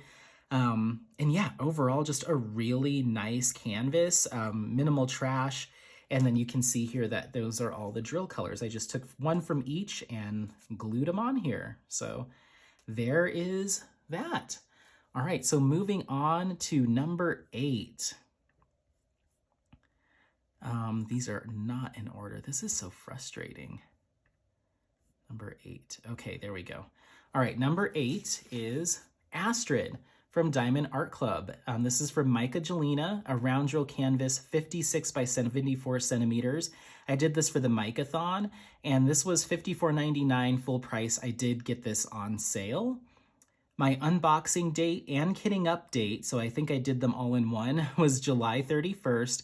And yeah, overall, just a really nice canvas, minimal trash. And then you can see here that those are all the drill colors. I just took one from each and glued them on here. So there is that. All right, so moving on to number 8. These are not in order. This is so frustrating. Number 8. Okay, there we go. All right, number 8 is Astrid from Diamond Art Club. This is from Micah Jelena, a round drill canvas, 56 by 74 centimeters. I did this for the Micathon, and this was $54.99 full price. I did get this on sale. My unboxing date and kitting update, so I think I did them all in one, was July 31st.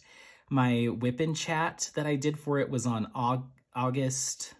My whip and chat that I did for it was on August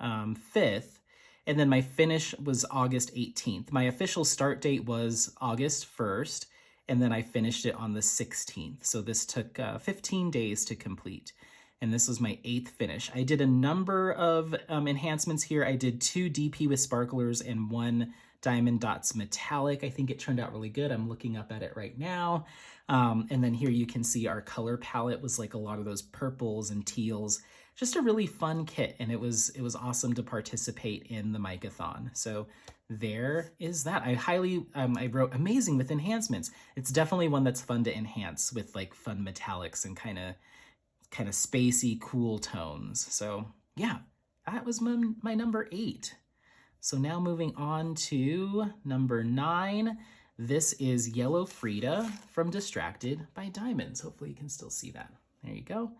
5th. And then my finish was August 18th. My official start date was August 1st, and then I finished it on the 16th. So this took 15 days to complete. And this was my 8th finish. I did a number of enhancements here. I did 2 DP with sparklers and 1 Diamond Dots metallic. I think it turned out really good. I'm looking up at it right now. And then here you can see our color palette was like a lot of those purples and teals. Just a really fun kit, and it was awesome to participate in the Micathon. So there is that. I highly, I wrote amazing with enhancements. It's definitely one that's fun to enhance with like fun metallics and kind of spacey, cool tones. So yeah, that was my number 8. So now moving on to number 9. This is Yellow Frida from Distracted by Diamonds. Hopefully you can still see that. There you go.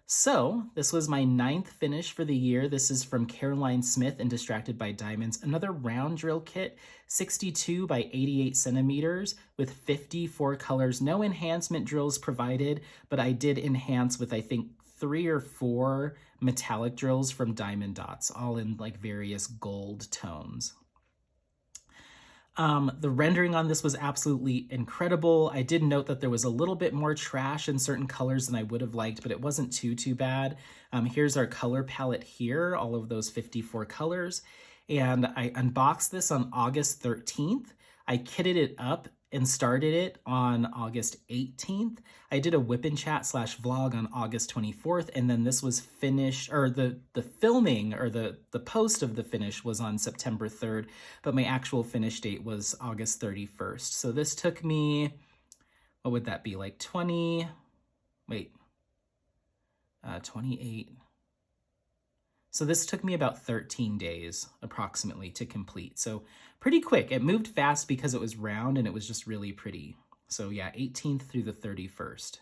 So this was my 9th finish for the year. This is from Caroline Smith and Distracted by Diamonds. Another round drill kit, 62 by 88 centimeters with 54 colors. No enhancement drills provided, but I did enhance with, I think, 3 or 4 metallic drills from Diamond Dots, all in like various gold tones. The rendering on this was absolutely incredible. I did note that there was a little bit more trash in certain colors than I would have liked, but it wasn't too bad. Here's our color palette here, all of those 54 colors. And I unboxed this on August 13th. I kitted it up and started it on August 18th. I did a whip and chat / vlog on August 24th, and then this was finished, or the filming or the post of the finish was on September 3rd, but my actual finish date was August 31st. So this took me, what would that be, like 28. So this took me about 13 days approximately to complete. So pretty quick. It moved fast because it was round and it was just really pretty. So yeah, 18th through the 31st.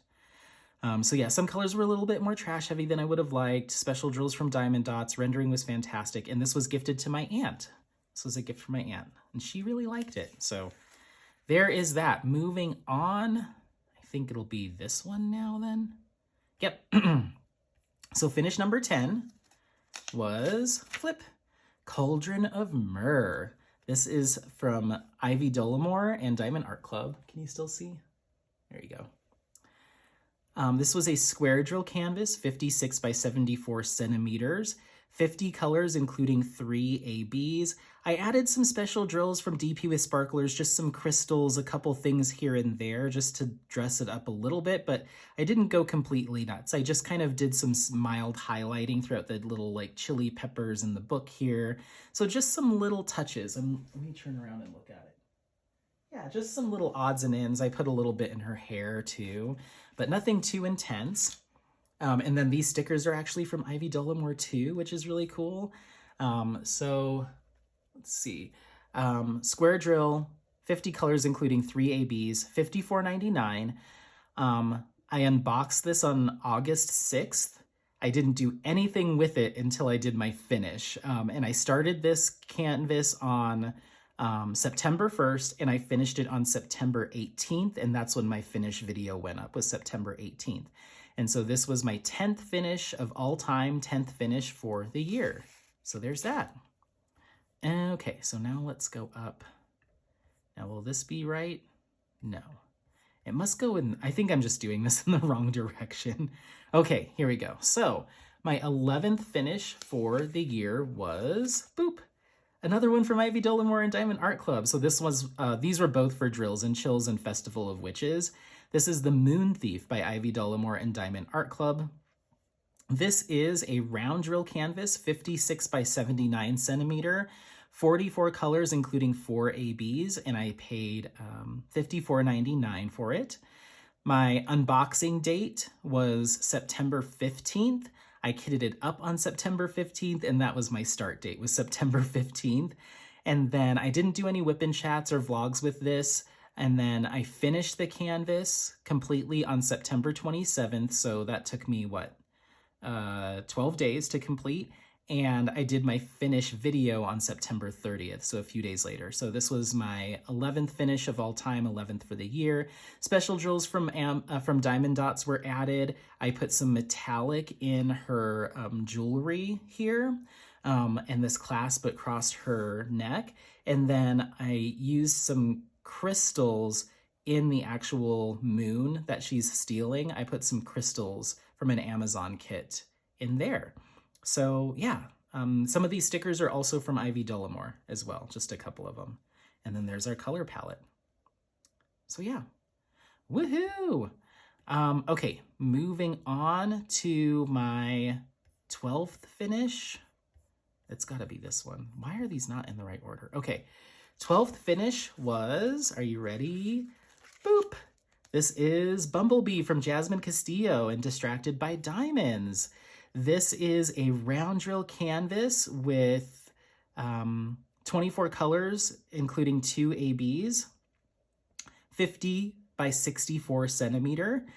So yeah, some colors were a little bit more trash heavy than I would have liked. Special drills from Diamond Dots. Rendering was fantastic. And this was gifted to my aunt. This was a gift from my aunt. And she really liked it. So there is that. Moving on. I think it'll be this one now then. Yep. So finish number 10 was Flip Cauldron of Myrrh. This is from Ivy Dollamore and Diamond Art Club. Can you still see? There you go. This was a square drill canvas, 56 by 74 centimeters, 50 colors, including 3 ABs. I added some special drills from DP with sparklers, just some crystals, a couple things here and there, just to dress it up a little bit, but I didn't go completely nuts. I just kind of did some mild highlighting throughout the little like chili peppers in the book here. So just some little touches. And let me turn around and look at it. Yeah, just some little odds and ends. I put a little bit in her hair too, but nothing too intense. And then these stickers are actually from Ivy Dollamore too, which is really cool. So let's see. Square drill, 50 colors, including 3 ABs, $54.99. I unboxed this on August 6th. I didn't do anything with it until I did my finish. And I started this canvas on September 1st, and I finished it on September 18th, and that's when my finish video went up, was September 18th. And so this was my 10th finish of all time, 10th finish for the year. So there's that. Okay, so now let's go up. Now, will this be right? No. It must go in, I think I'm just doing this in the wrong direction. Okay, here we go. So my 11th finish for the year was, boop, another one from Ivy Dollamore and Diamond Art Club. So this was, these were both for Drills and Chills and Festival of Witches. This is The Moon Thief by Ivy Dollamore and Diamond Art Club. This is a round drill canvas, 56 by 79 centimeter, 44 colors, including 4 ABs, and I paid $54.99 for it. My unboxing date was September 15th. I kitted it up on September 15th, and that was my start date, was September 15th. And then I didn't do any whip and chats or vlogs with this. And then I finished the canvas completely on September 27th. So that took me, 12 days to complete. And I did my finish video on September 30th, so a few days later. So this was my 11th finish of all time, 11th for the year. Special drills from Diamond Dots were added. I put some metallic in her jewelry here, and this clasp across her neck. And then I used some crystals in the actual moon that she's stealing. I put some crystals from an Amazon kit in there. So yeah, some of these stickers are also from Ivy Dollamore as well, just a couple of them. And then there's our color palette. So yeah, woohoo! Okay, moving on to my 12th finish. It's gotta be this one. Why are these not in the right order? Okay, 12th finish was, are you ready? Boop! This is Bumblebee from Jasmine Castillo and Distracted by Diamonds. This is a round drill canvas with 24 colors, including 2 ABs, 50 by 64 centimeter.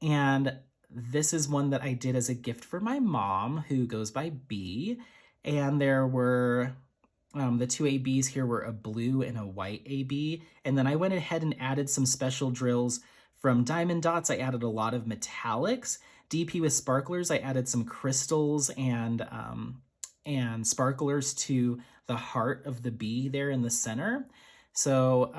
And this is one that I did as a gift for my mom, who goes by B. And there were, the 2 ABs here were a blue and a white AB. And then I went ahead and added some special drills from Diamond Dots. I added a lot of metallics. DP with sparklers, I added some crystals and sparklers to the heart of the bee there in the center. So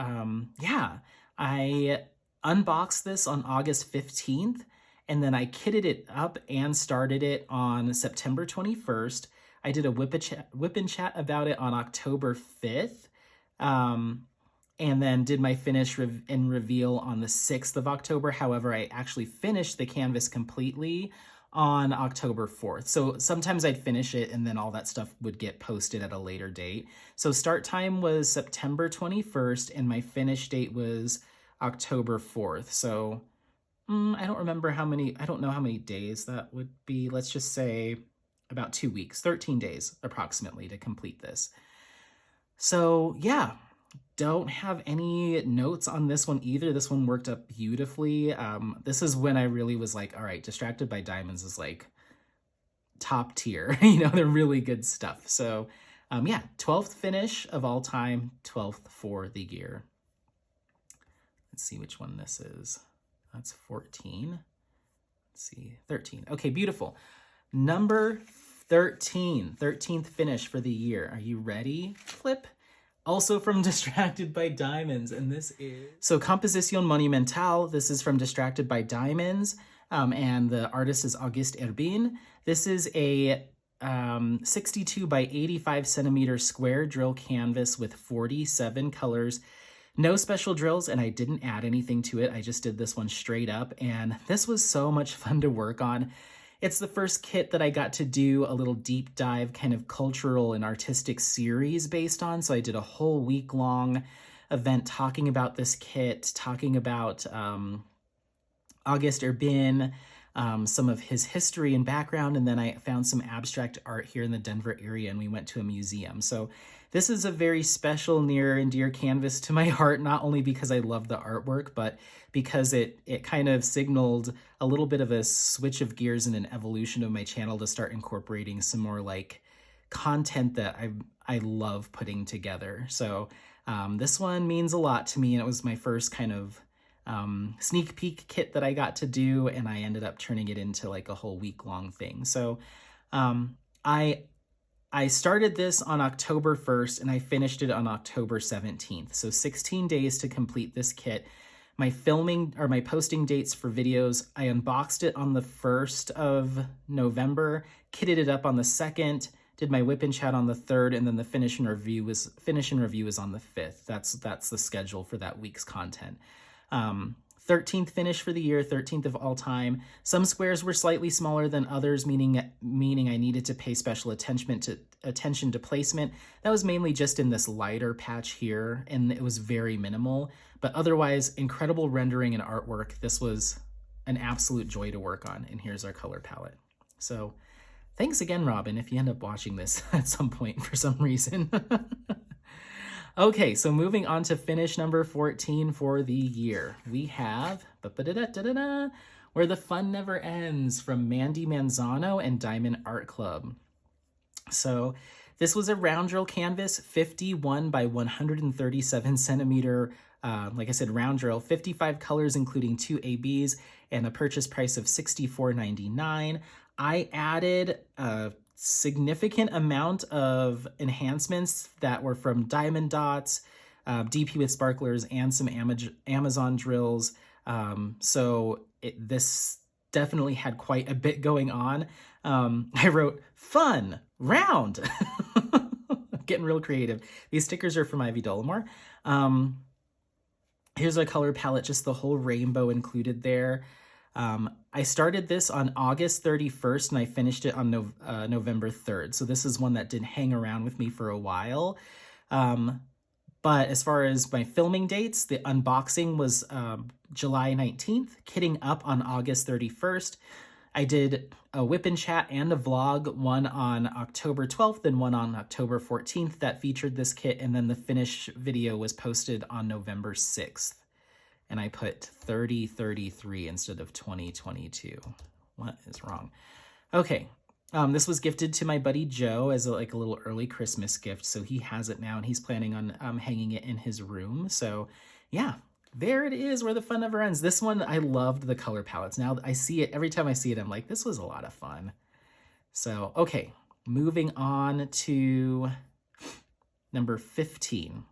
yeah, I unboxed this on August 15th, and then I kitted it up and started it on September 21st. I did a whip and chat about it on October 5th. And then did my finish and reveal on the 6th of October. However, I actually finished the canvas completely on October 4th. So sometimes I'd finish it and then all that stuff would get posted at a later date. So start time was September 21st and my finish date was October 4th. So I don't know how many days that would be. Let's just say about 2 weeks, 13 days approximately to complete this. So yeah. Don't have any notes on this one either. This one worked up beautifully. This is when I really was like, all right, Distracted by Diamonds is like top tier. They're really good stuff. So yeah, 12th finish of all time, 12th for the year. Let's see which one this is. That's 14. Let's see, 13. Okay, beautiful. Number 13, 13th finish for the year. Are you ready? Flip. Also from Distracted by Diamonds, and this is... So Composición Monumental, this is from Distracted by Diamonds, and the artist is August Erbin. This is a 62 by 85 centimeter square drill canvas with 47 colors. No special drills, and I didn't add anything to it. I just did this one straight up, and this was so much fun to work on. It's the first kit that I got to do a little deep dive kind of cultural and artistic series based on. So I did a whole week-long event talking about this kit, talking about August Erbin, some of his history and background, and then I found some abstract art here in the Denver area, and we went to a museum. So this is a very special, near and dear canvas to my heart, not only because I love the artwork, but because it kind of signaled a little bit of a switch of gears and an evolution of my channel to start incorporating some more like content that I love putting together. So this one means a lot to me, and it was my first kind of sneak peek kit that I got to do, and I ended up turning it into like a whole week-long thing. So I started this on October 1st and I finished it on October 17th. So 16 days to complete this kit. My filming or my posting dates for videos, I unboxed it on the 1st of November, kitted it up on the 2nd, did my whip and chat on the 3rd, and then the finish and review is on the 5th. That's the schedule for that week's content. 13th finish for the year, 13th of all time. Some squares were slightly smaller than others, meaning I needed to pay special attention to placement. That was mainly just in this lighter patch here, and it was very minimal. But otherwise, incredible rendering and artwork. This was an absolute joy to work on, and here's our color palette. So thanks again, Robin, if you end up watching this at some point for some reason. Okay, so moving on to finish number 14 for the year. We have Where the Fun Never Ends from Mandy Manzano and Diamond Art Club. So this was a round drill canvas, 51 by 137 centimeter, like I said, round drill, 55 colors, including 2 ABs, and a purchase price of $64.99. I added a significant amount of enhancements that were from diamond dots, DP with sparklers, and some Amazon drills. So this definitely had quite a bit going on. I wrote fun, round, getting real creative. These stickers are from Ivy Dollamore. Here's a color palette, just the whole rainbow included there. I started this on August 31st and I finished it on November 3rd. So this is one that did hang around with me for a while. But as far as my filming dates, the unboxing was July 19th, kitting up on August 31st. I did a whip and chat and a vlog, one on October 12th and one on October 14th that featured this kit. And then the finish video was posted on November 6th. And I put 3033 instead of 2022. What is wrong? Okay, this was gifted to my buddy Joe as a little early Christmas gift. So he has it now and he's planning on hanging it in his room. So yeah, there it is, Where the Fun Never Ends. This one, I loved the color palettes. Now I see it, every time I see it, I'm like, this was a lot of fun. So, okay, moving on to number 15.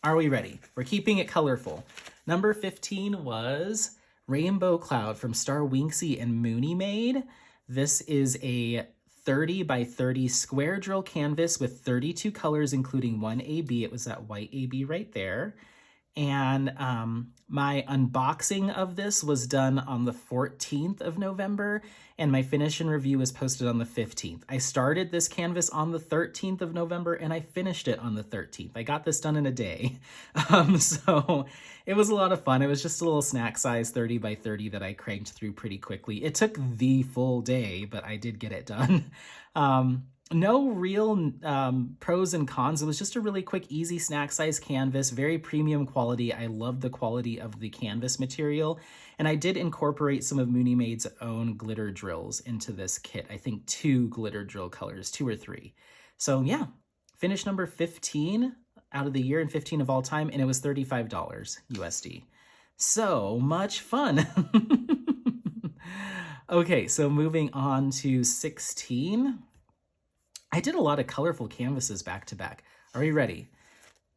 Are we ready? We're keeping it colorful. Number 15 was Rainbow Cloud from Star Winksy and Mooney made. This is a 30 by 30 square drill canvas with 32 colors, including 1 AB. It was that white AB right there. And my unboxing of this was done on the 14th of November, and my finish and review was posted on the 15th. I started this canvas on the 13th of November, and I finished it on the 13th. I got this done in a day. So it was a lot of fun. It was just a little snack size 30 by 30 that I cranked through pretty quickly. It took the full day, but I did get it done. No real pros and cons. It was just a really quick, easy snack size canvas, very premium quality. I love the quality of the canvas material. And I did incorporate some of Mooney Maid's own glitter drills into this kit. I think 2 glitter drill colors, 2 or 3. So yeah, finish number 15 out of the year and 15 of all time, and it was $35 USD. So much fun. Okay, so moving on to 16. I did a lot of colorful canvases back to back. Are you ready?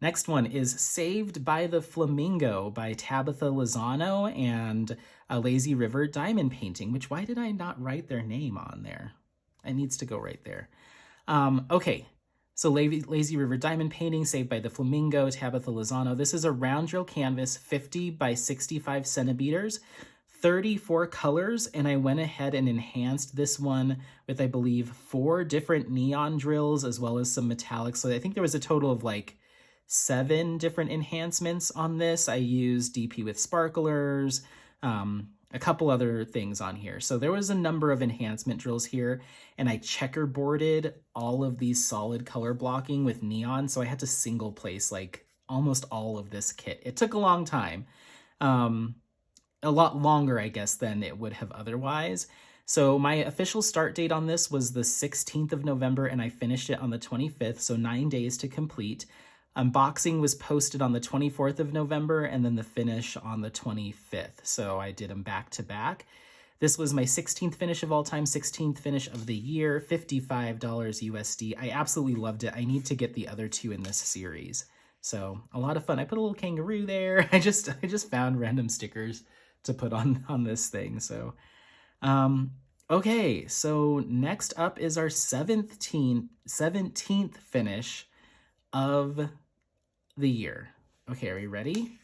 Next one is Saved by the Flamingo by Tabitha Lozano and a Lazy River Diamond Painting, which why did I not write their name on there? It needs to go right there. Okay, so Lazy River Diamond Painting, Saved by the Flamingo, Tabitha Lozano. This is a round drill canvas, 50 by 65 centimeters, 34 colors, and I went ahead and enhanced this one with, I believe, 4 different neon drills as well as some metallics. So I think there was a total of like 7 different enhancements on this. I used DP with sparklers, a couple other things on here. So there was a number of enhancement drills here, and I checkerboarded all of these solid color blocking with neon. So I had to single place like almost all of this kit. It took a long time. A lot longer, I guess, than it would have otherwise. So my official start date on this was the 16th of November, and I finished it on the 25th, so 9 days to complete. Unboxing was posted on the 24th of November, and then the finish on the 25th. So I did them back to back. This was my 16th finish of all time, 16th finish of the year, $55 USD. I absolutely loved it. I need to get the other 2 in this series. So a lot of fun. I put a little kangaroo there. I just found random stickers to put on this thing. So, okay, so next up is our 17th finish of the year. Okay, are you ready?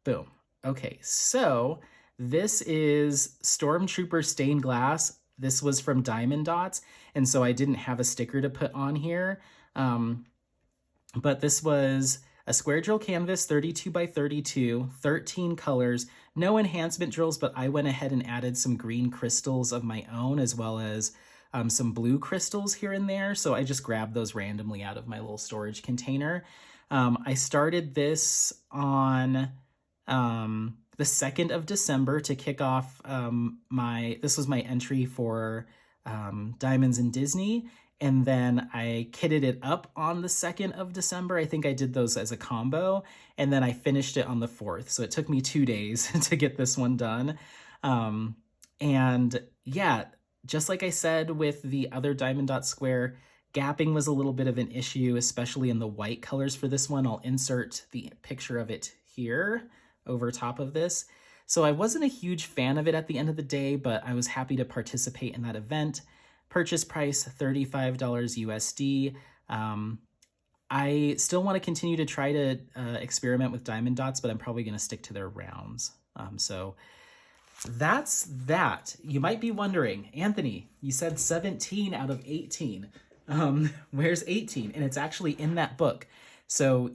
Boom. Okay, so this is Stormtrooper Stained Glass. This was from Diamond Dots, and so I didn't have a sticker to put on here. But this was a square drill canvas, 32 by 32, 13 colors, no enhancement drills, but I went ahead and added some green crystals of my own, as well as some blue crystals here and there. So I just grabbed those randomly out of my little storage container. I started this on the 2nd of December to kick off this was my entry for Diamonds in Disney. And then I kitted it up on the 2nd of December. I think I did those as a combo. And then I finished it on the 4th. So it took me 2 days to get this one done. And yeah, just like I said with the other Diamond Dot Square, gapping was a little bit of an issue, especially in the white colors for this one. I'll insert the picture of it here over top of this. So I wasn't a huge fan of it at the end of the day, but I was happy to participate in that event. Purchase price, $35 USD. I still want to continue to try to experiment with Diamond Dots, but I'm probably going to stick to their rounds. So that's that. You might be wondering, Anthony, you said 17 out of 18. Where's 18? And it's actually in that book. So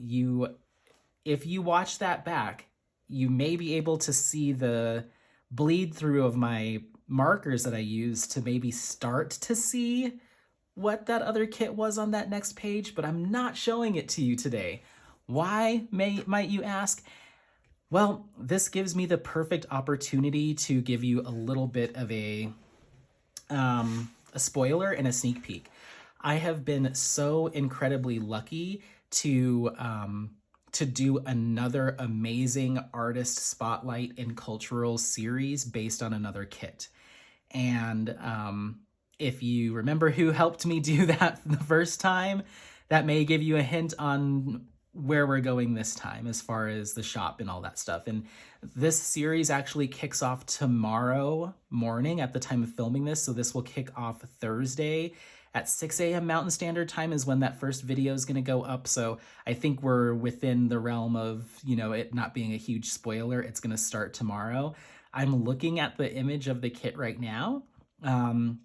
if you watch that back, you may be able to see the bleed through of my markers that I used to maybe start to see what that other kit was on that next page, but I'm not showing it to you today. Why, might you ask? Well, this gives me the perfect opportunity to give you a little bit of a spoiler and a sneak peek. I have been so incredibly lucky to do another amazing artist spotlight and cultural series based on another kit. And if you remember who helped me do that the first time, that may give you a hint on where we're going this time as far as the shop and all that stuff. And this series actually kicks off tomorrow morning at the time of filming this. So this will kick off Thursday at 6 a.m. Mountain Standard Time is when that first video is going to go up. So I think we're within the realm of, it not being a huge spoiler. It's going to start tomorrow. I'm looking at the image of the kit right now. And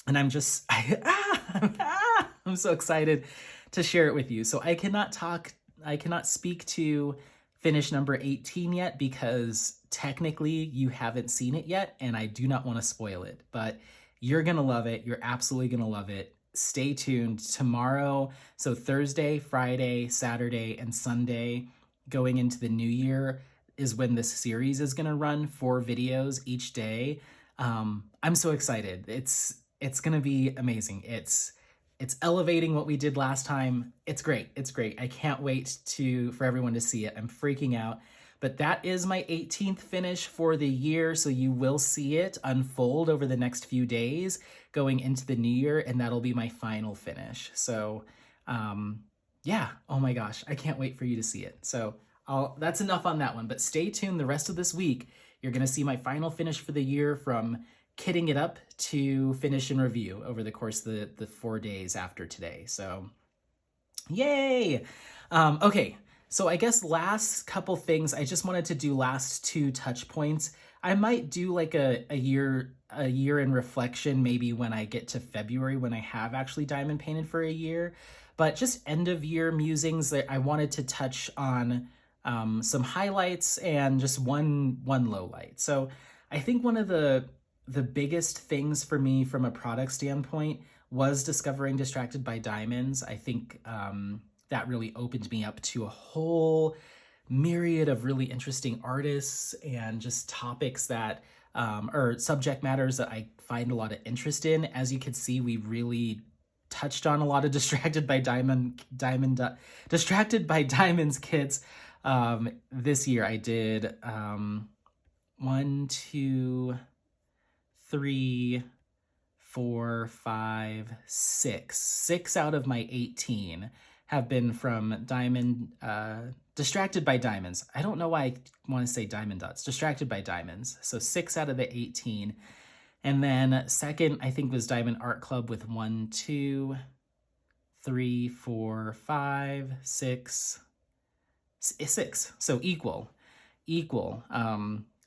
I'm just, I'm so excited to share it with you. So I cannot speak to finish number 18 yet because technically you haven't seen it yet and I do not want to spoil it. But You're gonna love it. You're absolutely gonna love it. Stay tuned tomorrow. So Thursday, Friday, Saturday, and Sunday going into the new year is when this series is gonna run 4 videos each day. I'm so excited. It's gonna be amazing. It's elevating what we did last time. It's great. It's great. I can't wait for everyone to see it. I'm freaking out. But that is my 18th finish for the year, so you will see it unfold over the next few days going into the new year, and that'll be my final finish. So, yeah, oh my gosh, I can't wait for you to see it. So that's enough on that one, but stay tuned the rest of this week. You're gonna see my final finish for the year from kitting it up to finish and review over the course of the 4 days after today. So, yay! Okay, so I guess last couple things, I just wanted to do last 2 touch points. I might do like a year in reflection, maybe when I get to February, when I have actually diamond painted for a year. But just end of year musings that I wanted to touch on some highlights and just one low light. So I think one of the biggest things for me from a product standpoint was discovering Distracted by Diamonds. I think that really opened me up to a whole myriad of really interesting artists and just topics that or subject matters that I find a lot of interest in. As you can see, we really touched on a lot of Distracted by Diamonds kits this year. I did 1, 2, 3, 4, 5, 6. 6 out of my 18 have been from Distracted by Diamonds. I don't know why I want to say Diamond Dots. Distracted by Diamonds. So 6 out of the 18. And then second, I think, was Diamond Art Club with 1, 2, 3, 4, 5, 6. 6. So equal.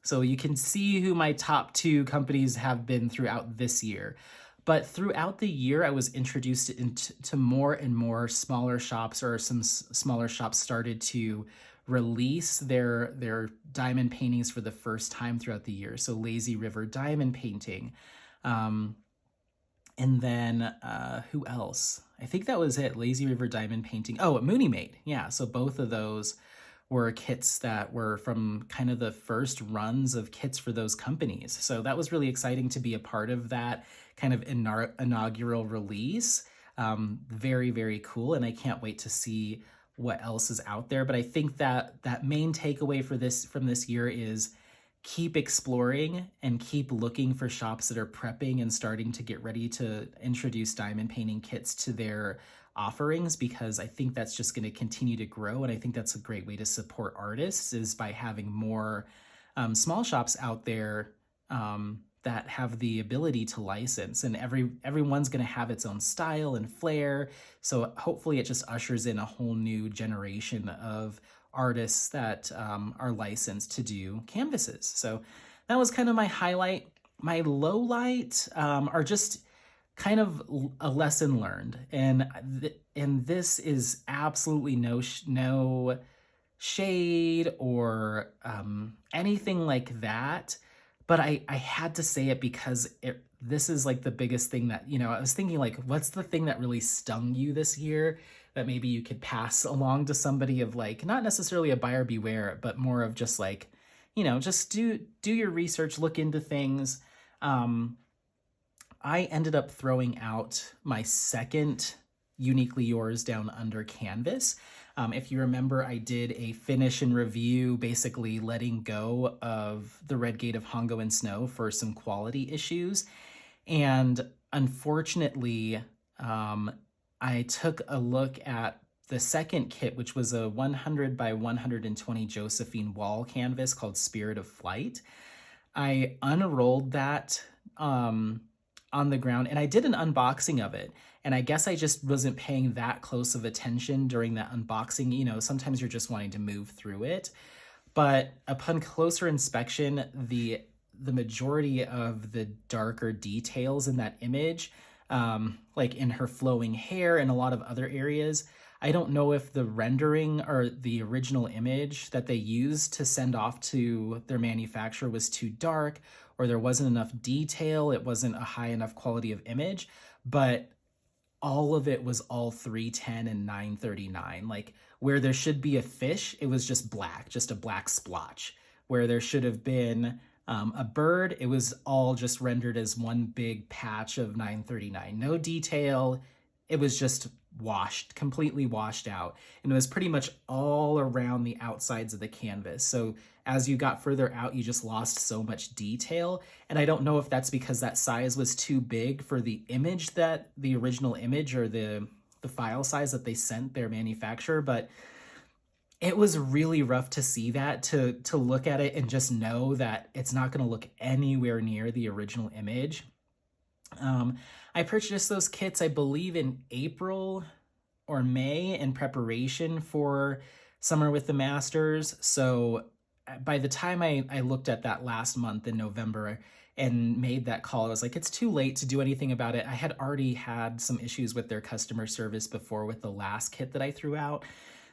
So you can see who my top 2 companies have been throughout this year. But throughout the year, I was introduced to more and more smaller shops, or some smaller shops started to release their diamond paintings for the first time throughout the year. So Lazy River Diamond Painting. And then who else? I think that was it. Lazy River Diamond Painting. Oh, Mooney Made. Yeah, so both of those were kits that were from kind of the first runs of kits for those companies. So that was really exciting to be a part of that kind of inaugural release. Very, very cool. And I can't wait to see what else is out there. But I think that main takeaway from this year is keep exploring and keep looking for shops that are prepping and starting to get ready to introduce diamond painting kits to their offerings, because I think that's just going to continue to grow. And I think that's a great way to support artists, is by having more small shops out there that have the ability to license, and everyone's going to have its own style and flair. So hopefully it just ushers in a whole new generation of artists that are licensed to do canvases. So that was kind of my highlight. My low light are just kind of a lesson learned, and this is absolutely no shade or anything like that, but I had to say it because this is like the biggest thing that, I was thinking, like, what's the thing that really stung you this year that maybe you could pass along to somebody, of like, not necessarily a buyer beware, but more of just like, just do your research, look into things. I ended up throwing out my second Uniquely Yours Down Under canvas. If you remember, I did a finish and review, basically letting go of the Red Gate of Hongo and Snow for some quality issues. And unfortunately, I took a look at the second kit, which was a 100 by 120 Josephine wall canvas called Spirit of Flight. I unrolled that on the ground, and I did an unboxing of it. And I guess I just wasn't paying that close of attention during that unboxing. Sometimes you're just wanting to move through it. But upon closer inspection, the majority of the darker details in that image, like in her flowing hair and a lot of other areas, I don't know if the rendering or the original image that they used to send off to their manufacturer was too dark, or there wasn't enough detail, it wasn't a high enough quality of image, but all of it was all 310 and 939. Like where there should be a fish, it was just black, just a black splotch. Where there should have been a bird, it was all just rendered as one big patch of 939. No detail. It was just washed, completely washed out. And it was pretty much all around the outsides of the canvas. So as you got further out, you just lost so much detail. And I don't know if that's because that size was too big for the image, that the original image, or the file size that they sent their manufacturer, but it was really rough to see that, to look at it and just know that it's not going to look anywhere near the original image. I purchased those kits, I believe, in April or May in preparation for Summer with the Masters. So by the time I looked at that last month in November and made that call, I was like, it's too late to do anything about it. I had already had some issues with their customer service before with the last kit that I threw out.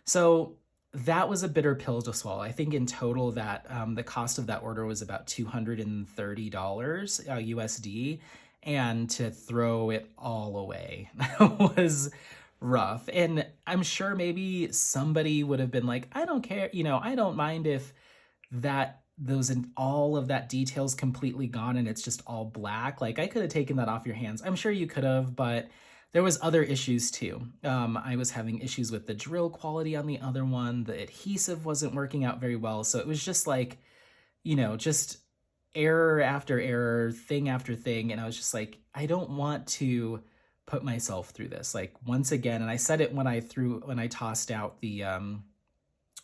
So that was a bitter pill to swallow. I think in total that the cost of that order was about $230 USD, and to throw it all away was rough. And I'm sure maybe somebody would have been like, I don't care, I don't mind if those and all of that detail's completely gone and it's just all black. Like, I could have taken that off your hands. I'm sure you could have, but there was other issues too. I was having issues with the drill quality on the other one. The adhesive wasn't working out very well. So it was just like, just error after error, thing after thing. And I was just like, I don't want to put myself through this. Like, once again, and I said it when I tossed out the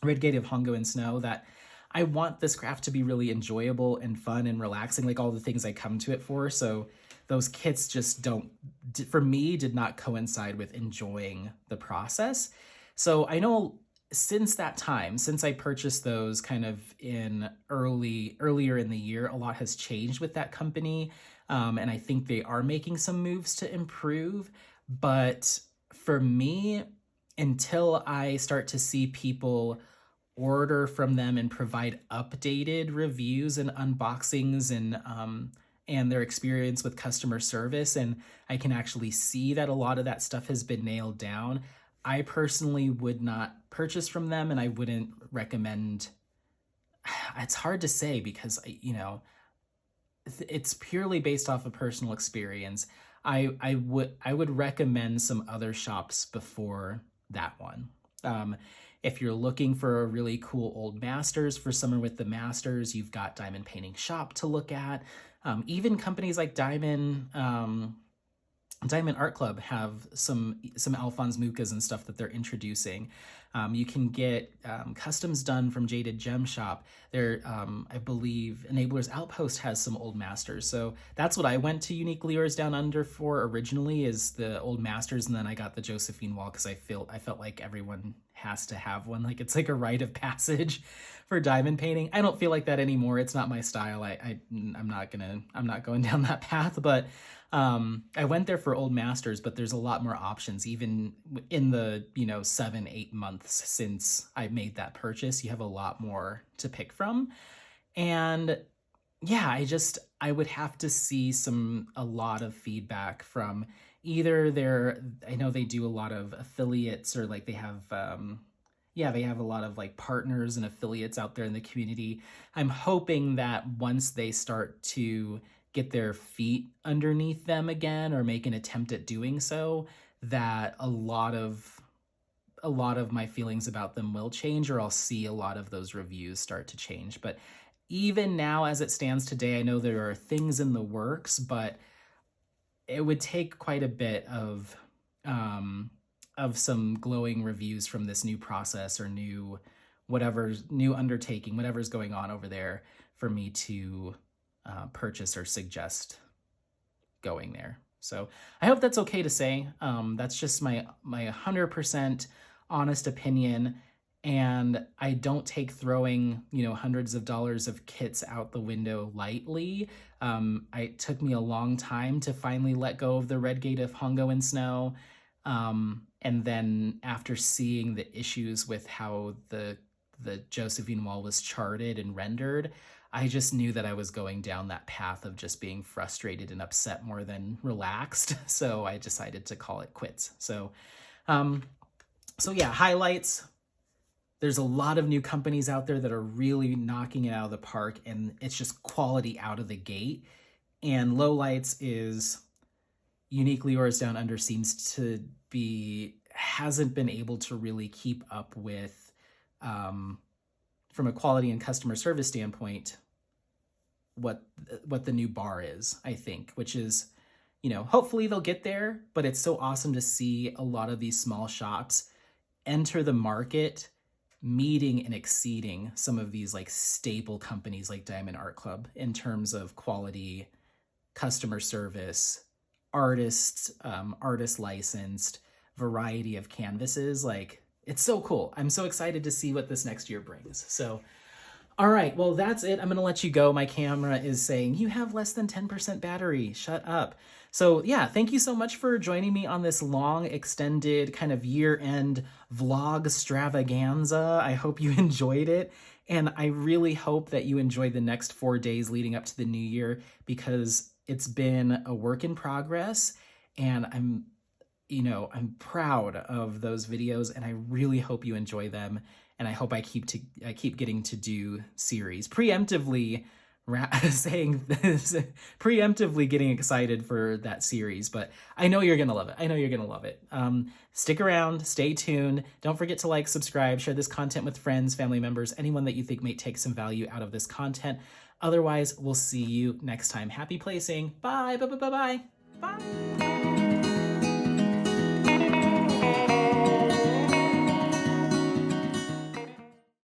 Red Gate of Hongo and Snow, that I want this craft to be really enjoyable and fun and relaxing, like all the things I come to it for. So those kits just for me, did not coincide with enjoying the process. So I know since that time, since I purchased those kind of in earlier in the year, a lot has changed with that company. And I think they are making some moves to improve. But for me, until I start to see people order from them and provide updated reviews and unboxings and their experience with customer service, and I can actually see that a lot of that stuff has been nailed down, I personally would not purchase from them, and I wouldn't recommend. It's hard to say because, it's purely based off of personal experience. I would recommend some other shops before that one. If you're looking for a really cool old masters for Summer with the Masters, you've got Diamond Painting Shop to look at. Even companies like Diamond Art Club have some Alphonse Mucas and stuff that they're introducing. You can get customs done from Jaded Gem Shop. I believe Enabler's Outpost has some old masters. So that's what I went to Unique Lures Down Under for originally, is the old masters, and then I got the Josephine Wall because I felt like everyone has to have one. Like, it's like a rite of passage for diamond painting. I don't feel like that anymore. It's not my style. I'm not going down that path, but I went there for old masters, but there's a lot more options. Even in the 7-8 months since I made that purchase, you have a lot more to pick from. And yeah, I would have to see a lot of feedback from either I know they do a lot of affiliates, or like they have they have a lot of like partners and affiliates out there in the community. I'm hoping that once they start to get their feet underneath them again, or make an attempt at doing so, that a lot of my feelings about them will change, or I'll see a lot of those reviews start to change. But even now, as it stands today, I know there are things in the works, but it would take quite a bit of some glowing reviews from this new process, or new undertaking, whatever's going on over there, for me to purchase or suggest going there. So I hope that's okay to say. That's just my 100% honest opinion. And I don't take throwing, hundreds of dollars of kits out the window lightly. It took me a long time to finally let go of the Red Gate of Hongo and Snow. And then after seeing the issues with how the Josephine Wall was charted and rendered, I just knew that I was going down that path of just being frustrated and upset more than relaxed. So I decided to call it quits. Um, so yeah, highlights. There's a lot of new companies out there that are really knocking it out of the park, and it's just quality out of the gate. And lowlights is Uniquely Yours Down Under seems to be hasn't been able to really keep up with, from a quality and customer service standpoint, what the new bar is, I think, which is, hopefully they'll get there, but it's so awesome to see a lot of these small shops enter the market, meeting and exceeding some of these like staple companies like Diamond Art Club in terms of quality, customer service, artist licensed, variety of canvases. Like, it's so cool. I'm so excited to see what this next year brings. So all right, well, that's it. I'm going to let you go. My camera is saying, you have less than 10% battery. Shut up. So yeah, thank you so much for joining me on this long, extended kind of year-end vlog-stravaganza. I hope you enjoyed it. And I really hope that you enjoyed the next 4 days leading up to the new year, because it's been a work in progress. And I'm proud of those videos, and I really hope you enjoy them. And I hope I keep getting to do series preemptively, saying this, preemptively getting excited for that series. But I know you're gonna love it. I know you're gonna love it. Stick around, stay tuned. Don't forget to like, subscribe, share this content with friends, family members, anyone that you think may take some value out of this content. Otherwise, we'll see you next time. Happy placing. Bye. Bye. Bye. Bye. Bye. Bye.